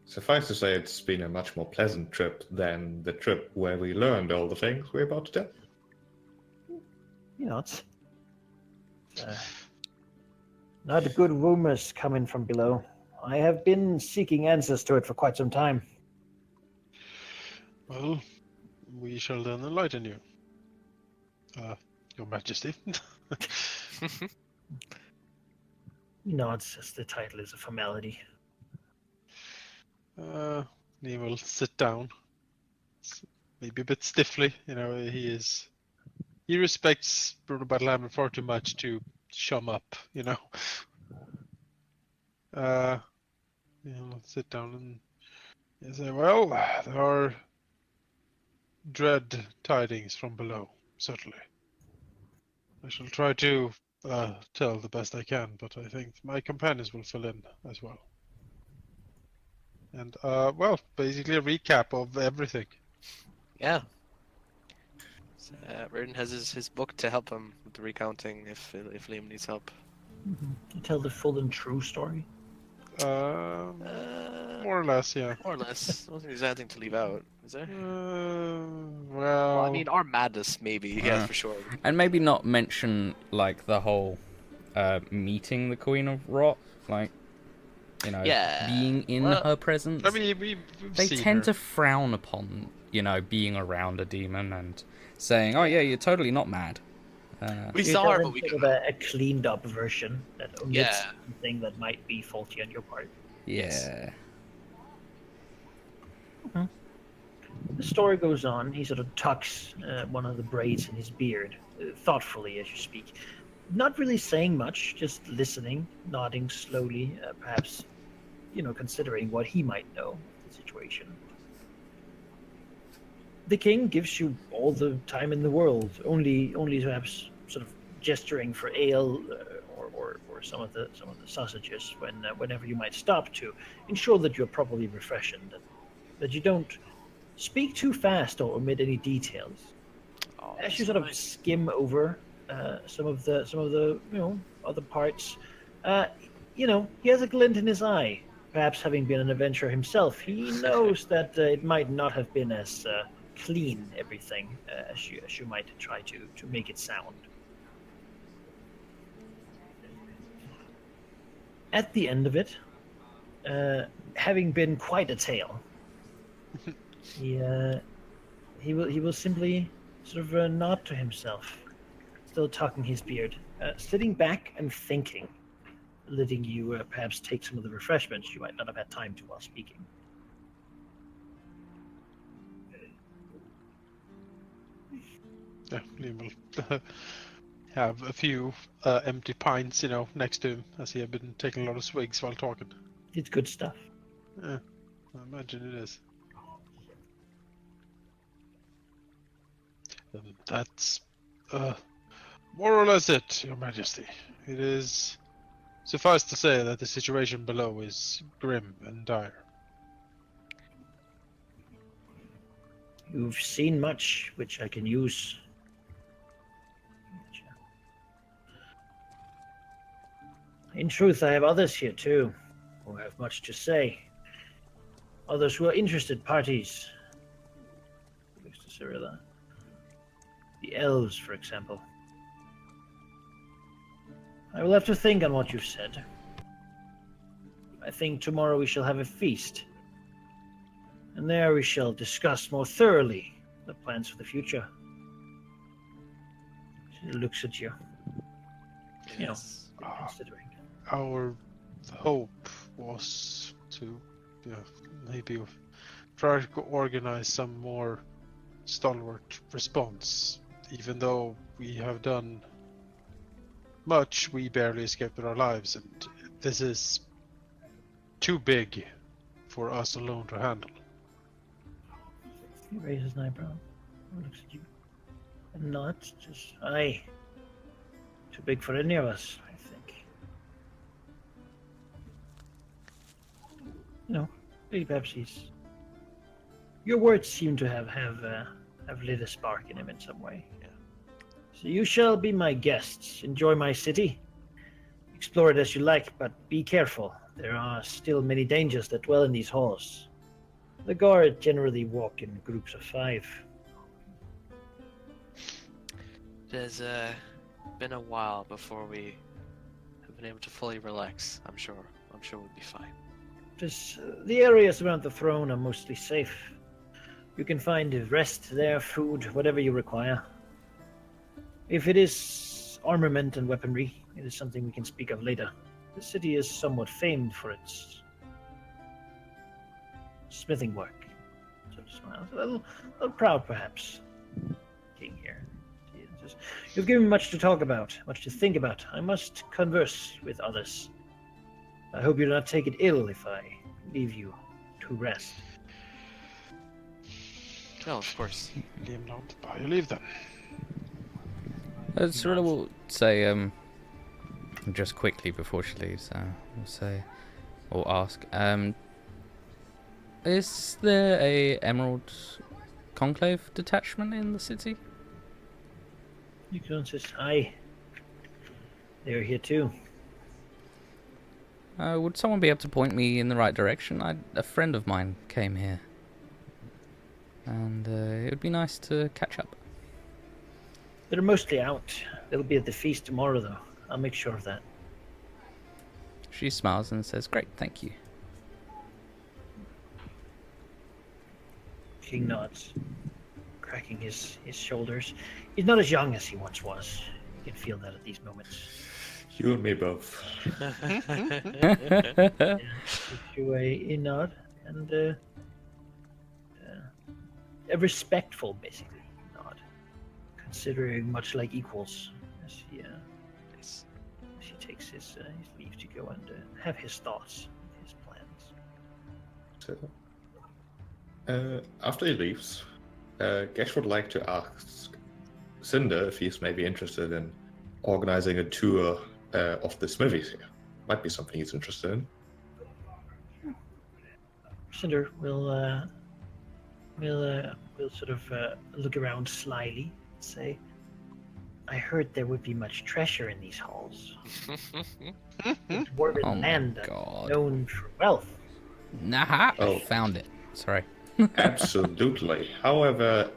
it's been a much more pleasant trip than the trip where we learned all the things we're about to tell. You know, it's not good rumors coming from below. I have been seeking answers to it for quite some time. Well, we shall then enlighten you. Your Majesty. You know, it's just the title is a formality. He will sit down. Maybe a bit stiffly, he respects Bruno Battlehammer far too much to chum up, He'll sit down and say, "Well, there are dread tidings from below, certainly. I shall try to tell the best I can, but I think my companions will fill in as well. And, well, basically a recap of everything." Yeah. So, Reardon has his book to help him with the recounting if Liam needs help. You tell the full and true story. More or less, yeah. More or less. I don't think there's anything to leave out, is there? Well, I mean, our madness, maybe. Yeah, for sure. And maybe not mention, like, the whole meeting the Queen of Rot, like, Yeah. being in Well, her presence. I mean, we've They seen tend her. to frown upon, being around a demon and saying, "Oh yeah, you're totally not mad." we You saw tell her, them but we sort could. of a cleaned up version that omits Yeah. something that might be faulty on your part. Yeah. The story goes on. He sort of tucks one of the braids in his beard, thoughtfully as you speak. Not really saying much, just listening, nodding slowly, perhaps, considering what he might know of the situation. The king gives you all the time in the world, only perhaps sort of gesturing for ale or some of the sausages whenever you might stop to ensure that you're properly refreshed and that you don't speak too fast or omit any details. Oh, As that's you sort of fine. skim over some of the other parts, uh, he has a glint in his eye. Perhaps having been an adventurer himself, he knows that it might not have been as clean everything as you might try to make it sound. At the end of it, uh, having been quite a tale, he he will simply sort of nod to himself, still tucking his beard, sitting back and thinking, letting you perhaps take some of the refreshments you might not have had time to while speaking. Yeah, Liam will have a few empty pints, next to him, as he had been taking a lot of swigs while talking. It's good stuff. Yeah, I imagine it is. That's more or less it, Your Majesty. It is suffice to say that the situation below is grim and dire. You've seen much which I can use. In truth, I have others here too, who have much to say. Others who are interested parties. Looks to Cyrilla. The elves, for example. I will have to think on what you've said. I think tomorrow we shall have a feast. And there we shall discuss more thoroughly the plans for the future. She looks at you, Yes. considering. Our hope was to, maybe try to organize some more stalwart response. Even though we have done much, we barely escaped with our lives, and this is too big for us alone to handle. He raises an eyebrow, looks at you, and nods. Just, aye. Too big for any of us, I think. Maybe perhaps he's. Your words seem to have lit a spark in him in some way. Yeah. So you shall be my guests. Enjoy my city. Explore it as you like, but be careful. There are still many dangers that dwell in these halls. The guard generally walk in groups of 5. It has been a while before we have been able to fully relax. I'm sure we'll be fine. The areas around the throne are mostly safe. You can find rest there, food, whatever you require. If it is armament and weaponry, it is something we can speak of later. The city is somewhat famed for its smithing work. So smiles. A little proud, perhaps. King here. You've given me much to talk about, much to think about. I must converse with others. I hope you do not take it ill if I leave you to rest. No, of course. Liam, don't buy your leave then. Cyrilla will say, just quickly before she leaves, we'll say, or ask, is there a Emerald Conclave detachment in the city? Yukon says, aye. They're here too. Would someone be able to point me in the right direction? A friend of mine came here. And it would be nice to catch up. They're mostly out. They'll be at the feast tomorrow, though. I'll make sure of that. She smiles and says, great, thank you. King nods, cracking his shoulders. He's not as young as he once was. You can feel that at these moments. You and me both. Yeah, gives you a nod and a respectful, basically, nod, considering much like equals as he takes his leave to go and have his thoughts, his plans. So, after he leaves, Gesh would like to ask Cinder if he's maybe interested in organizing a tour of the smithies here. Might be something he's interested in. Cinder will sort of look around slyly and say, I heard there would be much treasure in these halls. The dwarven Oh my land God. known for wealth. Nah, Oh. found it. Sorry. Absolutely. However,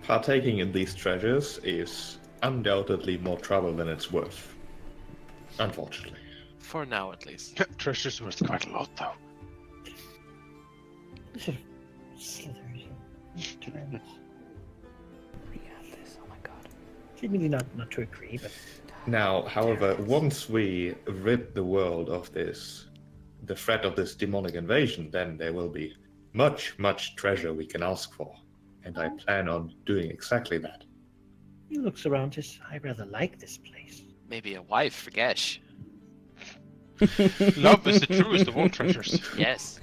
partaking in these treasures is undoubtedly more trouble than it's worth. Unfortunately. For now, at least. Treasure's worth quite a lot, though. Sort of slithers and turns. We have this. Oh my God. Seemingly not to agree, but Now, however, once we rid the world of the threat of this demonic invasion, then there will be much, much treasure we can ask for. And I plan on doing exactly that. he looks around his. I rather like this place. Maybe a wife for Gesh. Love is the truest of all treasures. Yes.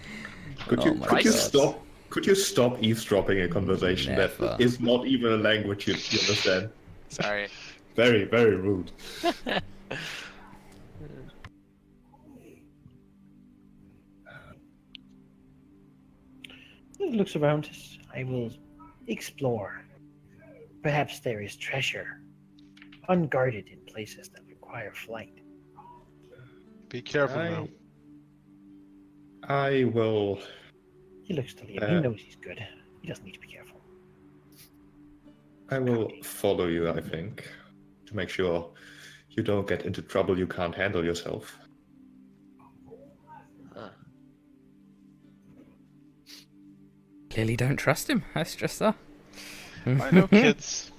Could Oh you, my could you God. stop? Could you stop eavesdropping a conversation Never. that is not even a language you understand? Sorry. Very, very rude. He looks around his. I will explore. Perhaps there is treasure, unguarded in places that require flight. Be careful now. I will. He looks to Liam. He knows he's good. He doesn't need to be careful. I will follow you, I think, to make sure you don't get into trouble you can't handle yourself. Huh. Clearly don't trust him. That's just that. I know kids.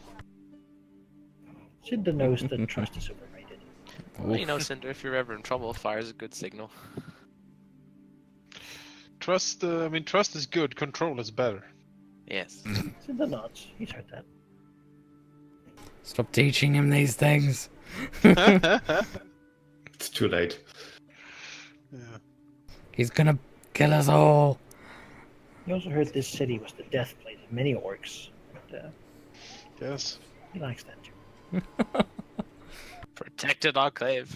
Cinder knows that trust is overrated. Well, you know, Cinder, if you're ever in trouble, fire's a good signal. Trust, trust is good. Control is better. Yes. Cinder nods. He's heard that. Stop teaching him these things. Yeah. It's too late. He's gonna kill us all. He also heard this city was the death place of many orcs. But, Yes. he likes that too. Protected enclave.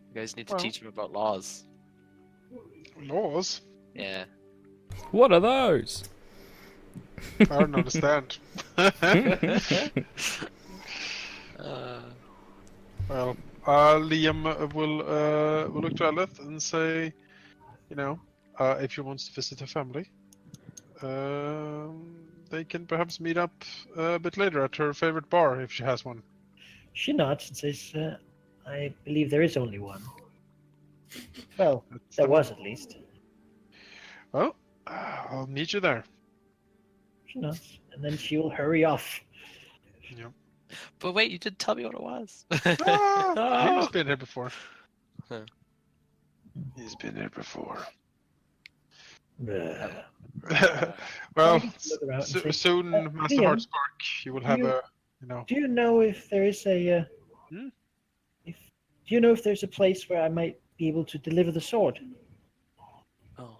You guys need to Well. teach him about laws. Laws? Yeah. What are those? I don't understand. Well, Liam will look to Eleth and say, if she wants to visit her family, they can perhaps meet up a bit later at her favorite bar if she has one. She nods and says, I believe there is only one. Well, there was at least. Well, I'll meet you there. She nods, and then she will hurry off. Yep. But wait, you didn't tell me what it was. He's been here before. Huh. He's been here before. Bleh. Well, Look around and say, soon, Master Liam, Heartspark, you will have you- a, Do you know if there is a? Hmm? Do you know if there's a place where I might be able to deliver the sword? Oh.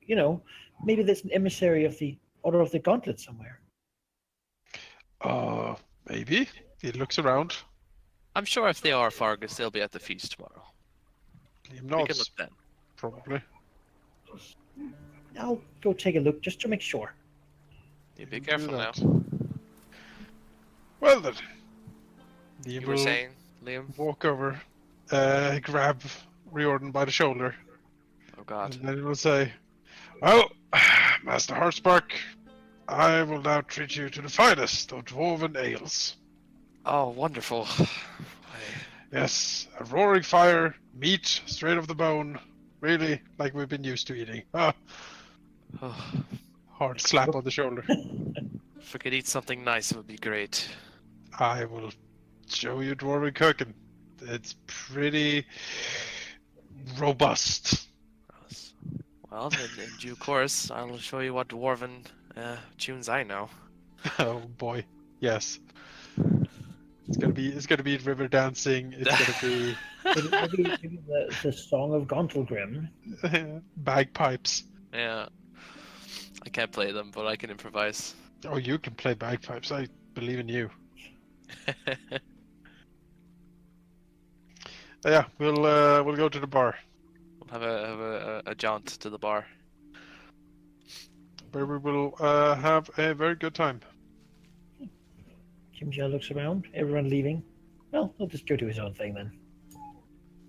You know, maybe there's an emissary of the Order of the Gauntlet somewhere. Maybe. He looks around. I'm sure if they are Fargus, they'll be at the feast tomorrow. Liam We can nods, look then. probably. I'll go take a look just to make sure. You be Do careful now. that. Well then. Liam You were will saying, Liam? walk over, grab Riordan by the shoulder, Oh God. and then he will say, well, Master Heartspark, I will now treat you to the finest of dwarven ales. Oh, wonderful. Yes, a roaring fire, meat straight off the bone, really like we've been used to eating. Oh, Hard slap on the shoulder. if we could eat something nice, it would be great. I will show you dwarven cooking. It's pretty robust. Yes. Well, in due course, I'll show you what dwarven tunes I know. Oh boy, yes. It's gonna gonna be river dancing. It's gonna be Maybe the Song of Gauntlgrim. bagpipes. Yeah. I can't play them, but I can improvise. Oh, you can play bagpipes. I believe in you. Yeah, we'll go to the bar We'll have a jaunt to the bar. where we will have a very good time. Jimja looks around. Everyone leaving. Well, he'll just go do his own thing then.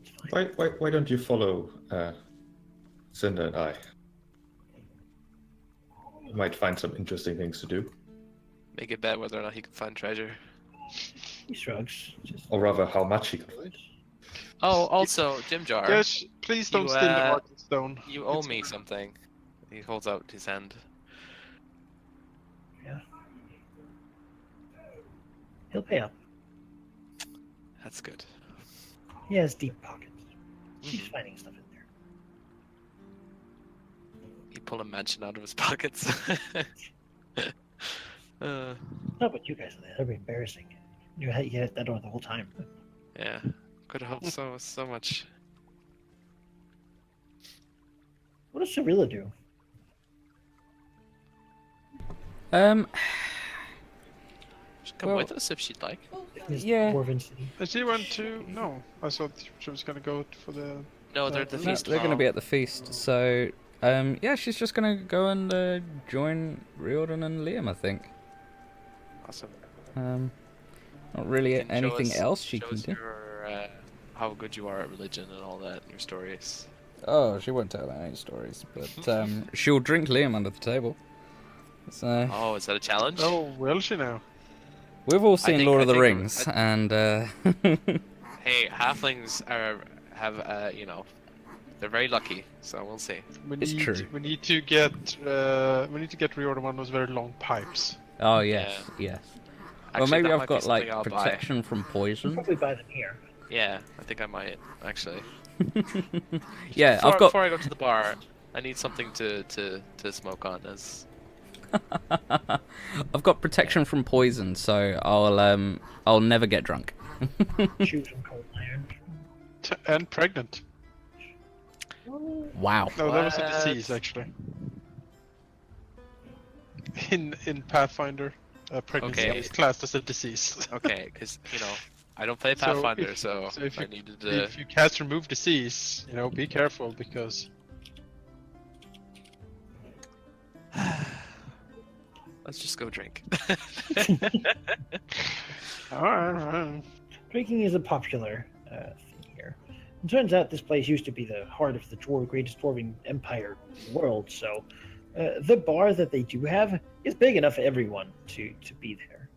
It's fine. Why don't you follow Cinder and I? You might find some interesting things to do. Make a bet whether or not he can find treasure. He shrugs. Just Or rather, how much he can find. Oh, also, Jim Jar, Yes, please don't You, steal the market stone. you owe It's- me something. He holds out his hand. Yeah. He'll pay up. That's good. He has deep pockets. He's finding stuff in there. He pulled a mansion out of his pockets. Not what you guys are there. That'd be embarrassing. You had that on the whole time. Yeah, could have helped so much. What does Cirilla do? She'd come Well- with us if she'd like. In his Yeah. dwarven city? She went to no. I thought she was gonna go for the. No, they're at the No, feast. They're going to tomorrow. be at the feast, so yeah, she's just going to go and join Riordan and Liam, I think. Awesome. Not really Can show anything us- else she show can us do. your, how good you are at religion and all that, and your stories. Oh, she won't tell any stories, but she'll drink Liam under the table. So Oh, is that a challenge? Oh, will she now? we've all seen think- Lord I of the think- Rings, and Hey, halflings have they're very lucky, so we'll see. It's true. We need to get Riordan one of those very long pipes. oh yes, yes. Well, Actually, maybe that I've might be got like something I'll buy. protection from We'll poison. probably buy them here. Yeah, I think I might actually. Yeah, Before, I've got. before I go to the bar, I need something to smoke on. As I've got protection from poison, so I'll never get drunk. Shoes from cold iron. And pregnant. Wow. No, that was a What? disease actually. In Pathfinder, pregnancy Okay. is classed as a disease. okay, because I don't play So Pathfinder, if- so, so if I you- needed to. If you cast remove disease, be careful because Let's just go drink. alright. Drinking is a popular thing here. It turns out this place used to be the heart of the greatest dwarven empire in the world, so the bar that they do have is big enough for everyone to be there.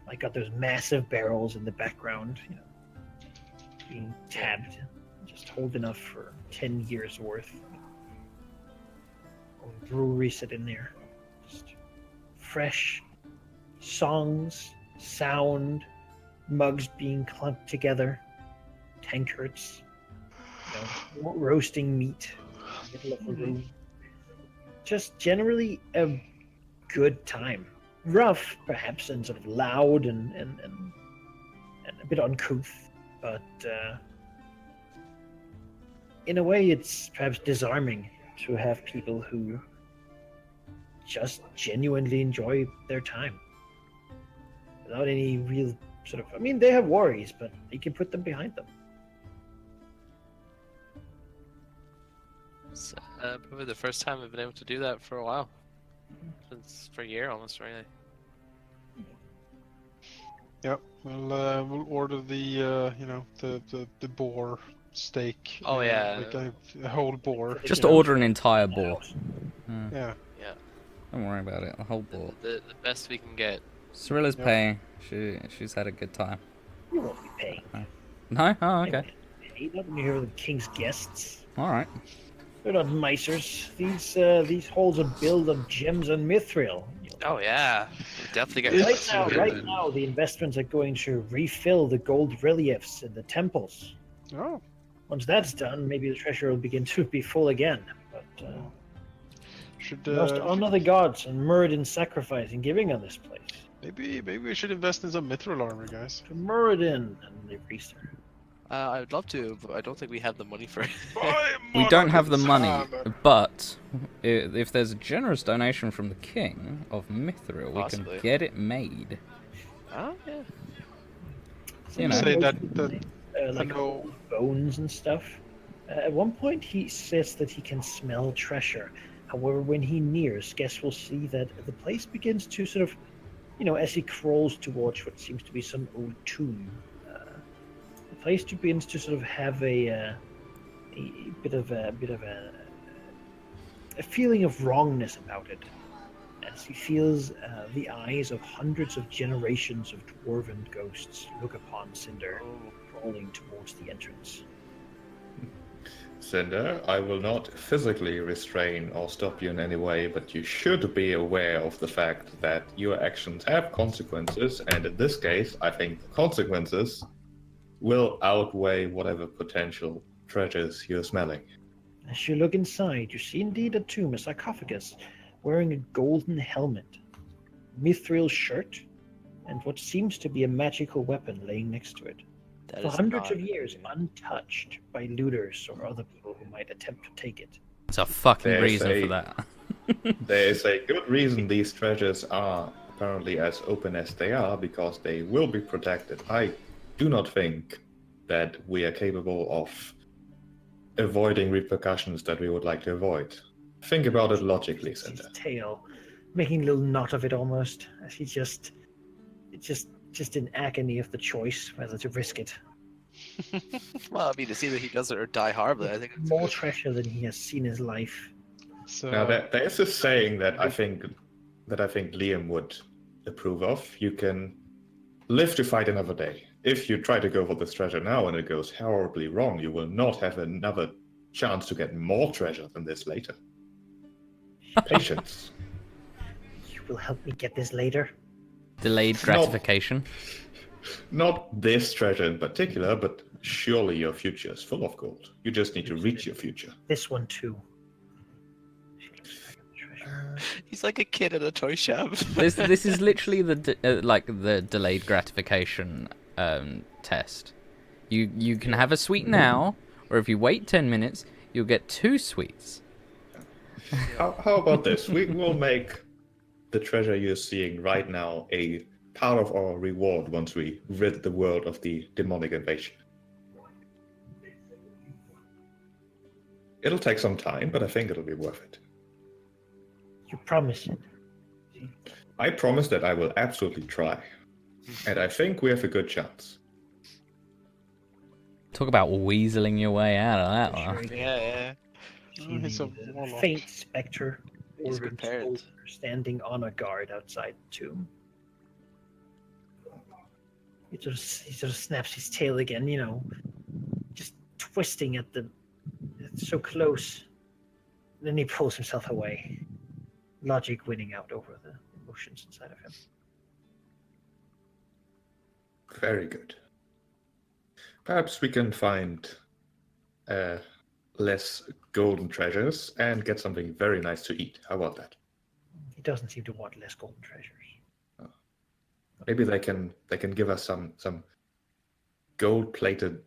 I got those massive barrels in the background, being tabbed, just hold enough for 10 years worth. Brewery sit in there, just fresh songs, sound, mugs being clumped together, tankards, roasting meat in the middle of the room. Just generally a good time. Rough, perhaps, and sort of loud and a bit uncouth, but in a way it's perhaps disarming to have people who just genuinely enjoy their time without any real they have worries, but they can put them behind them. It's probably the first time I've been able to do that for a while. Since for a year almost, really. Yep. We'll order the boar steak. Oh, yeah. Like a whole boar. Just Yeah. order an entire boar. Yeah. Don't worry about it. The whole boar. The best we can get. Cirilla's Yep. paying. She's had a good time. You won't be paying. No? Oh, You okay. won't be paid. Not when you're here with the king's guests. All right. They're not misers. These halls are built of gems and mithril. Oh yeah, we definitely get. Right now, the investments are going to refill the gold reliefs in the temples. Oh. Once that's done, maybe the treasure will begin to be full again. But Should we must honor the gods and murder and sacrifice and giving on this place. Maybe we should invest in some mithril armor, guys. To Muradin and the priester. I would love to, but I don't think we have the money for it. We don't have the Monarch's money, hammer. but if there's a generous donation from the king of Mithril, we Possibly. can get it made. Oh, yeah. You know. Say that Like know- bones and stuff. At one point, he says that he can smell treasure. However, when he nears, guests will see that the place begins to sort of, as he crawls towards what seems to be some old tomb, the place begins to sort of have a bit of a feeling of wrongness about it, as he feels the eyes of hundreds of generations of dwarven ghosts look upon Cinder, crawling towards the entrance. Cinder, I will not physically restrain or stop you in any way, but you should be aware of the fact that your actions have consequences, and in this case, I think the consequences will outweigh whatever potential treasures you're smelling. As you look inside, you see indeed a tomb, a sarcophagus, wearing a golden helmet, mithril shirt, and what seems to be a magical weapon laying next to it. That For is hundreds not of years, amazing. untouched by looters or other people who might attempt to take it. There's a fucking There's reason a- for that. There is a good reason these treasures are apparently as open as they are, because they will be protected. I do not think that we are capable of avoiding repercussions that we would like to avoid. Think about it logically, His Cinder. tail, making a little knot of it almost, as he just in agony of the choice whether to risk it. Well, I mean, to see that he does it or die horribly, I think it's More good. treasure than he has seen in his life. So Now, there is a saying that I think Liam would approve of. You can live to fight another day. If you try to go for this treasure now and it goes horribly wrong, you will not have another chance to get more treasure than this later. Patience. You will help me get this later. Delayed gratification. Not this treasure in particular, but surely your future is full of gold. You just need to reach your future. This one too. She looks back at the treasure. He's like a kid at a toy shop. This is literally the delayed gratification test. You can have a sweet now, or if you wait 10 minutes, you'll get 2 sweets. How about this? We will make the treasure you're seeing right now a part of our reward once we rid the world of the demonic invasion. It'll take some time, but I think it'll be worth it. You promise it. I promise that I will absolutely try. And I think we have a good chance. Talk about weaseling your way out of that one. Yeah. See he's a the warlock. faint spectre He's dwarven prepared. soldier standing on a guard outside the tomb. He sort of snaps his tail again, just twisting at it's so close. Then he pulls himself away. Logic winning out over the emotions inside of him. Very good. Perhaps we can find less golden treasures and get something very nice to eat. How about that? He doesn't seem to want less golden treasures. Maybe they can give us some gold-plated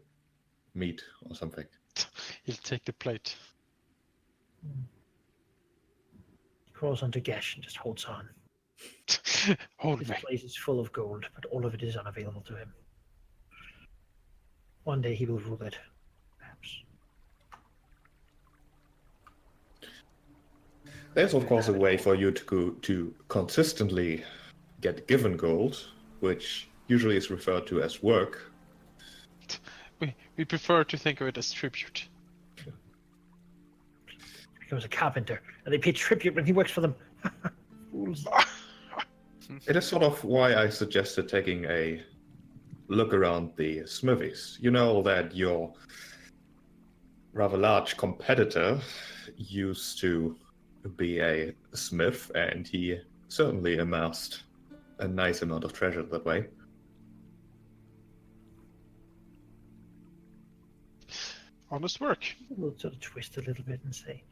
meat or something. he'll take the plate. He crawls onto Gesh and just holds on. Hold His me. place is full of gold, but all of it is unavailable to him. One day he will rule it, perhaps. There's of course a way for you to consistently get given gold, which usually is referred to as work. We prefer to think of it as tribute. He becomes a carpenter, and they pay tribute when he works for them. Fools. It is sort of why I suggested taking a look around the smithies. You know that your rather large competitor used to be a smith, and he certainly amassed a nice amount of treasure that way. Honest work. We'll sort of twist a little bit and say,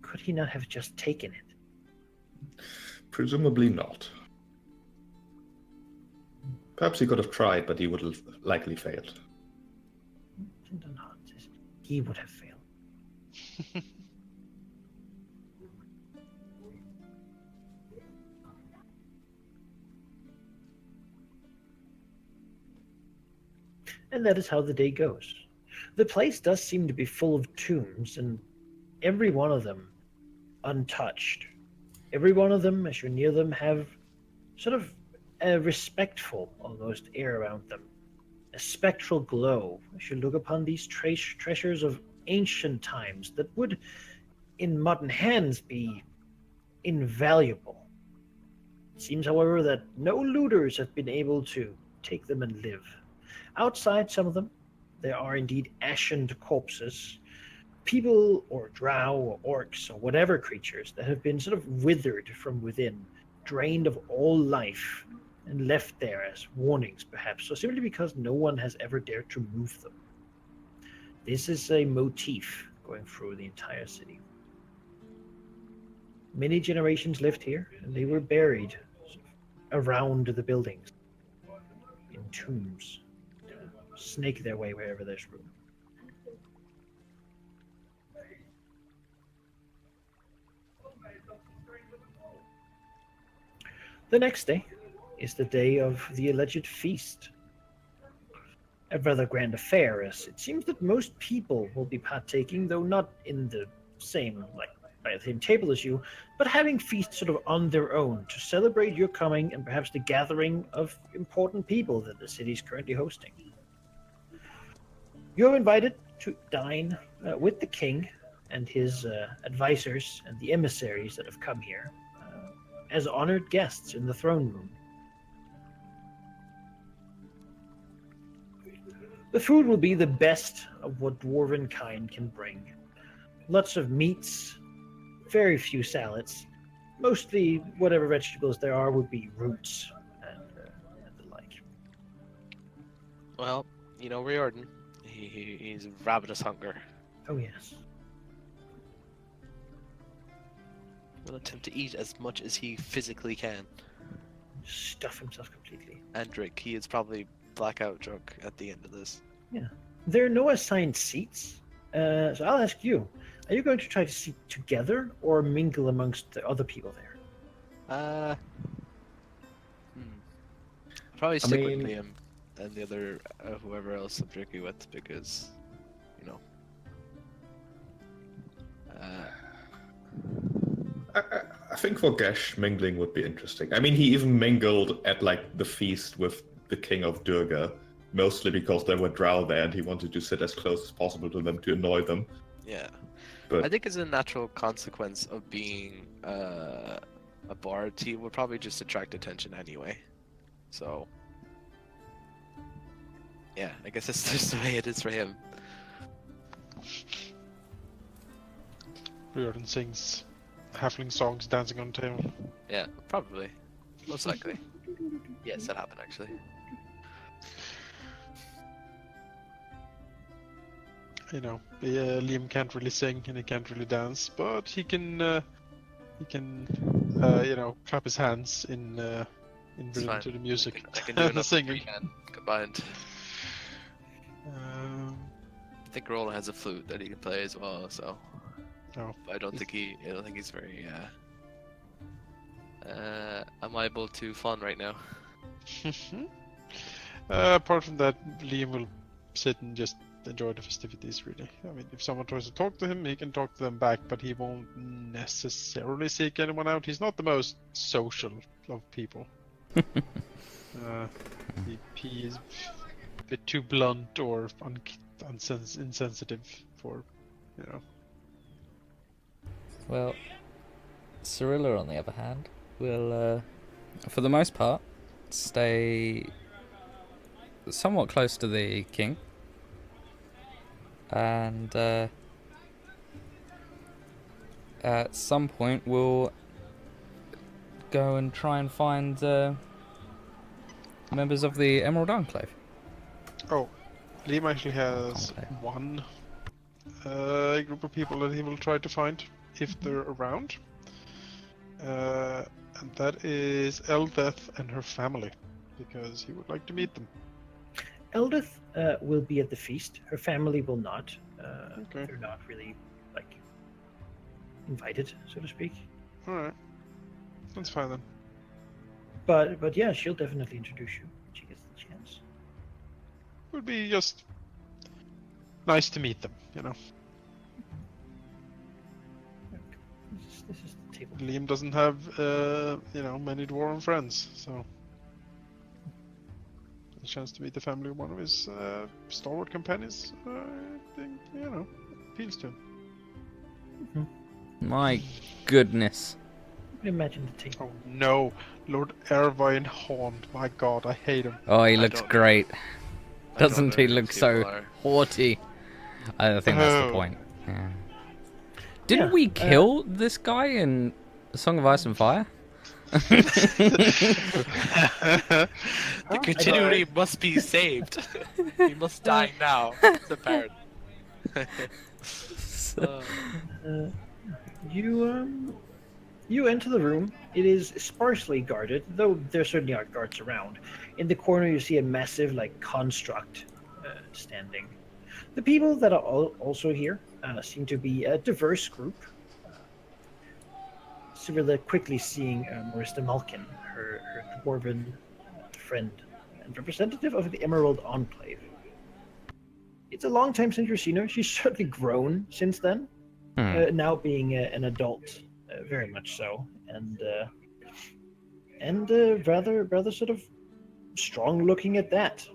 could he not have just taken it? Presumably not. Perhaps he could have tried, but he would have likely failed. He would have failed. And that is how the day goes. The place does seem to be full of tombs, and every one of them untouched. Every one of them, as you're near them, have sort of a respectful, almost, air around them. A spectral glow as you look upon these treasures of ancient times that would, in modern hands, be invaluable. It seems, however, that no looters have been able to take them and live. Outside some of them, there are indeed ashen corpses, people or drow or orcs or whatever creatures that have been sort of withered from within, drained of all life, and left there as warnings, perhaps, or simply because no one has ever dared to move them. This is a motif going through the entire city. Many generations lived here, and they were buried around the buildings in tombs, snake their way wherever there's room. The next day is the day of the alleged feast. A rather grand affair, as it seems that most people will be partaking, though not in the same, by the same table as you, but having feasts sort of on their own to celebrate your coming and perhaps the gathering of important people that the city is currently hosting. You're invited to dine with the king and his advisors and the emissaries that have come here as honored guests in the throne room. The food will be the best of what dwarven kind can bring. Lots of meats, very few salads. Mostly whatever vegetables there are would be roots and the like. Well, you know Riordan. He's ravenous hunger. Oh yes. Will attempt to eat as much as he physically can. Stuff himself completely. And drink. He is probably blackout drunk at the end of this. Yeah. There are no assigned seats. So I'll ask you, are you going to try to sit together or mingle amongst the other people there? Probably stick with mean- Liam and the other, whoever else I'm drinking with, because, you know. I think for Gesh, mingling would be interesting. I mean, he even mingled at the feast with the king of Durga, mostly because there were drow there and he wanted to sit as close as possible to them to annoy them. Yeah. But I think as a natural consequence of being a bard, he would probably just attract attention anyway. So, yeah, I guess that's just the way it is for him. Riordan sings halfling songs dancing on the table. Yeah, probably. Most likely. Yes, that happened actually. You know, Liam can't really sing and he can't really dance, but he can, you know, clap his hands in It's rhythm fine. to the music. I can do enough Singing. combined. Um, I think Roland has a flute that he can play as well, so. Oh. But I don't think he's very amiable to fun right now. apart from that, Liam will sit and just enjoy the festivities, really. I mean, if someone tries to talk to him, he can talk to them back, but he won't necessarily seek anyone out. He's not the most social of people. He is a bit too blunt or insensitive for, you know. Well, Cyrilla, on the other hand, will, for the most part, stay somewhat close to the king. And at some point we'll go and try and find members of the Emerald Enclave. Oh, Liam actually has Okay. one group of people that he will try to find if they're around. And that is Eldeth and her family. because he would like to meet them. Eldith will be at the feast. Her family will not. Okay. They're not really like invited, so to speak. All right, that's fine then. But yeah, she'll definitely introduce you when she gets the chance. It would be just nice to meet them, you know. This is the table. Liam doesn't have, many dwarven friends, so the chance to meet the family of one of his stalwart companions, I think, appeals to him. My goodness. Imagine the table. Oh no, Lord Ervine Horn, my god, I hate him. Oh, he I looks don't- great. I don't Doesn't know he who look those so people are. haughty? I think that's the Oh. point. Yeah. Didn't Yeah, we kill this guy in Song of Ice and Fire? The continuity must be saved. He must die now. It's apparent. You enter the room. It is sparsely guarded, though there certainly are guards around. In the corner, you see a massive, construct standing. The people that are also here seem to be a diverse group. Cyrilla quickly seeing Marista Malkin, her dwarven friend and representative of the Emerald Enclave. It's a long time since you've seen her. She's certainly grown since then, now being an adult, very much so, and rather sort of strong looking at that.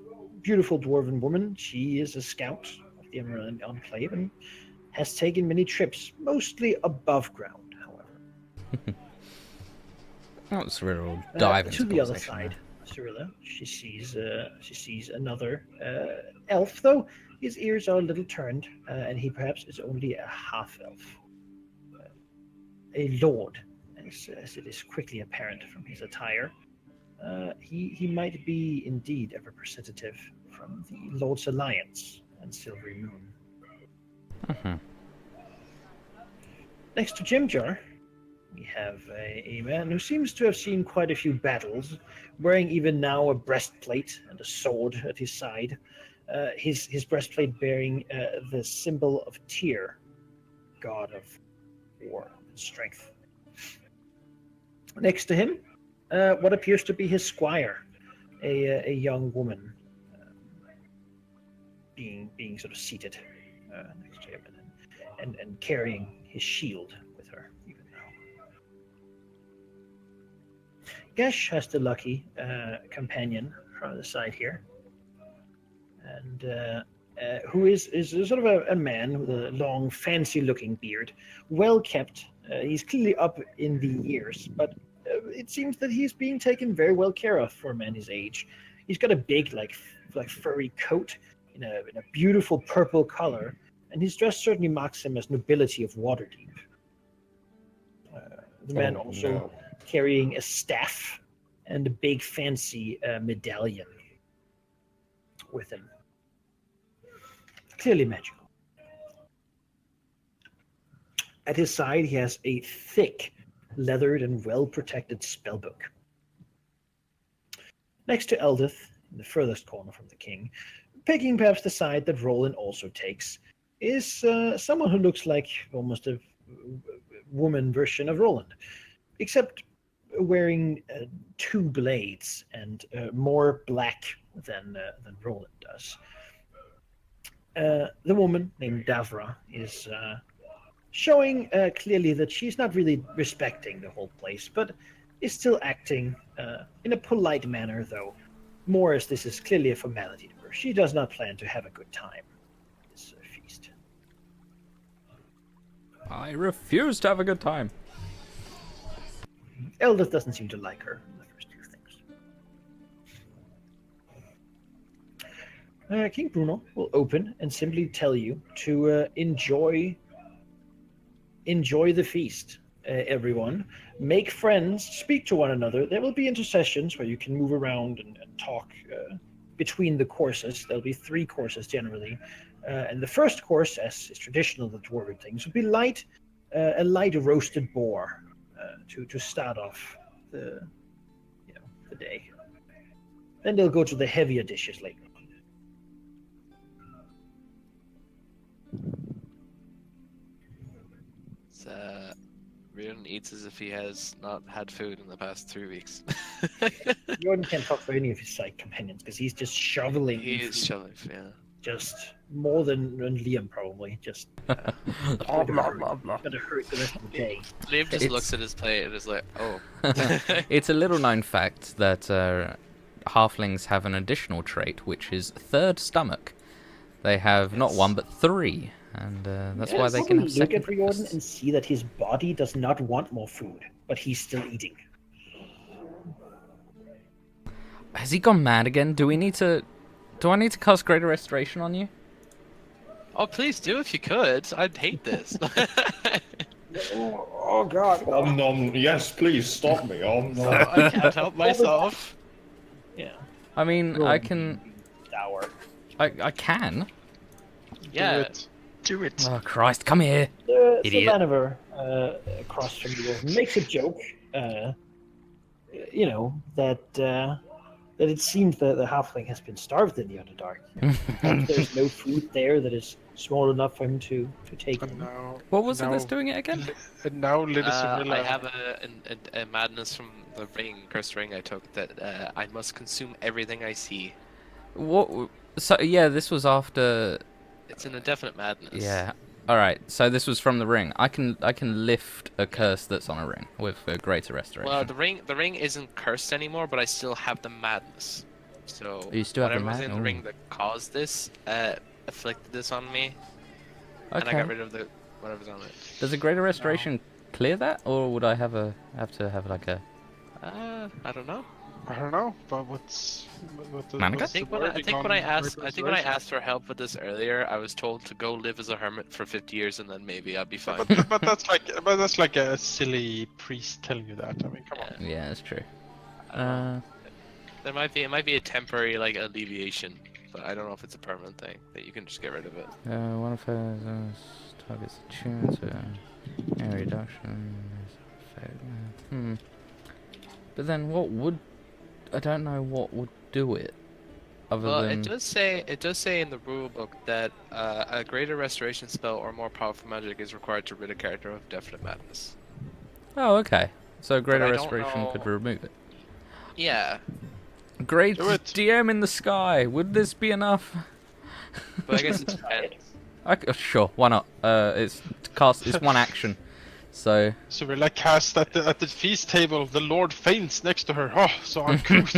Beautiful dwarven woman. She is a scout of the Emerald Enclave and has taken many trips, mostly above ground, however. Oh, Cyrilla will dive into To the other conversation side, Cyrilla, she sees another elf, though his ears are a little turned, and he perhaps is only a half elf, a lord, as it is quickly apparent from his attire. He might be indeed a representative from the Lord's Alliance and Silvery Moon. there. Next to Jimjar, we have a man who seems to have seen quite a few battles, wearing even now a breastplate and a sword at his side. His breastplate bearing the symbol of Tyr, god of war and strength. Next to him, what appears to be his squire, a young woman, being sort of seated next to him and carrying his shield with her even now. Gesh has the lucky companion from the side here, and who is sort of a man with a long, fancy-looking beard, well kept. He's clearly up in the years, but it seems that he's being taken very well care of for a man his age. He's got a big, like furry coat in a beautiful purple color, and his dress certainly marks him as nobility of Waterdeep. The man also carrying a staff and a big fancy medallion with him. Clearly magical. At his side, he has a thick, leathered and well-protected spellbook. Next to Eldith, in the furthest corner from the king, picking perhaps the side that Roland also takes, is someone who looks like almost a woman version of Roland, except wearing two blades and more black than Roland does. The woman named Davra is showing clearly that she's not really respecting the whole place, but is still acting in a polite manner, though, more as this is clearly a formality to her. She does not plan to have a good time at this feast. I refuse to have a good time. Eldith doesn't seem to like her in the first few things. King Bruno will open and simply tell you to enjoy the feast, everyone. Make friends, speak to one another. There will be intercessions where you can move around and talk between the courses. There'll be 3 courses generally. And the first course, as is traditional of the dwarven things, would be a light roasted boar to start off the day. Then they'll go to the heavier dishes later on. Riordan eats as if he has not had food in the past 3 weeks. Jordan can't talk for any of his side companions because he's just shoveling. He is food. shoving, yeah. Just more than Liam probably. Just Blah, blah, blah, blah. gonna hurt the rest of the day. Liam just It's- looks at his plate and is like, oh. It's a little known fact that halflings have an additional trait, which is third stomach. They have not one but three, and that's why they can have look second. at Riordan breakfasts. and see that his body does not want more food, but he's still eating. Has he gone mad again? Do I need to cast Greater Restoration on you? Oh, please do if you could. I'd hate this. Oh God! Om nom. Yes, please stop me. Om nom. I can't help myself. Yeah. I mean, I Riordan can. being sour. I can. Yeah. Do it. Oh Christ! Come here. Idiot. Savannah, across from you, makes a joke. You know that it seems that the halfling has been starved in the Underdark. Perhaps there's no food there that is small enough for him to take And in. now, What was it now, that's doing it again? And now Lady Sevilla. I have a madness from the ring, cursed ring I took, that I must consume everything I see. What? So yeah, this was after. It's an indefinite madness. Yeah. All right. So this was from the ring. I can lift a curse that's on a ring with a Greater Restoration. Well, the ring isn't cursed anymore, but I still have the madness. So You still have the whatever was in the mad- ring ooh. that caused this afflicted this on me, and I Okay. got rid of the whatever's on it. Does a Greater Restoration clear that, or would I have to have like a? I don't know. I don't know, but what's Manica? I think when I asked for help with this earlier, I was told to go live as a hermit for 50 years and then maybe I'd be fine. but that's like a silly priest telling you that. I mean, come on. Yeah, that's true. It might be a temporary like alleviation, but I don't know if it's a permanent thing that you can just get rid of it. One of her targets attuned to area reduction. But then what would? I don't know what would do it. Other Well, than it does say in the rule book that a greater restoration spell or more powerful magic is required to rid a character of definite madness. Oh, okay. So Greater I don't Restoration could know- remove it. Yeah, Great Do it. DM in the sky. Would this be enough? but I guess it depends. Sure. Why not? It's cast. It's one action. So So we're like cast at the feast table. The Lord faints next to her. Oh, so uncouth.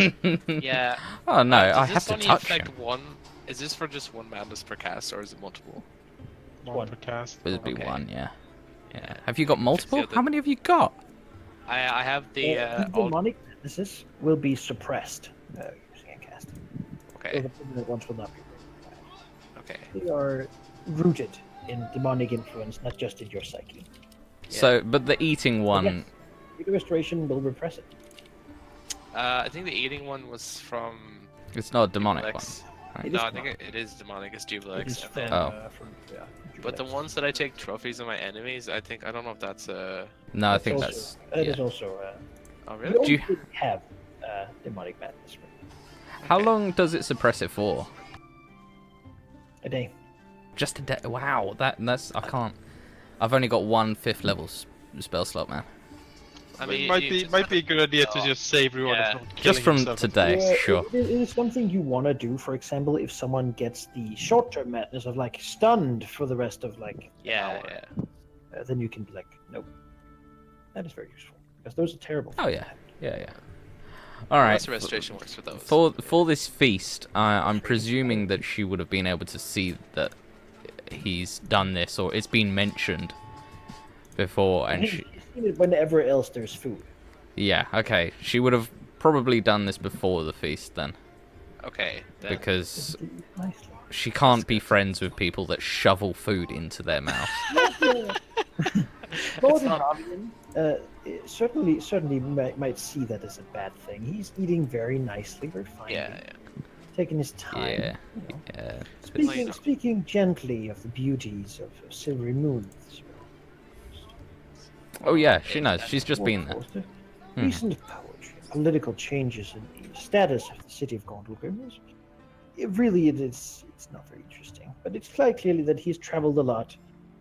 Yeah. Oh no, Does I this have to only touch affect him. one? Is this for just one madness per cast, or is it multiple? One per cast. It would be Okay. one, yeah. Yeah. Have you got multiple? other- How many have you got? I have the These demonic madnesses will be suppressed using a cast. So okay. the permanent ones will not be. Okay. They are rooted in demonic influence, not just in your psyche. So, but the eating one. Greater Restoration will repress it. I think the eating one was from It's not a demonic one. Jubilex. right? It No, is I think it is demonic. It's It is Jubilex. from, Oh. But the Jubilex. ones that I take trophies of my enemies, I don't know if that's No, I That's think also, that's. That Yeah. is also. Oh We really? Do only you- didn't have demonic madness. How long does it suppress it for? A day. Just a day. Wow, that's. I can't. I've only got one 5th level spell slot, man. I mean, It might you be just might have be a to- good idea to Oh, just save Riordan yeah. from killing Just from himself. today, Yeah, sure. it is something you want to do. For example, if someone gets the short-term madness of like stunned for the rest of like an Yeah, hour, yeah. then you can be like, nope. That is very useful because those are terrible. Oh things yeah, to have. yeah. All right. Lesser restoration works for those. For this feast, I'm presuming that she would have been able to see that he's done this, or it's been mentioned before, and He's she. seen it whenever else there's food. Yeah. Okay. She would have probably done this before the feast then, Okay. Then, because Nicely. she can't be friends with people that shovel food into their mouth. Lord Ravian, certainly might see that as a bad thing. He's eating very nicely, very finely, yeah, taking his time. Yeah. you know. Yeah. Speaking gently of the beauties of Silvery Moon. Oh yeah, she knows. She's just been there. Decent poetry. political changes in the status of the city of Gondelgrim, it's not very interesting. But it's quite clearly that he's traveled a lot.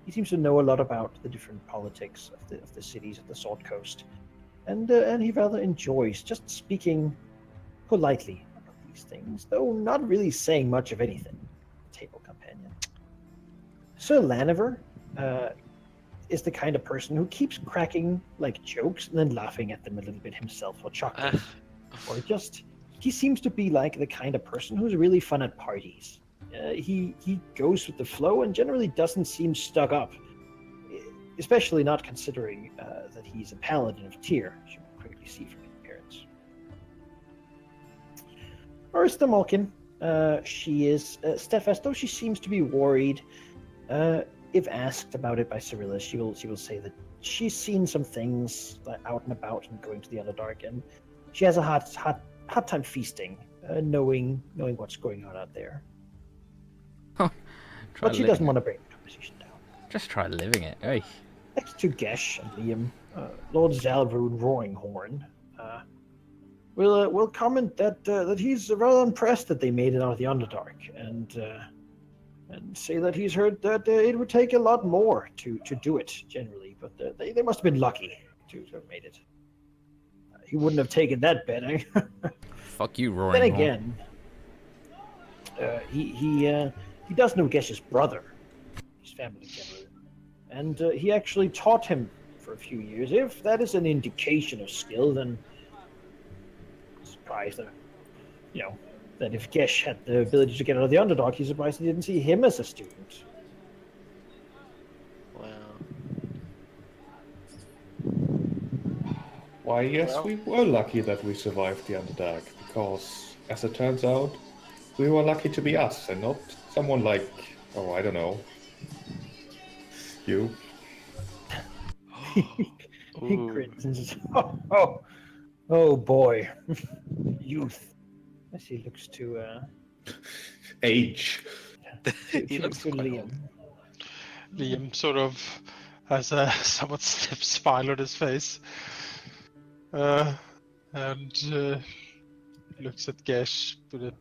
He seems to know a lot about the different politics of the cities of the Salt Coast, and he rather enjoys just speaking politely about these things, though not really saying much of anything. Table companion. Sir Laniver is the kind of person who keeps cracking like jokes and then laughing at them a little bit himself or chuckling, or just he seems to be like the kind of person who's really fun at parties. He goes with the flow and generally doesn't seem stuck up, especially not considering that he's a paladin of Tyr, as you can quickly see from his appearance. Arista Malkin, she is steadfast, though she seems to be worried. If asked about it by Cyrilla, she will say that she's seen some things out and about and going to the Underdark, and she has a hard time feasting, knowing what's going on out there. But she doesn't want to bring the conversation down. Just try living it. Hey. Next to Gesh and Liam, Lord Zalrune Roaringhorn will comment that he's rather impressed that they made it out of the Underdark, and say that he's heard that it would take a lot more to do it generally, but they must have been lucky to have made it. He wouldn't have taken that bet. Fuck you, Roaringhorn. Then again, he does know Gesh's brother, his family generally, and he actually taught him for a few years. If that is an indication of skill, then I'm surprised that if Gesh had the ability to get out of the Underdark, he's surprised he didn't see him as a student. Well, Why, yes, we were lucky that we survived the Underdark, because, as it turns out, we were lucky to be us, and not someone like, oh, I don't know, you. He grins and says, oh boy, youth. As he looks to Age. he looks to quite Liam. old. Liam sort of has a somewhat stiff smile on his face, and looks at Gesh with a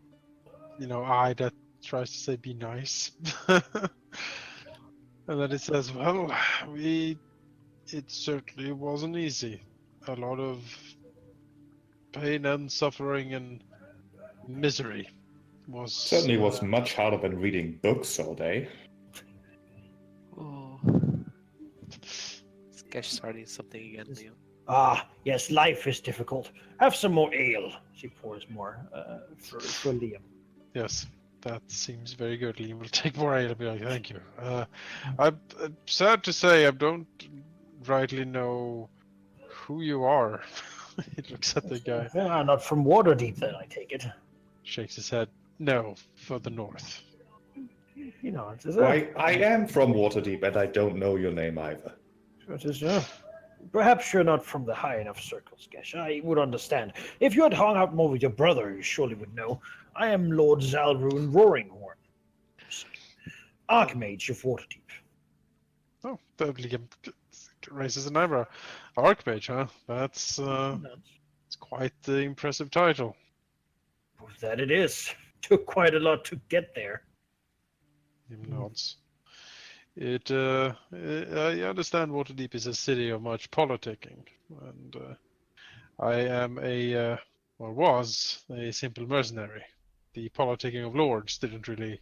eye that tries to say be nice. And then it says, well, it certainly wasn't easy. A lot of pain and suffering and misery was... Certainly was much harder than reading books all day. Oh. Is Gesh starting something again, Liam? Ah, yes, life is difficult. Have some more ale. She pours more for Liam. Yes, that seems very good. Liam will take more ale and be like, thank you. I'm sad to say I don't rightly know who you are. He looks at the guy. Not from Waterdeep, then, I take it. Shakes his head. No, for the north. Why, I am from Waterdeep, and I don't know your name either. Perhaps you're not from the high enough circles, Gesh. I would understand. If you had hung out more with your brother, you surely would know. I am Lord Zalrune Roaringhorn, Archmage of Waterdeep. Oh, Liam raises an eyebrow. Archmage, huh? That's it's quite the impressive title. That it is. Took quite a lot to get there. He nods. I understand Waterdeep is a city of much politicking, and I am was a simple mercenary. The politicking of lords didn't really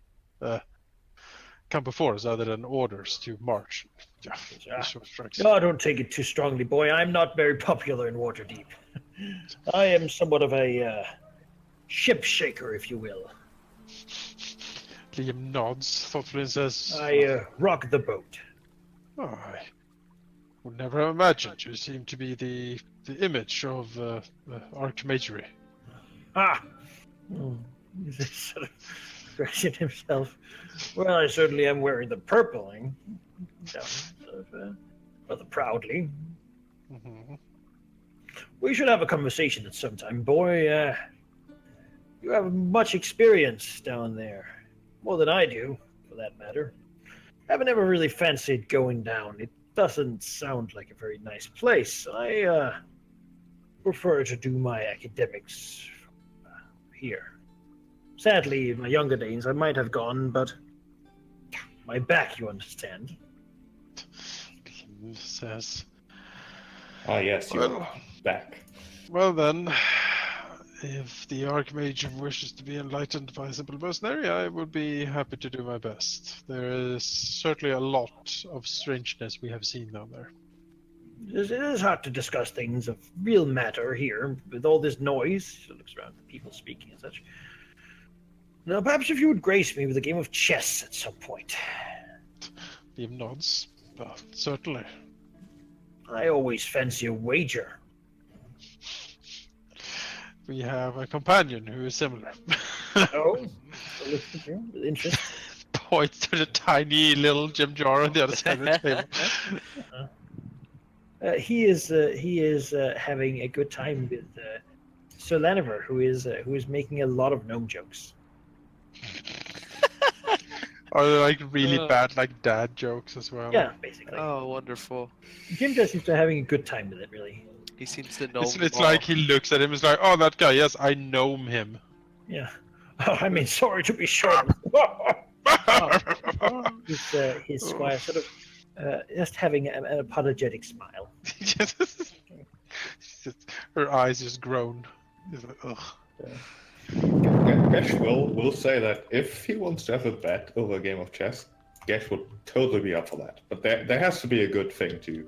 come before us other than orders to march. No, don't take it too strongly, boy. I'm not very popular in Waterdeep. I am somewhat of a ship shaker, if you will. Liam nods thoughtfully and says, I rock the boat. Oh, I would never have imagined you seem to be the image of archmagery. Ah! He's sort of stretching himself. Well, I certainly am wearing the purpling. Rather proudly. Mm-hmm. We should have a conversation at some time, boy. You have much experience down there. More than I do, for that matter. Haven't ever really fancied going down. It doesn't sound like a very nice place. prefer to do my academics here. Sadly, in my younger days, I might have gone, but my back, you understand. Liam says, Ah, yes, you're Well- back. well then, if the Archmage wishes to be enlightened by a simple mercenary, I would be happy to do my best. There is certainly a lot of strangeness we have seen down there. It is hard to discuss things of real matter here with all this noise. She looks around at people speaking and such. Now, perhaps if you would grace me with a game of chess at some point. Liam nods. Well, certainly. I always fancy a wager. We have a companion who is similar. Oh, so look at you with interest. Points to the tiny little gem jar on the other side of the table. He is having a good time with Sir Laniver, who is making a lot of gnome jokes. Are they like really bad, like dad jokes as well? Yeah, basically. Oh, wonderful. Jim just seems to be having a good time with it, really. He seems to know. It's them all. like he looks at him. It's like, oh, that guy. Yes, I know him. Yeah. Oh, I mean, sorry to be short. His squire sort of just having an apologetic smile. Her eyes just groan. He's like, ugh. Gesh will say that if he wants to have a bet over a game of chess, Gesh would totally be up for that. But there has to be a good thing to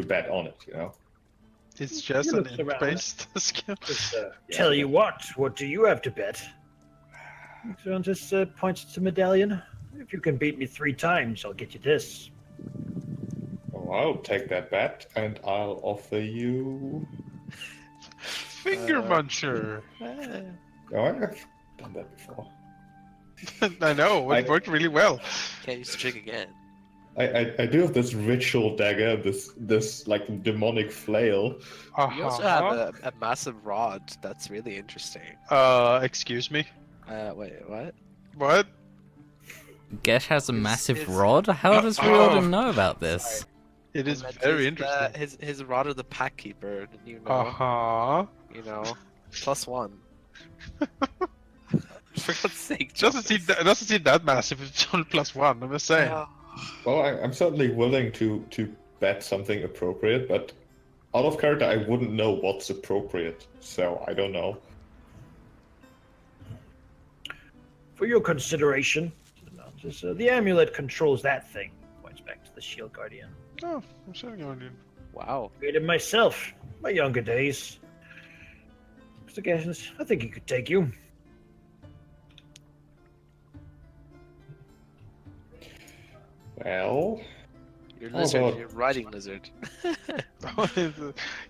bet on it, you know? It's just He an looks around. int-based skill. Just, tell you what do you have to bet? So just points to Medallion. If you can beat me 3 times, I'll get you this. Oh, I'll take that bet, and I'll offer you... Finger muncher. Oh, I've done that before. I know, it worked really well. Can't use the trick again. I do have this ritual dagger, this like demonic flail. You also have a massive rod. That's really interesting. Excuse me? Wait, what? What? Gesh has a His- massive his- rod? How does Riordan know about this? It is I meant very his, interesting. His rod of the pack keeper. Didn't you know? Uh-huh. You know, +1. For God's sake, Doesn't seem that massive. It's only +1. I'm just saying. Well, I'm certainly willing to bet something appropriate, but out of character, I wouldn't know what's appropriate, so I don't know. For your consideration, the amulet controls that thing. Points back to the shield guardian. Oh, I'm sitting on you. Wow. Created myself, my younger days. Mr. Gashens, I think he could take you. Well, You're How lizard. about- You're riding lizard.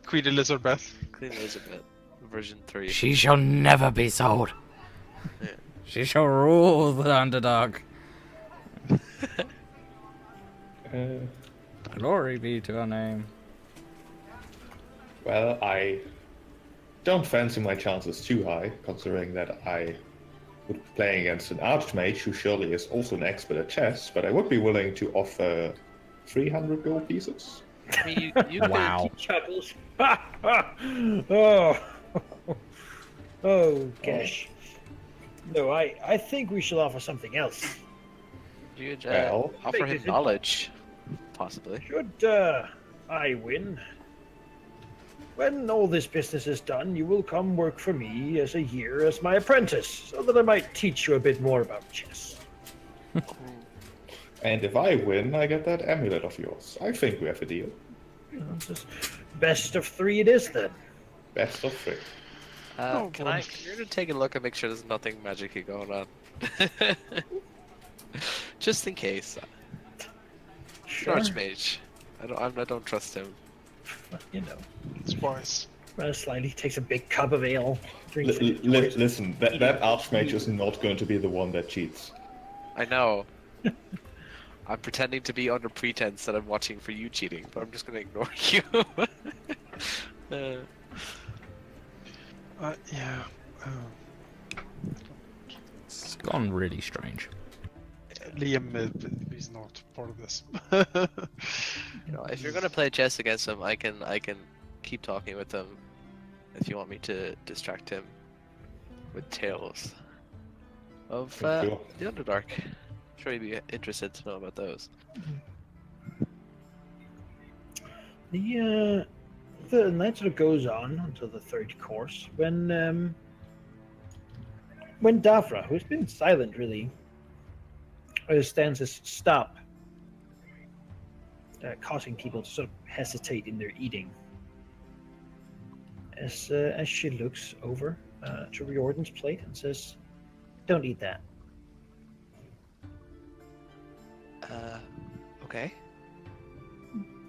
Queen Elizabeth. Clean Elizabeth, version 3. She shall never be sold. Yeah. She shall rule the Underdark. Glory be to her name. well, I don't fancy my chances too high, considering that I would be playing against an archmage who surely is also an expert at chess, but I would be willing to offer 300 gold pieces. I mean, you Wow. Chuckles. oh, oh, gosh. No, I think we should offer something else. You'd Well, offer him Make it- knowledge, possibly. Should I win? When all this business is done, you will come work for me as a year as my apprentice, so that I might teach you a bit more about chess. And if I win, I get that amulet of yours. I think we have a deal. Just best of 3 it is then. Best of 3. Oh, Can boy. I? You're gonna take a look and make sure there's nothing magic-y going on. Just in case. Archmage. I don't trust him. You know, It's wise. rather slightly takes a big cup of ale, drinks it. Listen, that archmage is not going to be the one that cheats. I know. I'm pretending to be under pretense that I'm watching for you cheating, but I'm just gonna ignore you. Yeah. It's gone really strange. Liam is not part of this. You know, if you're gonna play chess against him, I can keep talking with him if you want me to distract him with tales of Sure. the Underdark. I'm sure he'd be interested to know about those. The night sort of goes on until the third course when Davra, who's been silent really, stands as stop, causing people to sort of hesitate in their eating. As she looks over to Riordan's plate and says, "Don't eat that." Okay.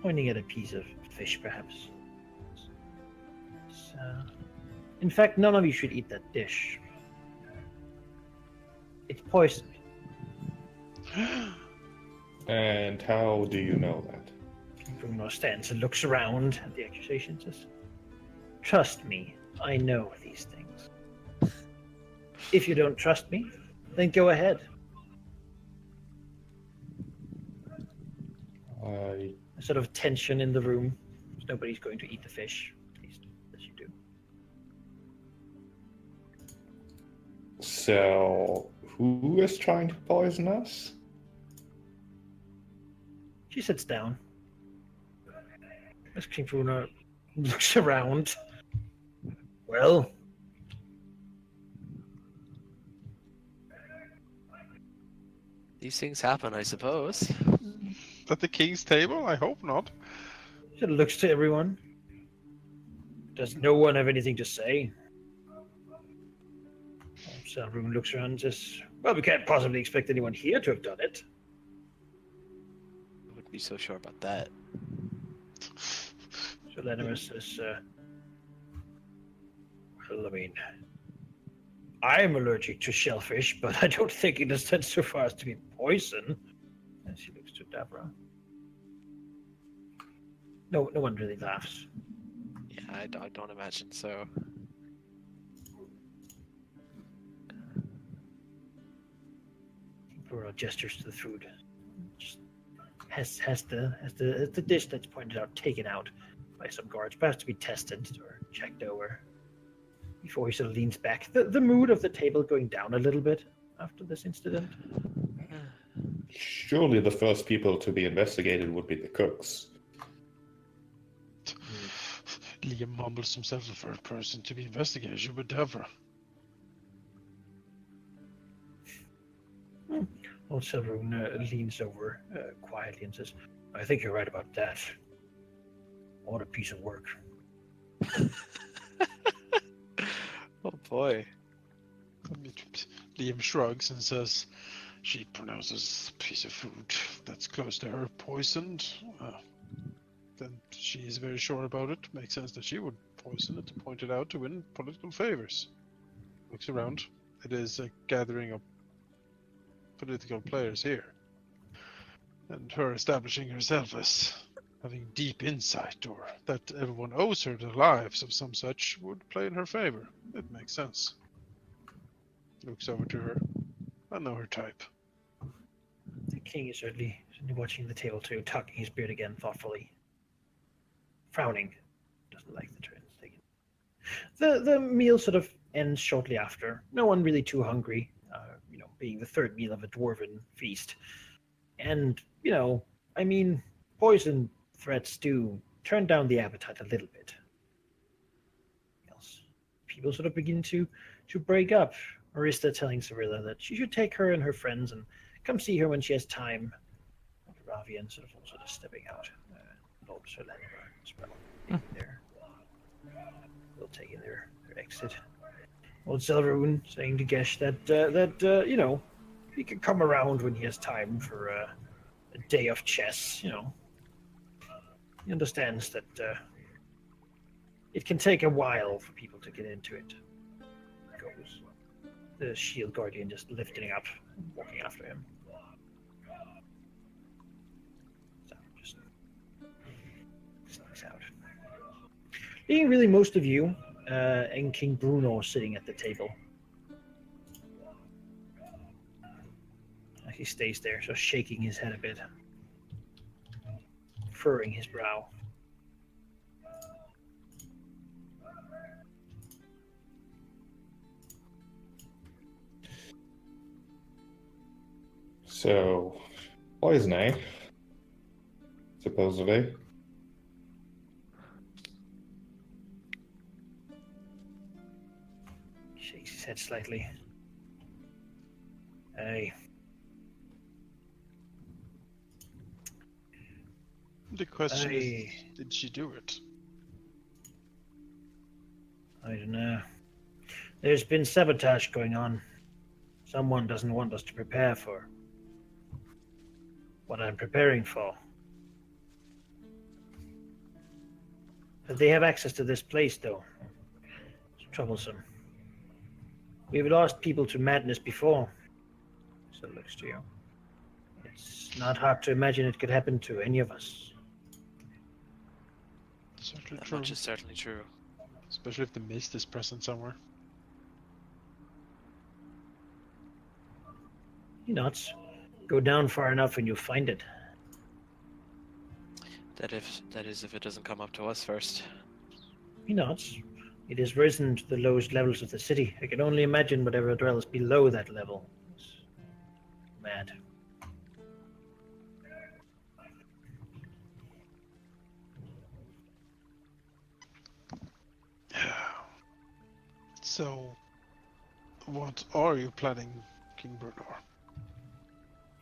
Pointing at a piece of fish, perhaps. In fact, none of you should eat that dish. It's poisoned. And how do you know that? Bruno stands and looks around at the accusation. Says, "Trust me, I know these things. If you don't trust me, then go ahead." I A sort of tension in the room. Nobody's going to eat the fish, at least as you do. So, who is trying to poison us? She sits down. As King Bruno looks around. Well, These things happen, I suppose. At the king's table? I hope not. she looks to everyone. Does no one have anything to say? Selrune looks around and says, "Well, we can't possibly expect anyone here to have done it." I wouldn't be so sure about that. So Lenimus says, "Well, I mean, I'm allergic to shellfish, but I don't think it has sent so far as to be poison." And she looks to Dabra. No one really laughs. Yeah, I don't imagine so. Bruno gestures to the food. Just has the dish that's pointed out taken out by some guards, perhaps to be tested or checked over. Before he sort of leans back, the mood of the table going down a little bit after this incident. Surely the first people to be investigated would be the cooks. Liam mumbles himself the first person to be investigated, but Devra. Old Selrune leans over quietly and says, "I think you're right about that. What a piece of work." Oh boy. Liam shrugs and says, "She pronounces piece of food that's close to her poisoned. Then she is very sure about it. Makes sense that she would poison it to point it out to win political favors." Looks around. It is a gathering of political players here. And her establishing herself as having deep insight, or that everyone owes her their lives of some such, would play in her favor. It makes sense. Looks over to her. I know her type. The king is certainly watching the table too, tucking his beard again thoughtfully. Frowning. Doesn't like the turns taken. The meal sort of ends shortly after. No one really too hungry, being the third meal of a dwarven feast. And, I mean, poison threats do turn down the appetite a little bit. People sort of begin to break up. Arista telling Cyrilla that she should take her and her friends and come see her when she has time. And Ravian sort of also just stepping out. Lord Sir Lanimer as well. They'll take in their exit. Old Selrune saying to Gesh that he can come around when he has time for a day of chess. He understands that it can take a while for people to get into it. Goes the shield guardian just lifting up, walking after him. So just sneaks out. Being really most of you and King Bruno sitting at the table. He stays there, just shaking his head a bit, furrowing his brow. So, poison, eh? Supposedly. Shakes his head slightly. Aye. The question is, I did she do it? don't know. There's been sabotage going on. Someone doesn't want us to prepare for what I'm preparing for. But they have access to this place, though. It's troublesome. We've lost people to madness before. So it looks to you. It's not hard to imagine it could happen to any of us. Certainly That true. much is certainly true. Especially if the mist is present somewhere. He nods. Go down far enough and you'll find it. That is if it doesn't come up to us first. He nods. It has risen to the lowest levels of the city. I can only imagine whatever dwells below that level. It's mad. So, what are you planning, King Brunor?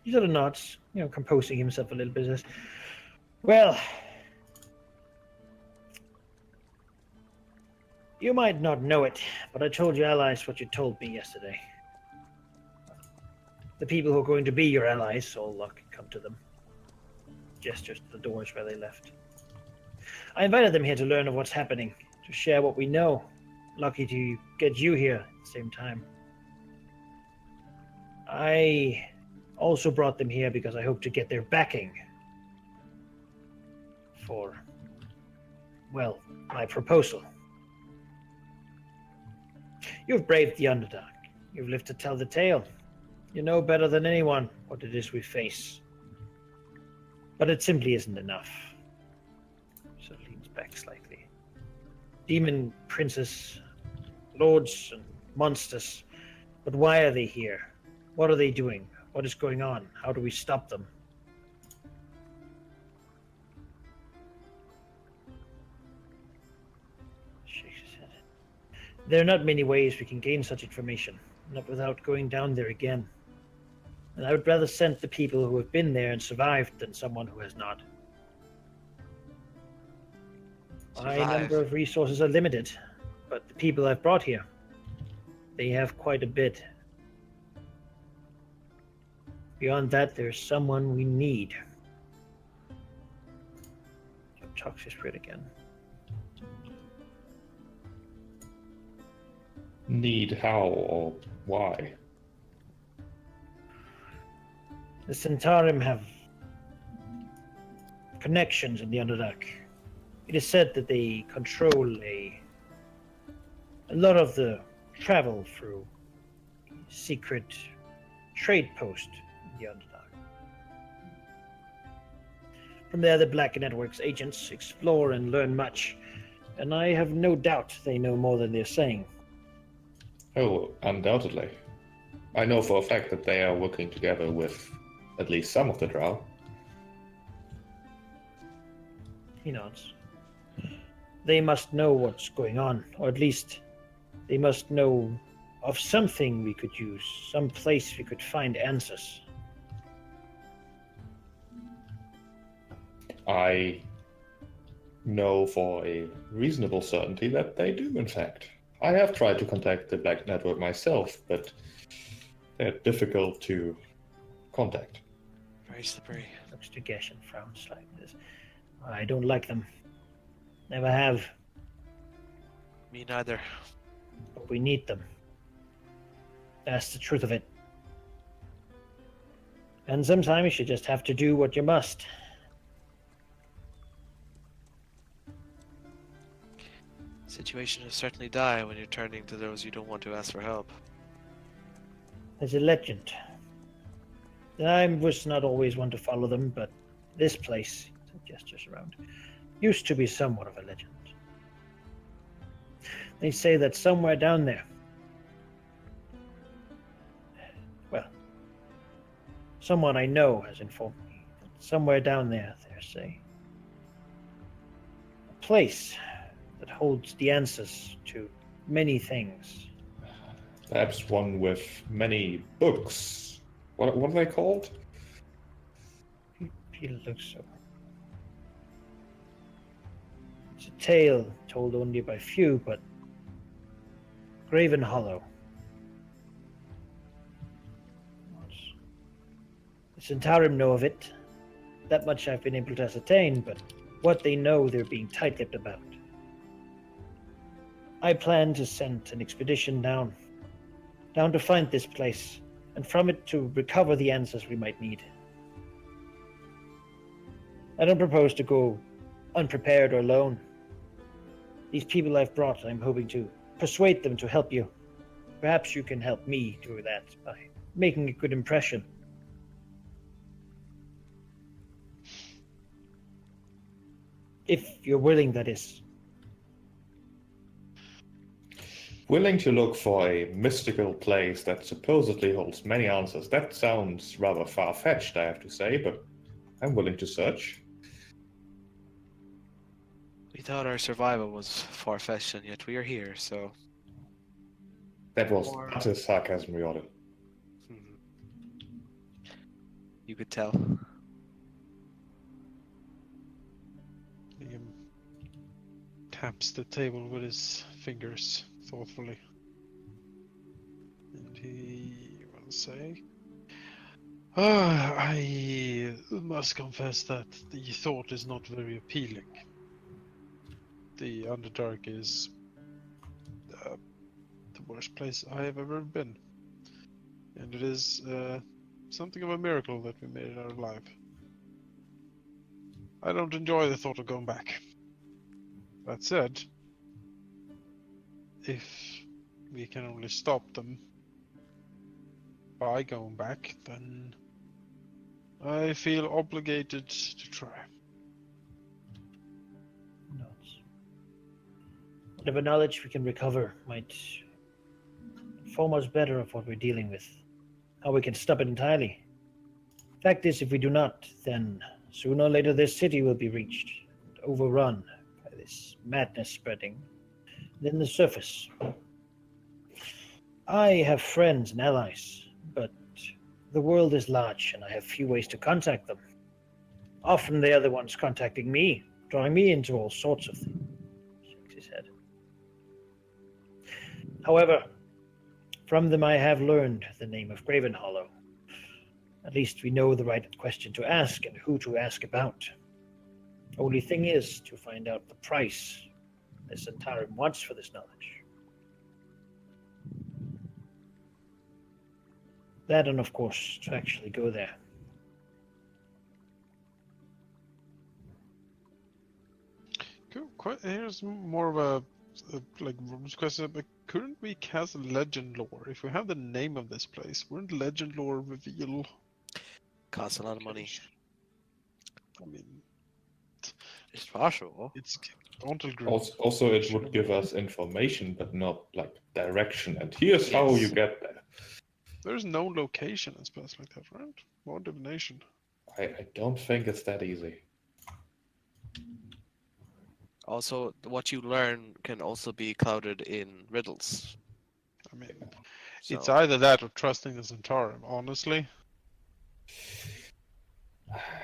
He sort of nods, composing himself a little bit. Says, well, you might not know it, but I told your allies what you told me yesterday. The people who are going to be your allies, all luck, come to them. Gestures to the doors where they left. I invited them here to learn of what's happening, to share what we know. Lucky to get you here at the same time. I also brought them here because I hope to get their backing for, well, my proposal. You've braved the Underdark. You've lived to tell the tale. You know better than anyone what it is we face. But it simply isn't enough. So leans back slightly. Demon princes, lords and monsters. But why are they here? What are they doing? What is going on? How do we stop them? Shakes his head. There are not many ways we can gain such information, not without going down there again. And I would rather send the people who have been there and survived than someone who has not. My number of resources are limited, but the people I've brought here, they have quite a bit. Beyond that, there's someone we need. Talks his spirit again. Need how or why? The Centarim have connections in the Underdark. It is said that they control a lot of the travel through secret trade post in the Underdark. From there, the Black Network's agents explore and learn much, and I have no doubt they know more than they're saying. Oh, undoubtedly. I know for a fact that they are working together with at least some of the Drow. He nods. They must know what's going on, or at least they must know of something we could use, some place we could find answers. I know for a reasonable certainty that they do, in fact. I have tried to contact the Black Network myself, but they're difficult to contact. Very slippery. Looks to Gesh and frowns like this. I don't like them. Never have. Me neither. But we need them. That's the truth of it. And sometimes you just have to do what you must. Situation is certainly dire when you're turning to those you don't want to ask for help. There's a legend. I was not always one to follow them, but this place, gestures around, used to be somewhat of a legend. They say that somewhere down there, well, Someone I know has informed me that somewhere down there, there's a place that holds the answers to many things. Perhaps one with many books. What are they called? Peter looks so. It's a tale told only by few, but Graven Hollow. The Centarum know of it. That much I've been able to ascertain, but what they know they're being tight-lipped about. I plan to send an expedition down to find this place, and from it to recover the answers we might need. I don't propose to go unprepared or alone. These people I've brought, I'm hoping to persuade them to help you. Perhaps you can help me do that by making a good impression. If you're willing, that is. Willing to look for a mystical place that supposedly holds many answers. That sounds rather far-fetched, I have to say, but I'm willing to search. We thought our survival was far-fetched, and yet we are here, so... That was Or- utter sarcasm, Riordan. Mhm. You could tell. Liam taps the table with his fingers thoughtfully. And he will say, I must confess that the thought is not very appealing. The Underdark is the worst place I have ever been. And it is something of a miracle that we made it out alive. I don't enjoy the thought of going back. That said, if we can only stop them by going back, then I feel obligated to try. Notes. Whatever knowledge we can recover might inform us better of what we're dealing with, how we can stop it entirely. Fact is, if we do not, then sooner or later this city will be reached and overrun by this madness spreading. Then the surface. I have friends and allies, but the world is large and I have few ways to contact them. Often they are the ones contacting me, drawing me into all sorts of things. Shakes his head. However, from them I have learned the name of Graven Hollow. At least we know the right question to ask and who to ask about. Only thing is to find out the price the Centarum wants for this knowledge. That and of course to actually go there. Cool. Here's more of a like rules question. But couldn't we cast legend lore if we have the name of this place? Wouldn't legend lore reveal? Costs a lot of money. I mean, It's possible. it's Haunted Group. Also, it would give us information, but not like direction. And here's how you Yes. get there. There's no location in spells like that, right? More divination. I don't think it's that easy. Also, what you learn can also be clouded in riddles. I mean, So, it's either that or trusting the Centarum. Honestly,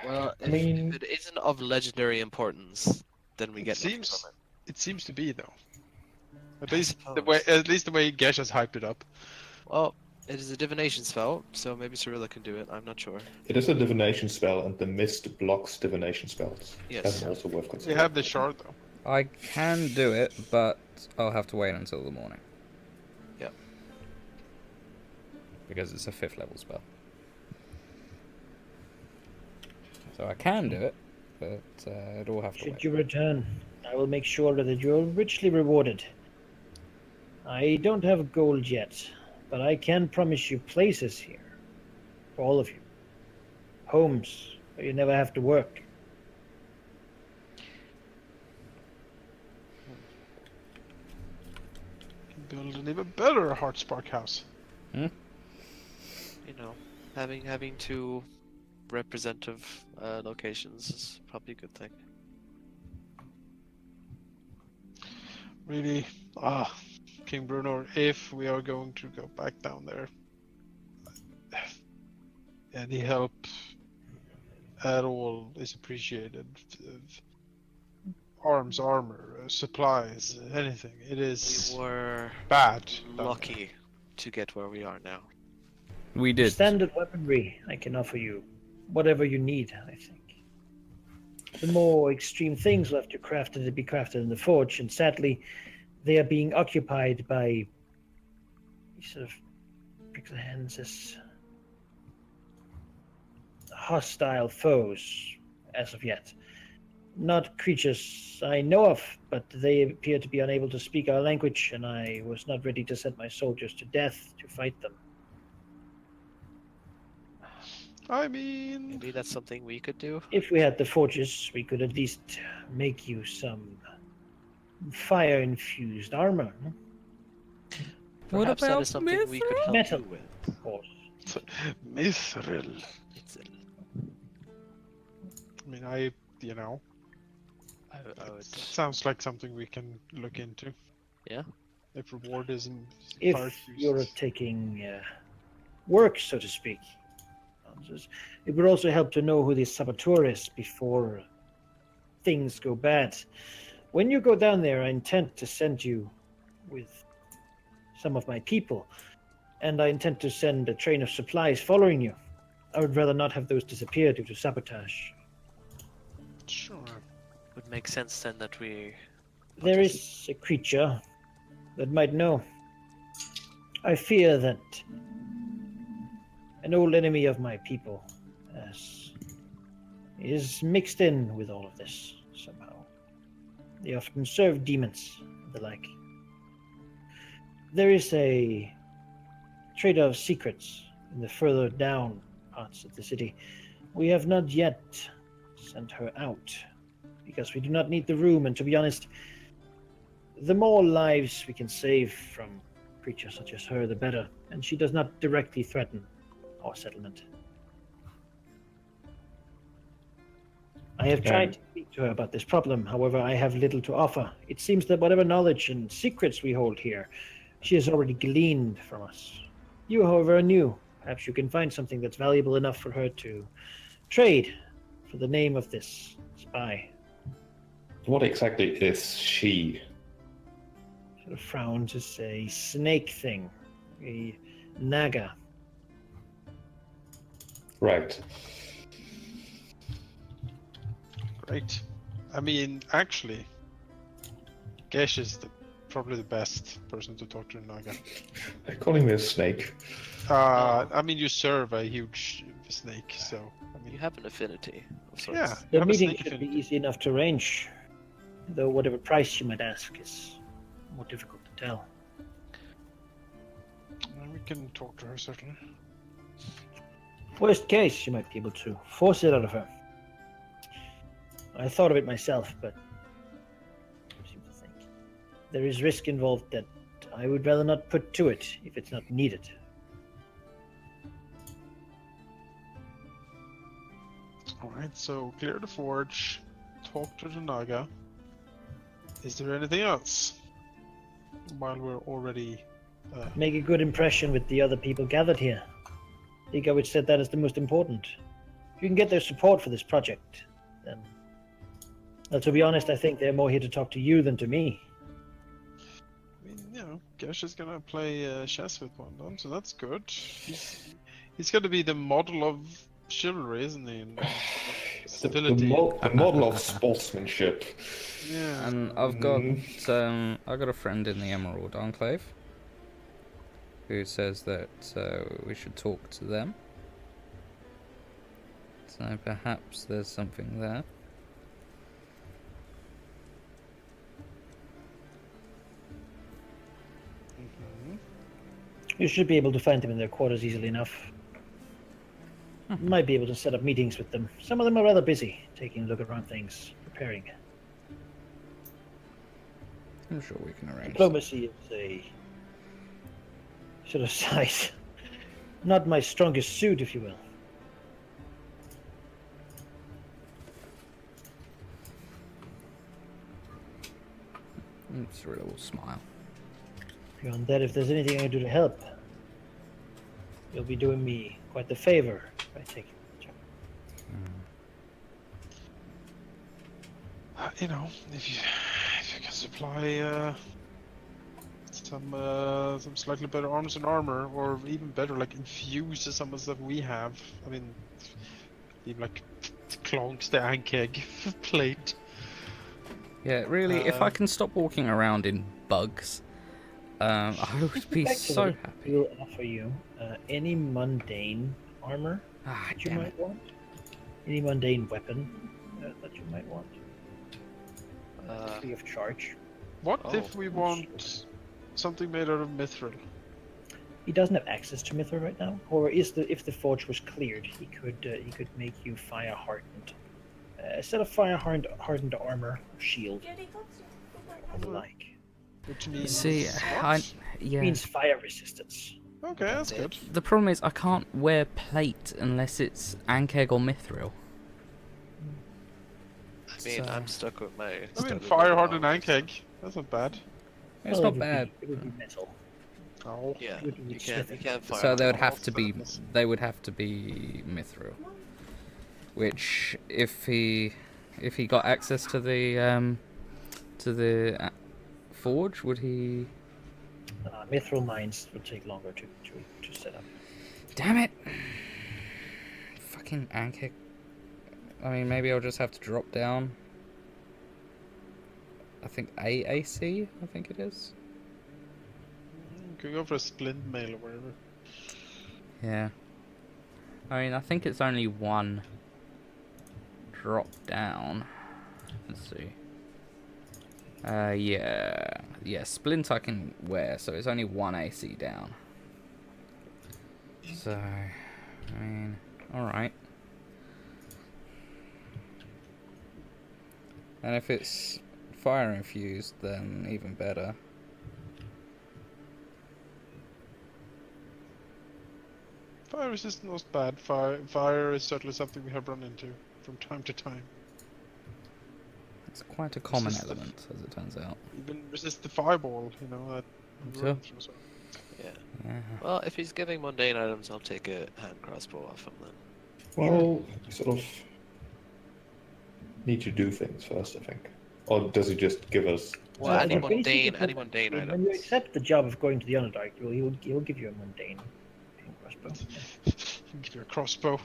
well, I mean- if it isn't of legendary importance, then we it get nothing seems from it seems to be though. At I least the way Gesh has hyped it up. Well, it is a divination spell, so maybe Cyrilla can do it. I'm not sure. It is a divination spell, and the mist blocks divination spells. Yes. That's also worth We considering. have the shard though. I can do it, but I'll have to wait until the morning. Yep. Because it's a 5th level spell. So I can do it, but it'll have to Should wait. you return, I will make sure that you are richly rewarded. I don't have gold yet, but I can promise you places here. For all of you. Homes where you never have to work. Build an even better Heartspark house. You know, Having two representative locations is probably a good thing. Really, King Bruno, if we are going to go back down there, any help at all is appreciated. Arms, armor, supplies, anything. It We is were bad. down there. lucky to get where we are now. We did. Standard weaponry, I can offer you whatever you need, I think. The more extreme things will have to be crafted in the forge, and sadly, they are being occupied by sort of breaks the hands as hostile foes as of yet. Not creatures I know of, but they appear to be unable to speak our language, and I was not ready to send my soldiers to death to fight them. I mean, Maybe that's something we could do. If we had the forges, we could at least make you some fire-infused armor. No? What Perhaps that about is something we could help Metal. you with. Of course. Mithril. It's I mean, I I would. sounds like something we can look into. Yeah. If reward isn't If fire you're fused. taking work, so to speak, it would also help to know who the saboteur is before things go bad. When you go down there, I intend to send you with some of my people, and I intend to send a train of supplies following you. I would rather not have those disappear due to sabotage. Sure. Would make sense then that we. There is a creature that might know. I fear that an old enemy of my people is mixed in with all of this somehow. They often serve demons and the like. There is a trader of secrets in the further down parts of the city. We have not yet sent her out because we do not need the room, and to be honest, the more lives we can save from creatures such as her, the better, and she does not directly threaten our settlement. I have tried to speak to her about this problem, however, I have little to offer. It seems that whatever knowledge and secrets we hold here, she has already gleaned from us. You, however, are new. Perhaps you can find something that's valuable enough for her to trade for the name of this spy. What exactly is she? Sort of frowns as a snake thing, a naga. Right. Great. I mean, actually, Gesh is probably the best person to talk to in Naga. They're calling me a snake. I mean, you serve a huge snake, so I You mean, have an affinity of sorts. yeah. you The have a meeting snake should be affinity. easy enough to arrange, though whatever price you might ask is more difficult to tell. We can talk to her certainly. Worst case, you might be able to force it out of her. I thought of it myself, but I seem to think there is risk involved that I would rather not put to it if it's not needed. All right. So clear the forge. Talk to the Naga. Is there anything else? While we're already. Make a good impression with the other people gathered here. I think I would set that as the most important. If you can get their support for this project, then... Well, to be honest, I think they're more here to talk to you than to me. I mean, Gesh is gonna play chess with one of them, so that's good. He's gonna be the model of chivalry, isn't he? And The civility. model of sportsmanship. Yeah. And I've got a friend in the Emerald Enclave who says that we should talk to them. So perhaps there's something there. You should be able to find them in their quarters easily enough. Might be able to set up meetings with them. Some of them are rather busy, taking a look around things, preparing. I'm sure we can arrange. Diplomacy is a sort of size. Not my strongest suit, if you will. It's a little smile. Beyond that, if there's anything I can do to help, you'll be doing me quite the favor by taking the job. You know, if you can supply some slightly better arms and armor, or even better, like infuse some of the stuff we have. I mean, even like clonks the Ankeg plate. Yeah, really, if I Um, can stop walking around in bugs, I would be so Effectively, happy. we'll offer you any mundane armor Ah, that you damn might it. want, any mundane weapon that you might want, free of charge. what Oh, if we want something made out of mithril? He doesn't have access to mithril right now, or if the forge was cleared, he could make you fire hardened. A set of fire hardened armor, or shield, or the like. Which means See, what? yeah. Means fire resistance. Okay, that's good. The problem is I can't wear plate unless it's Ankeg or Mithril. I mean, So- I'm stuck with my. I mean, studded fire leather hardened armor, so- Ankeg. That's not bad. It's Well, not it would bad. It would be metal. Oh. Yeah, It would be you can't smithing. fire. So they would harden have to be That's- Mithril. Which if he got access to the forge, would he? Mithril mines would take longer to set up. Damn it! Fucking Ankeg. I mean, maybe I'll just have to drop down. I think AAC. I think it is. You can go for a splint mail or whatever. Yeah. I mean, I think it's only one drop down. Let's see. Yeah, splint I can wear, so it's only one AC down. So, I mean, alright. And if it's fire infused, then even better. Fire resistance was bad. Fire is certainly something we have run into from time to time. It's quite a common Resist the- element, as it turns out. Even resist the fireball, you know. That Sure. runs from so- Yeah. Yeah. Well, if he's giving mundane items, I'll take a hand crossbow off him then. Well, you sort of need to do things first, I think. Or does he just give us? Well, So any the basic mundane equipment, when you items. accept the job of going to the Underdark, he'll give you a mundane crossbow. Give you a crossbow.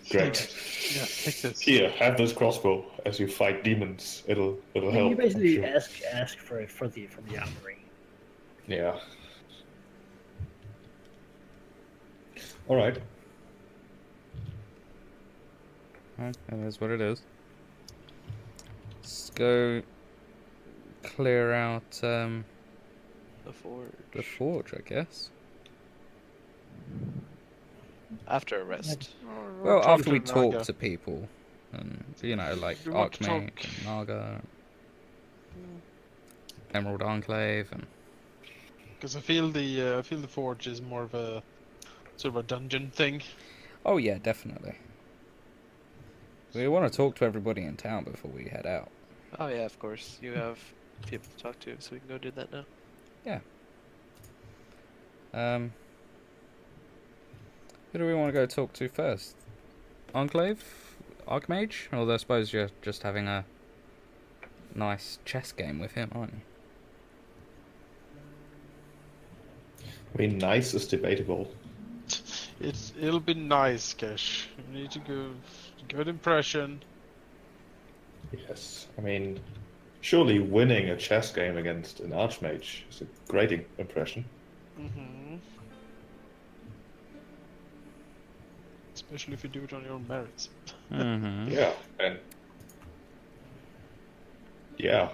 Great. Yeah, take this. Here, have this crossbow as you fight demons. It'll And help. you basically I'm sure. ask for the armory. Yeah. All right. Well, it is what it is. Let's go clear out The forge. the forge, I guess. After a rest. Well, Talk after we to talk Naga. to people, and you know, like We want to Archmage talk- and Naga, Emerald Enclave, and Because I feel the forge is more of a sort of a dungeon thing. oh yeah, definitely. We want to talk to everybody in town before we head out. Oh yeah, of course. You have people to talk to, so we can go do that now. Who do we want to go talk to first? Enclave? Archmage? Although I suppose you're just having a nice chess game with him, aren't you? I mean, nice is debatable. It'll be nice, Kesh. You need to give good impression. Yes. I mean, surely winning a chess game against an archmage is a great impression. Mm-hmm. Especially if you do it on your own merits. Mm-hmm. Yeah, and yeah,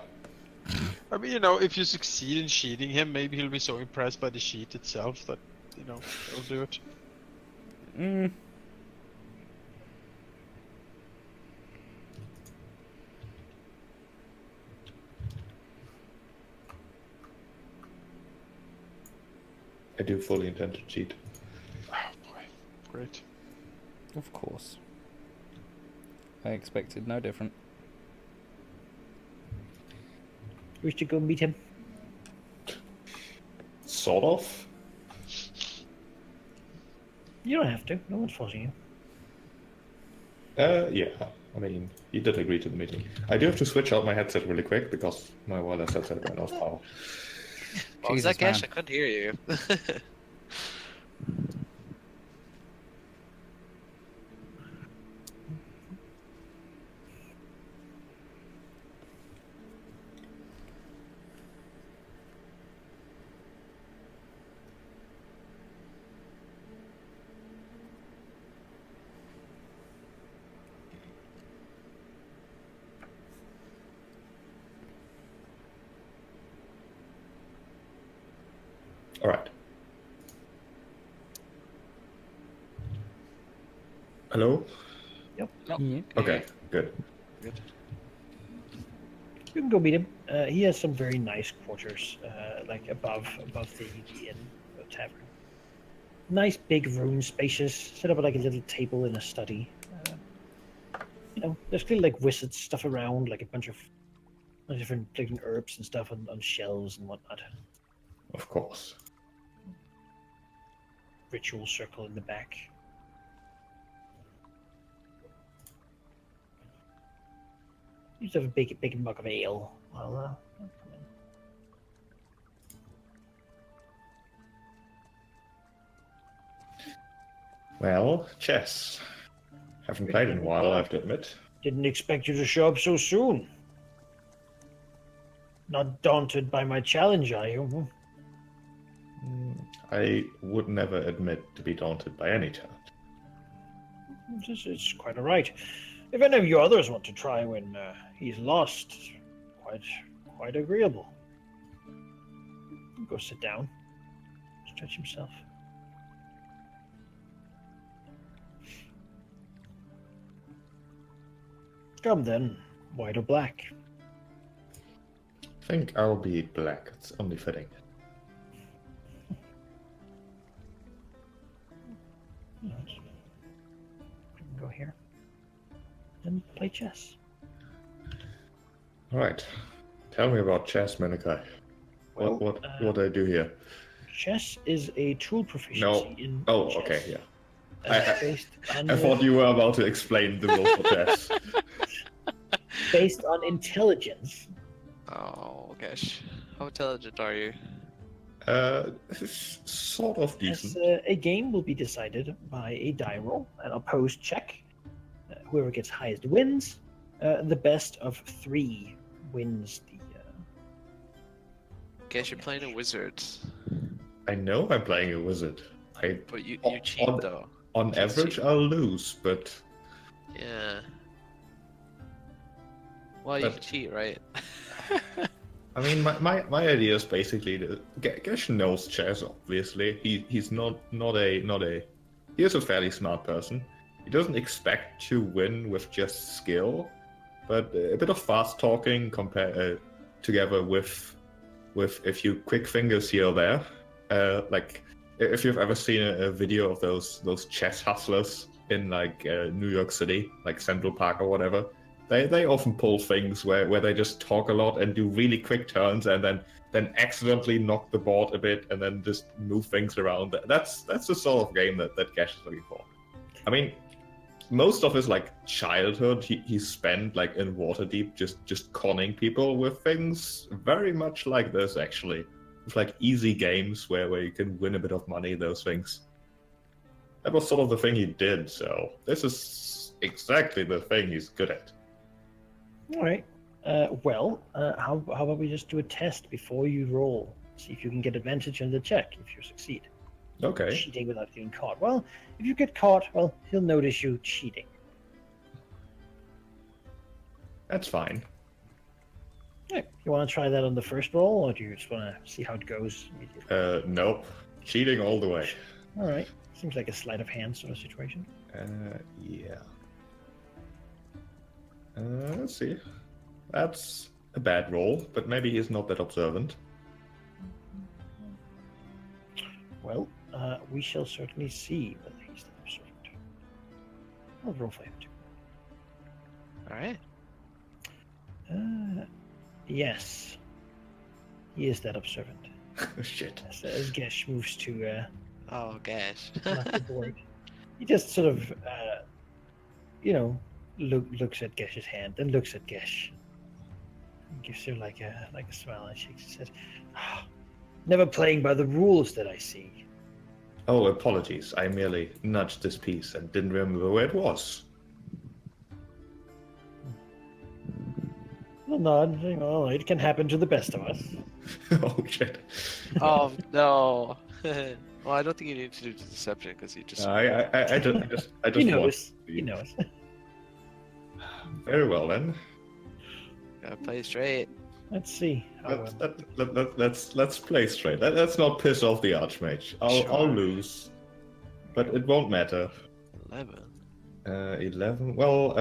I mean, you know, if you succeed in cheating him, maybe he'll be so impressed by the sheet itself that, you know, he'll do it. Mm. I do fully intend to cheat. Great. Of course. I expected no different. We should go meet him. Sort of. You don't have to. No one's forcing you. Yeah. I mean, he did agree to the meeting. I do have to switch out my headset really quick because my wireless headset ran off power. What was Jesus, that, Gash? man. I couldn't hear you. All right. Hello? Yep. Yeah. Okay, good. Good. You can go meet him. He has some very nice quarters, like above the inn, the tavern. Nice big room, spacious. Set up like a little table in a study. There's clearly like wizard stuff around, like a bunch of different herbs and stuff on shelves and whatnot. Of course. Ritual circle in the back. You just have a big mug of ale. I'll come in. Well, chess. Haven't played in a while, I have to admit. Didn't expect you to show up so soon. Not daunted by my challenge, are you? I would never admit to be daunted by any challenge. It's quite all right. If any of you others want to try when he's lost, quite agreeable. Go sit down, stretch himself. Come then, white or black? I think I'll be black. It's only fitting. Go here and play chess. All right. Tell me about chess, Menakai. What do I do here? Chess is a tool proficiency No. in Oh, chess. okay, yeah. Based on I thought you were about to explain the rules for chess. based on intelligence. Oh, gosh. How intelligent are you? Sort of As decent. a game will be decided by a die roll, an opposed check. Whoever gets highest wins. The best of 3 wins the. Guess you're playing a wizard. I know I'm playing a wizard. But you On- cheat, on- though. On Just average, cheat. I'll lose, but Yeah. Well, you But- can cheat, right? I mean, my idea is basically that Gesh knows chess. Obviously, he's not a. He is a fairly smart person. He doesn't expect to win with just skill, but a bit of fast talking together with a few quick fingers here or there. Like if you've ever seen a video of those chess hustlers in like New York City, like Central Park or whatever. They often pull things where they just talk a lot and do really quick turns and then accidentally knock the board a bit and then just move things around. That's the sort of game that Gash is looking for. I mean, most of his like childhood he spent like in Waterdeep just conning people with things very much like this actually. With like easy games where you can win a bit of money, those things. That was sort of the thing he did, so this is exactly the thing he's good at. All right. How about we just do a test before you roll? See if you can get advantage on the check if you succeed. Okay. Cheating without getting caught. Well, if you get caught, well, he'll notice you cheating. That's fine. Right. You want to try that on the first roll, or do you just want to see how it goes immediately? Nope. Cheating all the way. All right. Seems like a sleight of hand sort of situation. Yeah. Let's see. That's a bad roll, but maybe he's not that observant. Well, we shall certainly see whether he's that observant. I'll roll for him too. All right. Yes. He is that observant. Shit. As Gesh moves to Oh gosh. knock the board, he just sort of, looks at Gesh's hand, then looks at Gesh. Gives her like a smile and shakes his head. "Ah, never playing by the rules that I see. Oh, apologies. I merely nudged this piece and didn't remember where it was. Well, no, well, it can happen to the best of us. Oh shit. Oh no. Well, I don't think you need to do deception because you just. I just He want knows. to He knows. Very well then. Gotta play straight. Let's see. How, Let's play straight. Let's not piss off the Archmage. I'll Sure. lose, but it won't matter. 11. 11. Well,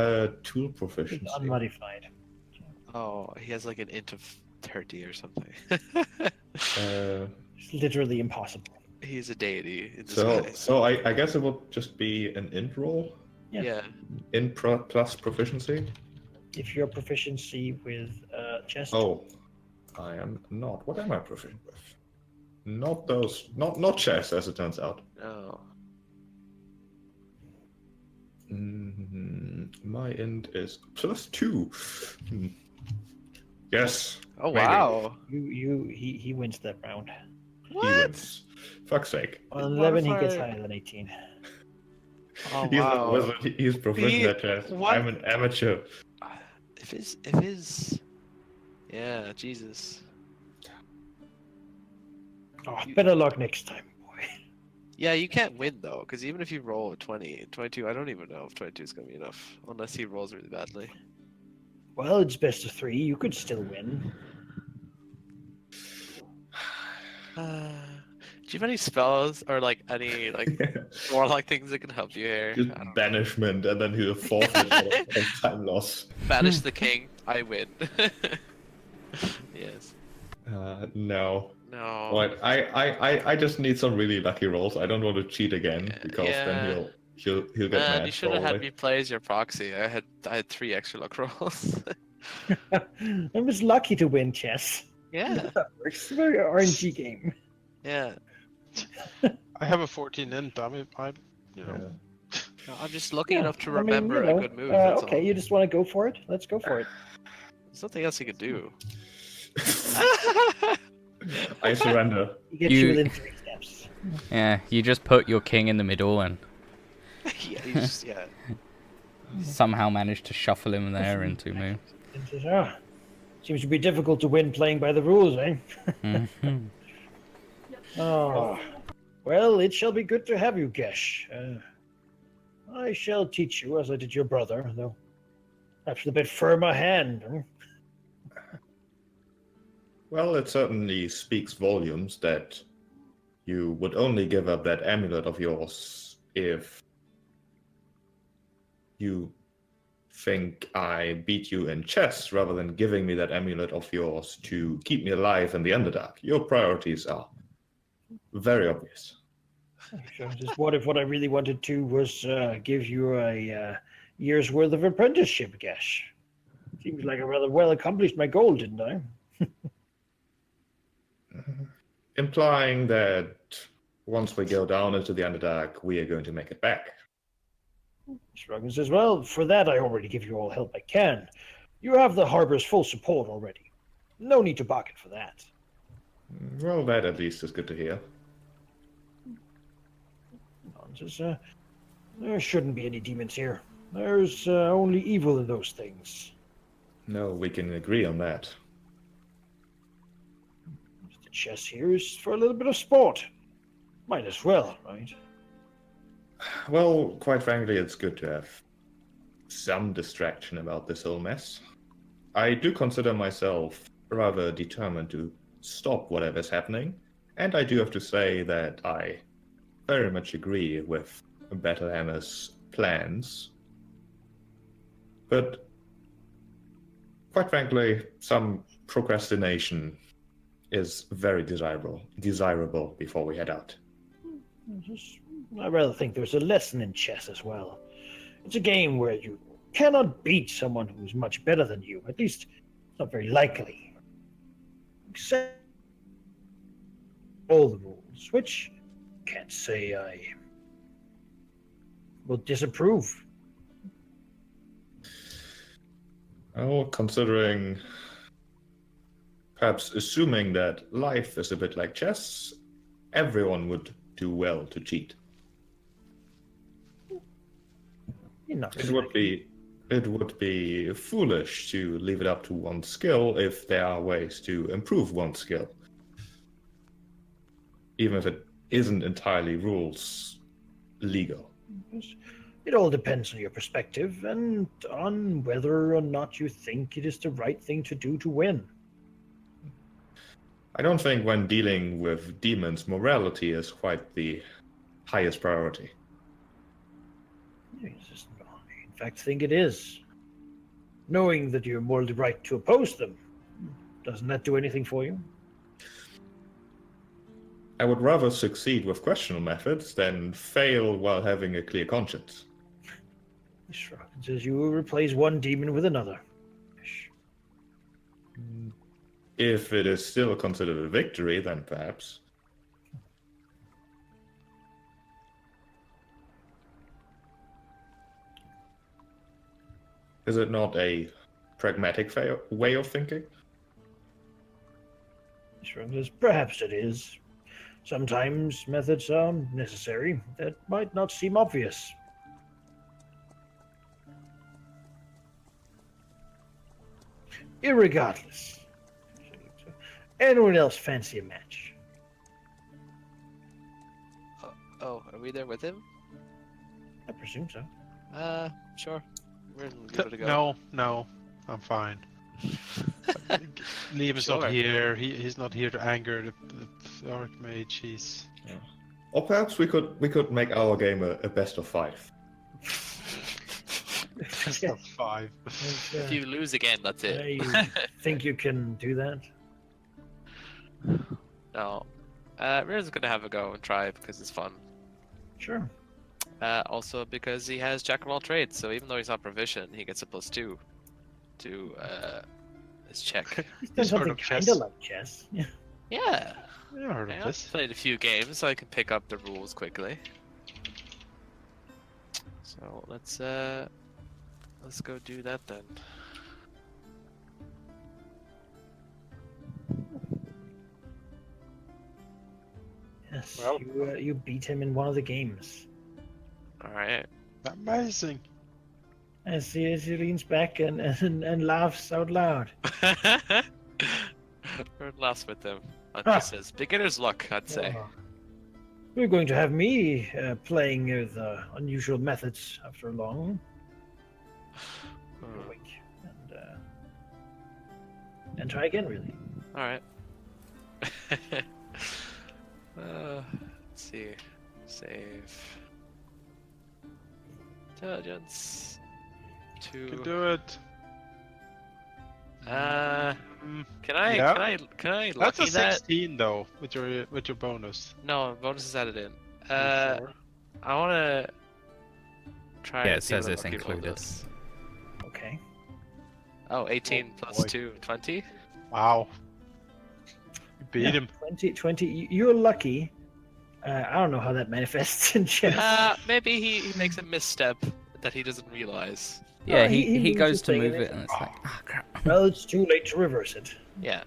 tool it's proficiency. unmodified. Oh, he has like an int of 30 or something. It's literally impossible. He's a deity in So disguise. I guess it would just be an int roll. Yeah. Yeah. Int plus proficiency. If your proficiency with chest, Oh, I am not. What am I proficient with? Not those. Not chess, as it turns out. No. My int is +2. Yes. Oh maybe. wow. he wins that round. He wins. Fuck's sake. On 11, he gets modifier- higher than 18. Oh He's a wow. wizard. He's proficient He- at chess. what? I'm an amateur. If his. Yeah, Jesus. Oh, better luck next time, boy. Yeah, you can't win though, because even if you roll a 20, 22, I don't even know if 22 is gonna be enough, unless he rolls really badly. Well, it's best of 3. You could still win. Do you have any spells or like any like warlock things that can help you here? Just I don't know. banishment, and then he'll forfeit all of time loss. Banish the king. I win. Yes. No. No. But I just need some really lucky rolls. I don't want to cheat again because Yeah. then he'll get Man, mad. you should have had probably. me play as your proxy. I had 3 extra luck rolls. I'm just lucky to win chess. Yeah. That works. It's a very RNG game. Yeah. I have a 14 int. I mean, you know. Yeah. No, I'm just lucky Yeah, enough to I mean, remember you know, a good move. That's okay, all. you just want to go for it? Let's go for it. There's nothing else you could do. I surrender. He gets You- you within 3 steps. Yeah, you just put your king in the middle and Yeah, you just, yeah. somehow manage to shuffle him there in 2 moves. And says, seems to be difficult to win playing by the rules, eh? Mhm. Oh, well, it shall be good to have you, Gesh. I shall teach you as I did your brother, though perhaps with a bit firmer hand. Well, it certainly speaks volumes that you would only give up that amulet of yours if you think I beat you in chess rather than giving me that amulet of yours to keep me alive in the Underdark. Your priorities are very obvious. So just what if what I really wanted to was give you a year's worth of apprenticeship, Gesh? Seems like I rather well accomplished my goal, didn't I? Implying that once we go down into the Underdark, we are going to make it back. Shrugging says, well, for that I already give you all help I can. You have the harbor's full support already. No need to bargain for that. Well, that at least is good to hear. Says, there shouldn't be any demons here. There's only evil in those things. No, we can agree on that. The chess here is for a little bit of sport. Might as well, right? Well, quite frankly, it's good to have some distraction about this whole mess. I do consider myself rather determined to stop whatever's happening, and I do have to say that I very much agree with Battlehammer's plans. But quite frankly, some procrastination is very desirable before we head out. I rather think there's a lesson in chess as well. It's a game where you cannot beat someone who's much better than you. At least, it's not very likely. Except all the rules, which can't say I will disapprove. Well, considering, perhaps assuming that life is a bit like chess, everyone would do well to cheat. You're not It would be foolish to leave it up to one's skill if there are ways to improve one's skill. Even if it isn't entirely rules legal. It all depends on your perspective and on whether or not you think it is the right thing to do to win. I don't think when dealing with demons, morality is quite the highest priority. In fact, think it is. Knowing that you're morally right to oppose them, doesn't that do anything for you? I would rather succeed with questionable methods than fail while having a clear conscience. He shrugs and says, you will replace one demon with another. If it is still considered a victory, then perhaps. Is it not a pragmatic way of thinking? He shrugs and says, perhaps it is. Sometimes methods are necessary that might not seem obvious. Irregardless. Anyone else fancy a match? Oh, are we there with him? I presume so. Sure. We're gonna give it a go. No, I'm fine. Liam's Sure. not here. He's not here to anger the Archmage. He's Or perhaps we could make our game a best of 5. just Yeah. a 5. If you lose again, that's it. You think you can do that? No. We're just gonna have a go and try because it's fun. Sure. Also because he has Jack of all trades, so even though he's not proficient, he gets a +2 to his check. He's done He's heard something of kind chess. of like chess. Yeah. Yeah. I heard of I've this. played a few games, so I can pick up the rules quickly. So let's go do that then. Yes. Well. You beat him in one of the games. All right. Amazing. As he leans back and laughs out loud. We're lost with him. Ah. This is beginner's luck, I'd say. Oh. You're going to have me playing with unusual methods after long. Hmm. Wait, and try again, really. All right. Let's see. Save. Intelligence. You can 2. do it. Can I? Yeah. Can I That's lucky a that? 16 though, with your bonus. No, bonus is added in. Sure. I want to try. Yeah, and it see what says a it's lucky roll included. does. Okay. Oh, 18 Oh, plus boy. 2, 20. Wow. You beat him. 20. You're lucky. I don't know how that manifests in chess. Maybe he makes a misstep that he doesn't realize. Yeah, Oh, he he moves goes his to thing move and it, and it's like, ah, crap. Well, it's too late to reverse it. Yeah.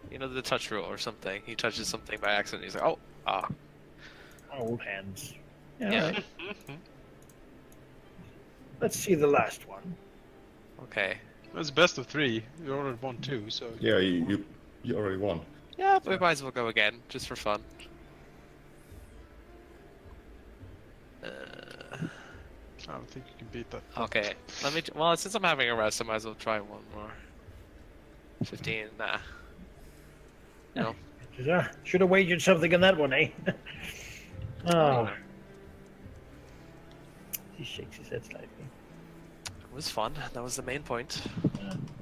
You know, the touch rule or something. He touches something by accident. He's like, oh, ah. Old hands. Yeah. Yeah. All right. Let's see the last one. Okay. It's best of 3. You already won 2, so Yeah, you already won. Yeah, we might as well go again, just for fun. I don't think you can beat that. Okay. Well, since I'm having a rest, I might as well try one more. 15, nah. No. Should have wagered something on that one, eh? Oh. He shakes his head slightly. It was fun. That was the main point.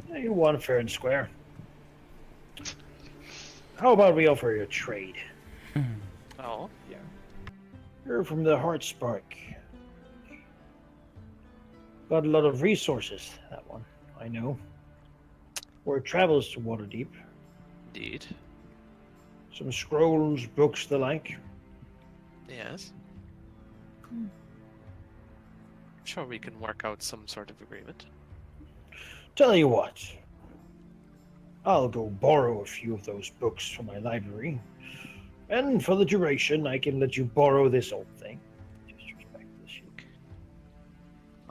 Yeah, you won fair and square. How about we offer you a trade? Oh. You're from the Heart Spark. Got a lot of resources, that one, I know. Word travels to Waterdeep. Indeed. Some scrolls, books, the like. Yes. Sure, we can work out some sort of agreement. Tell you what. I'll go borrow a few of those books from my library. And for the duration, I can let you borrow this old thing. Just respect the shield.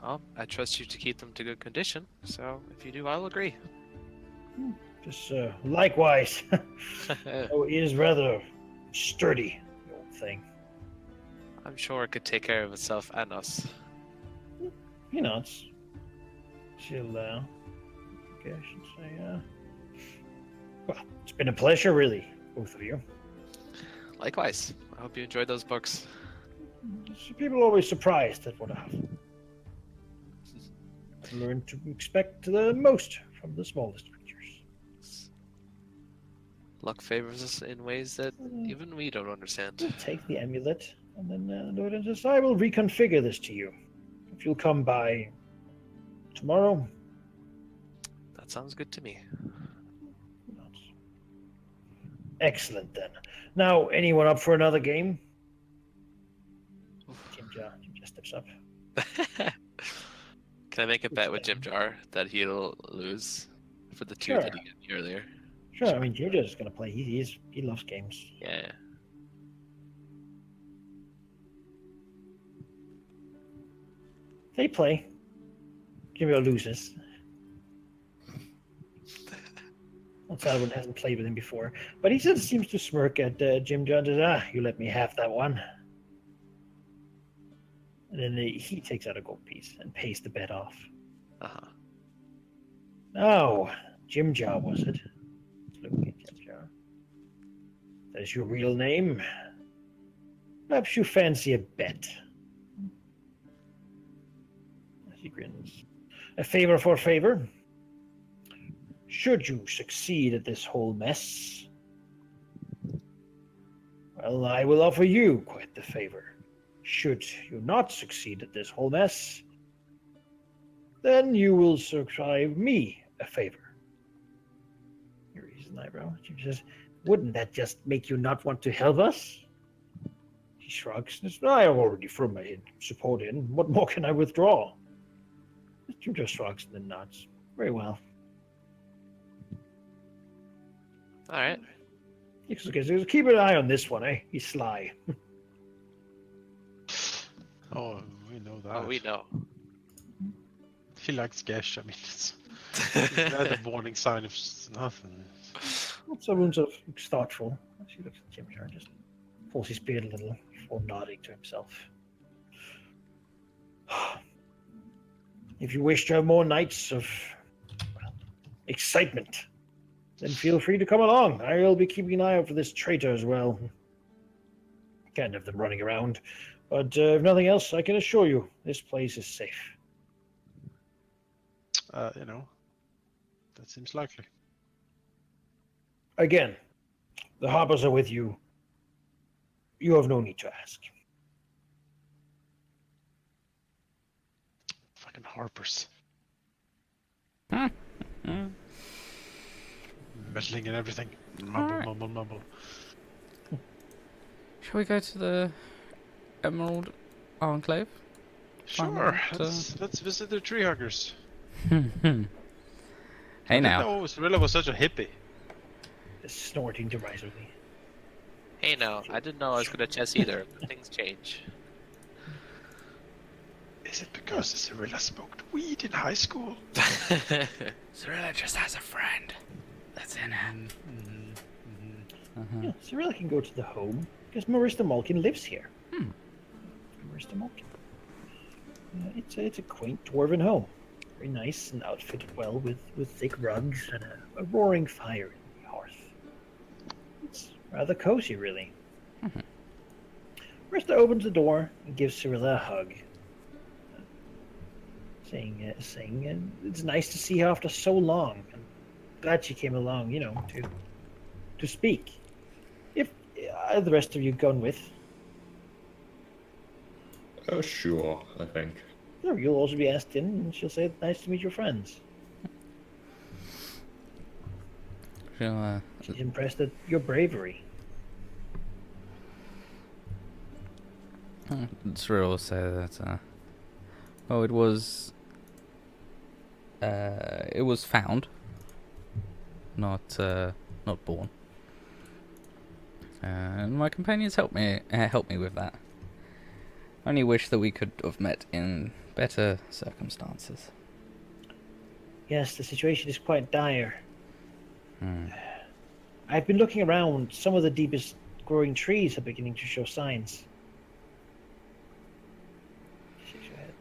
Well, I trust you to keep them to good condition, so if you do, I'll agree. Just likewise. Oh, it is rather sturdy, the old thing. I'm sure it could take care of itself and us. He nods. She'll, okay, I should say, well, it's been a pleasure, really, both of you. Likewise. I hope you enjoyed those books. People are always surprised at what I've learned to expect the most from the smallest creatures. Luck favors us in ways that even we don't understand. We'll take the amulet, and then Lord and says, I will reconfigure this to you. If you'll come by tomorrow. That sounds good to me. Excellent, then. Now, anyone up for another game? Jimja steps up. Can I make a bet with Jim Jar that he'll lose for the two Sure. that he gave me earlier? Sure, I mean, Jimja's going to play. He loves games. Yeah. They play. Jimja loses. Salvin hasn't played with him before, but he just seems to smirk at Jimja and says, you let me have that one. And then he takes out a gold piece and pays the bet off. Uh-huh. Oh, Jimja, was it? Looking at Jimja. That is your real name? Perhaps you fancy a bet. As he grins. A favor for a favor? Should you succeed at this whole mess, well, I will offer you quite the favor. Should you not succeed at this whole mess, then you will subscribe me a favor. He raises an eyebrow. She says, wouldn't that just make you not want to help us? He shrugs and says, I have already thrown my support in. What more can I withdraw? She just shrugs and then nods. Very well. All right. Okay, so keep an eye on this one, eh? He's sly. Oh, we know that. Oh, we know. He likes Gesh. I mean, it's not a warning sign of nothing. Someone's sort of looks thoughtful. She looks at Jimmy and just pulls his beard a little before nodding to himself. If you wish to have more nights of excitement, then feel free to come along. I will be keeping an eye out for this traitor as well. Can't have them running around. But if nothing else, I can assure you, this place is safe. That seems likely. Again, the Harpers are with you. You have no need to ask. Fucking Harpers. Meddling and everything. Mumble. Shall we go to the Emerald Enclave? Sure, let's visit the tree huggers. Hey I now. didn't know Cirilla was such a hippie. Snorting derisively. Hey, now, I didn't know I was good at chess either, but things change. Is it because Cirilla smoked weed in high school? Cirilla just has a friend that's in it. Yeah, Cyrilla can go to the home because Marista Malkin lives here. Marista Malkin. It's a quaint dwarven home. Very nice and outfitted well with thick rugs and a roaring fire in the hearth. It's rather cozy, really. Marista opens the door and gives Cyrilla a hug, saying it's nice to see her after so long. I'm glad she came along, to speak. If the rest of you gone with? Sure, I think. Sure, you'll also be asked in, and she'll say, "Nice to meet your friends." She'll, She's impressed at your bravery. Cyril will say that, oh, it was found, not born. And my companions helped me with that. I only wish that we could have met in better circumstances. Yes, the situation is quite dire. Hmm. I've been looking around. Some of the deepest growing trees are beginning to show signs. She shakes her head.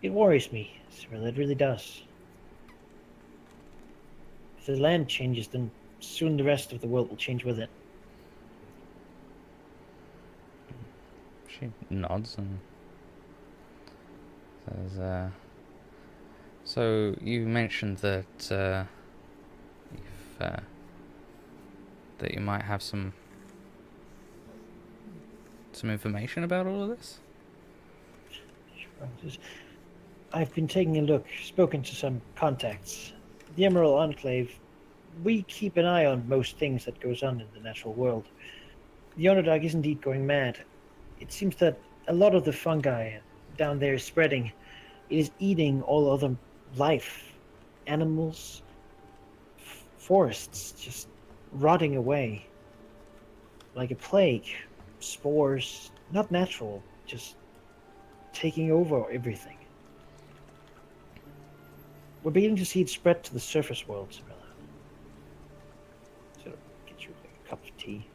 It worries me, Cyril. It really does. If the land changes, then soon the rest of the world will change with it. She nods and says, so you mentioned that that you might have some information about all of this? I've been taking a look, spoken to some contacts. The Emerald Enclave, we keep an eye on most things that goes on in the natural world. The Underdog is indeed going mad. It seems that a lot of the fungi down there is spreading. It is eating all other life, animals, forests, just rotting away. Like a plague. Spores, not natural, just taking over everything. We're beginning to see it spread to the surface world, Cyrilla. So, get you a cup of tea.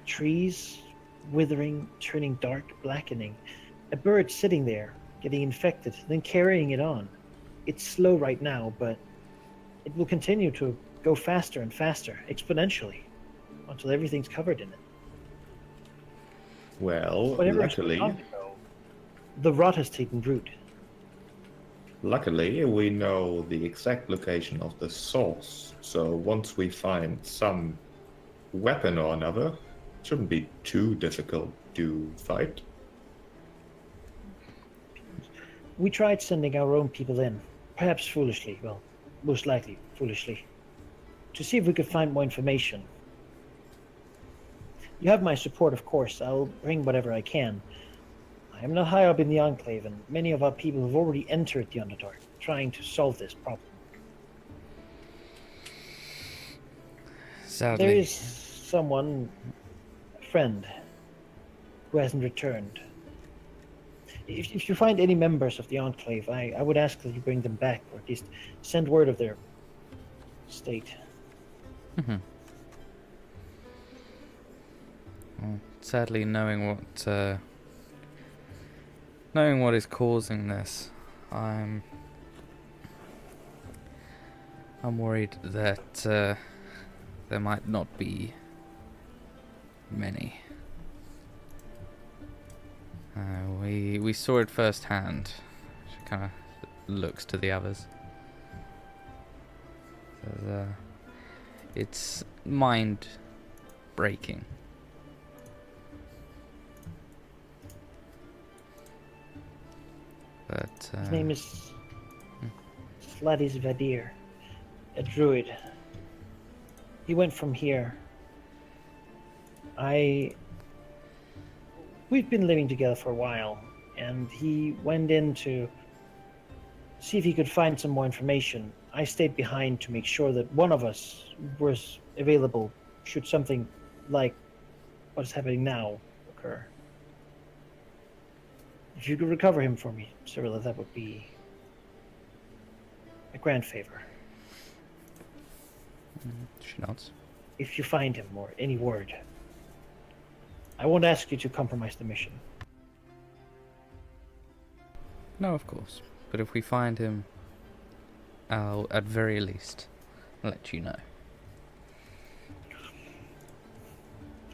Trees withering, turning dark, blackening. A bird sitting there, getting infected, then carrying it on. It's slow right now, but it will continue to go faster and faster, exponentially, until everything's covered in it. Well, Whatever luckily, is on to go, the rot has taken root. luckily, we know the exact location of the source. So once we find some weapon or another, it shouldn't be too difficult to fight. We tried sending our own people in, perhaps foolishly, well, most likely foolishly, to see if we could find more information. You have my support, of course. I'll bring whatever I can. I am not high up in the Enclave, and many of our people have already entered the Underdark, trying to solve this problem. Sadly. There is someone, a friend, who hasn't returned. If you find any members of the Enclave, I would ask that you bring them back, or at least send word of their state. Mm-hmm. Well, sadly, knowing what is causing this, I'm worried that there might not be many. We saw it firsthand. She kind of looks to the others. Says, it's mind breaking. But His name is Sladis Vadir, a druid. He went from here. We've been living together for a while, and he went in to see if he could find some more information. I stayed behind to make sure that one of us was available should something like what's happening now occur. If you could recover him for me, Cyrilla, that would be a grand favor. she nods. If you find him, or any word. I won't ask you to compromise the mission. No, of course. But if we find him, I'll, at very least, let you know.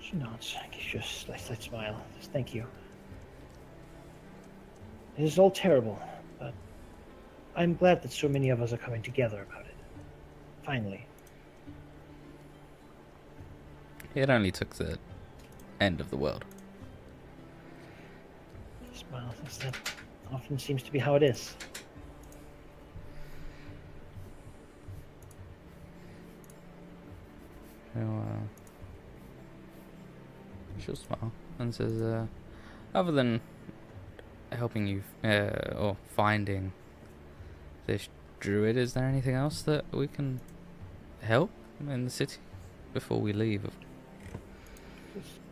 She nods, gives you a slight smile. Says, thank you. It is all terrible, but I'm glad that so many of us are coming together about it. Finally. It only took the end of the world. He Well, that often seems to be how it is. She'll smile and says, other than helping you, or finding this druid, is there anything else that we can help in the city before we leave?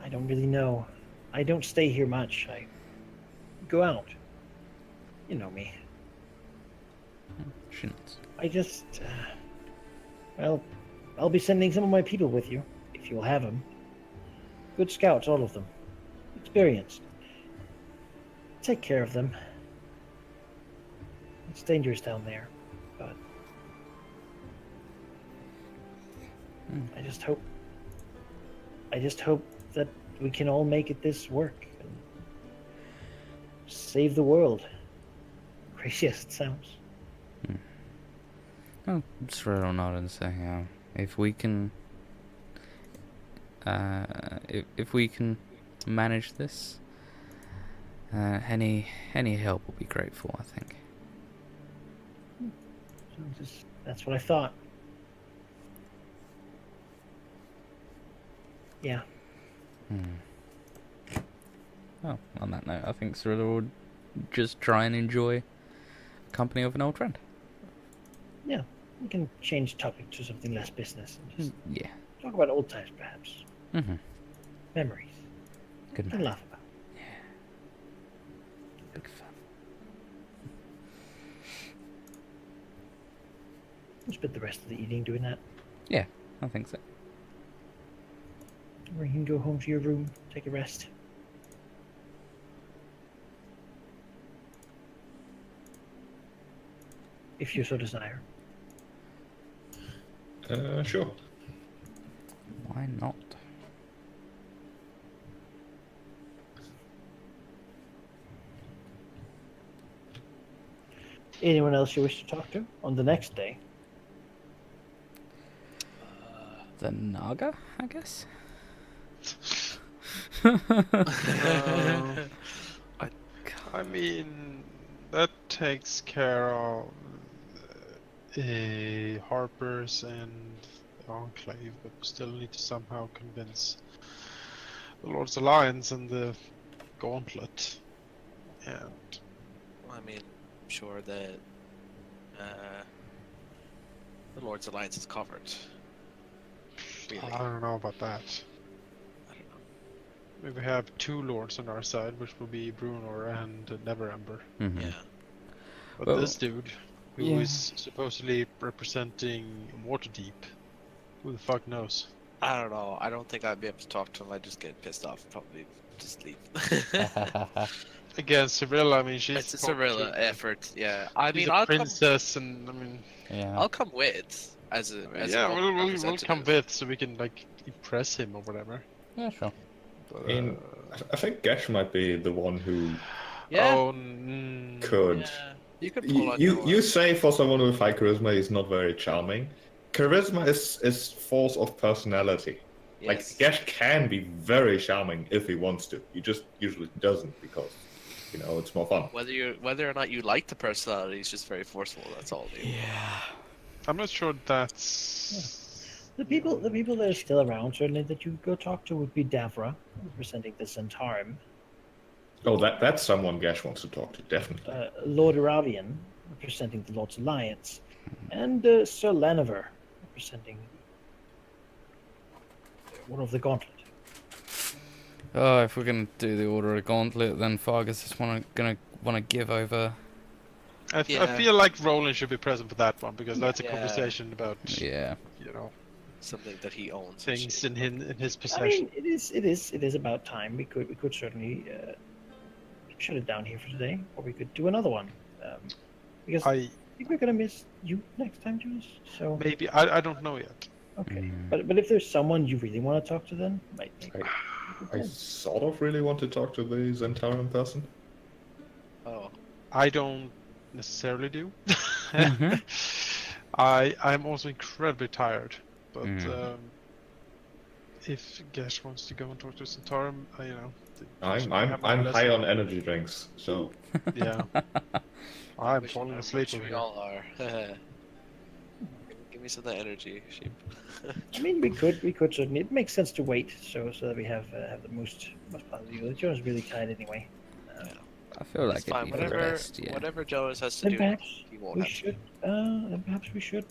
I don't really know. I don't stay here much. I go out. You know me. Shouldn't. I just, well, I'll be sending some of my people with you, if you'll have them. Good scouts, all of them. Experienced. Take care of them. It's dangerous down there, but I just hope that we can all make it this work and save the world. Crazy as it sounds. Oh, Cyril nodded and say, if we can, if we can manage this, any help will be grateful, I think. That's what I thought. Yeah. Well, on that note, I think Cyril would just try and enjoy the company of an old friend. Yeah. We can change topic to something less business and just Yeah. talk about old times, perhaps. Mm-hmm. Memories. Good We can night. laugh about. Big fun. We'll spend the rest of the evening doing that. Yeah, I think so. Or you can go home to your room, take a rest. If you so desire. Sure. Why not? Anyone else you wish to talk to on the next day? The Naga, I guess? I mean, that takes care of Harper's and the Enclave, but we still need to somehow convince the Lord's Alliance and the Gauntlet. And I mean, I'm sure that the Lord's Alliance is covered. Really. I don't know about that. I don't know. We have two lords on our side, which will be Bruenor and Neverember. Mm-hmm. Yeah. But Well, this dude, who yeah. is supposedly representing Waterdeep, who the fuck knows? I don't know. I don't think I'd be able to talk to him. I'd just get pissed off and probably just leave. Again, Cyrilla, I mean, she's It's a Cyrilla effort, yeah. I She's mean, a I'll princess, and I mean, Yeah. I'll come with as a yeah, public we'll come representative. with so we can like impress him or whatever. Yeah, sure. But, I think Gesh might be the one who Yeah. Oh, could. Yeah. You could pull on You say for someone with high charisma, he's not very charming. Charisma is force of personality. Yes. Like Gesh can be very charming if he wants to. He just usually doesn't because, it's more fun. Whether or not you like the personality is just very forceful. That's all. Dude. Yeah. I'm not sure that's. The people that are still around, certainly that you go talk to, would be Davra, representing the Centarim, Oh, that's someone Gesh wants to talk to, definitely. Lord Aravian, representing the Lord's Alliance, and Sir Laniver, representing one of the Gauntlet. Oh, if we're gonna do the Order of Gauntlet, then Fargus is gonna wanna give over. I Yeah. feel like Roland should be present for that one because that's a Yeah. conversation about Yeah. Something that he owns. and things shit. in his I possession. mean, it is about time. We could certainly shut it down here for today, or we could do another one. Because I think we're gonna miss you next time, Jules. So Maybe I don't know yet. okay, but if there's someone you really want to talk to, then I sort of really want to talk to the Zentarum person. Oh. I don't necessarily do. Mhm. I'm also incredibly tired, but if Gash wants to go and talk to Centaurum, you know. I'm high on energy drinks, so Yeah. I I'm wish- falling I asleep wish over we here. all are. Give me some of that energy, sheep. I mean, we could certainly. It makes sense to wait, so that we have the most possible. The Jonas is really tired anyway. I feel It's like it'd fine. be for the Whatever, best, yeah. whatever Jonas has to Then do, perhaps he won't we have to. should. Then perhaps we should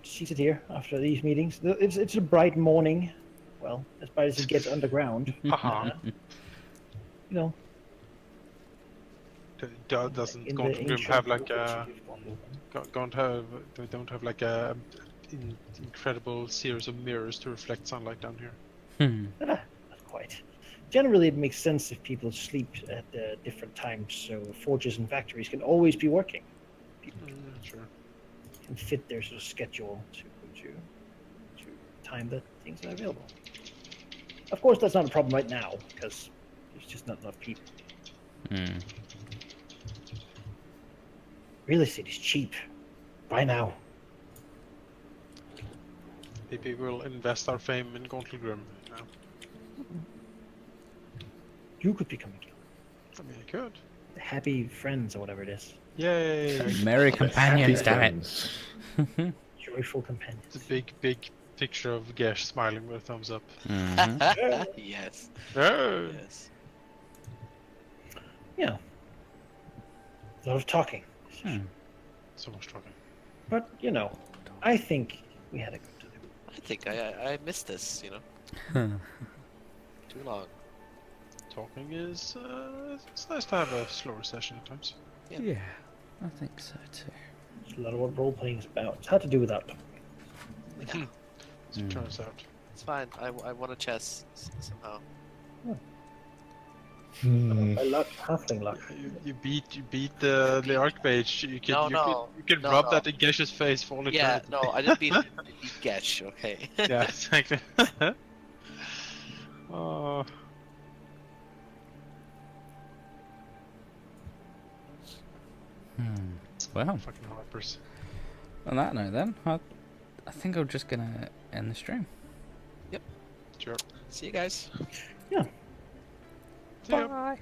cease it here after these meetings. It's a bright morning. Well, as bright as it gets underground. Haha. You know, Doesn't in the Gauntlet Grim ancient have like city of Gondor. they don't have like a incredible series of mirrors to reflect sunlight down here. Not quite. Generally, it makes sense if people sleep at different times, so forges and factories can always be working. People Sure. can fit their sort of schedule to time that things are available. Of course, that's not a problem right now because there's just not enough people. Hmm. Real estate is cheap. Buy now. Maybe we'll invest our fame in Gauntlet Grim. You know? You could become a guild. I mean, I could. The happy friends or whatever it is. Yay! Merry companions, Happy damn it. friends. Joyful companions. It's a big picture of Gash smiling with a thumbs up. Mhm. Yes. No! Yes. Yeah. A lot of talking. Hmm. So much talking. But, I think we had a good time. I think I missed this. Too long. Talking is it's nice to have a slower session at times. Yeah, I think so too. It's a lot of what role playing is about. It's hard to do without talking. As it turns out. It's fine. I won a chess somehow. By luck, halfling luck. You beat the Archmage. You can No, rub no. that in Gash's face for all Yeah, eternity. no, I didn't beat Getch, okay? Yeah, exactly. Oh. Well, Fucking harpers. on that note then, I think I'm just gonna end the stream. Sure. See you guys. Yeah. See ya. Bye.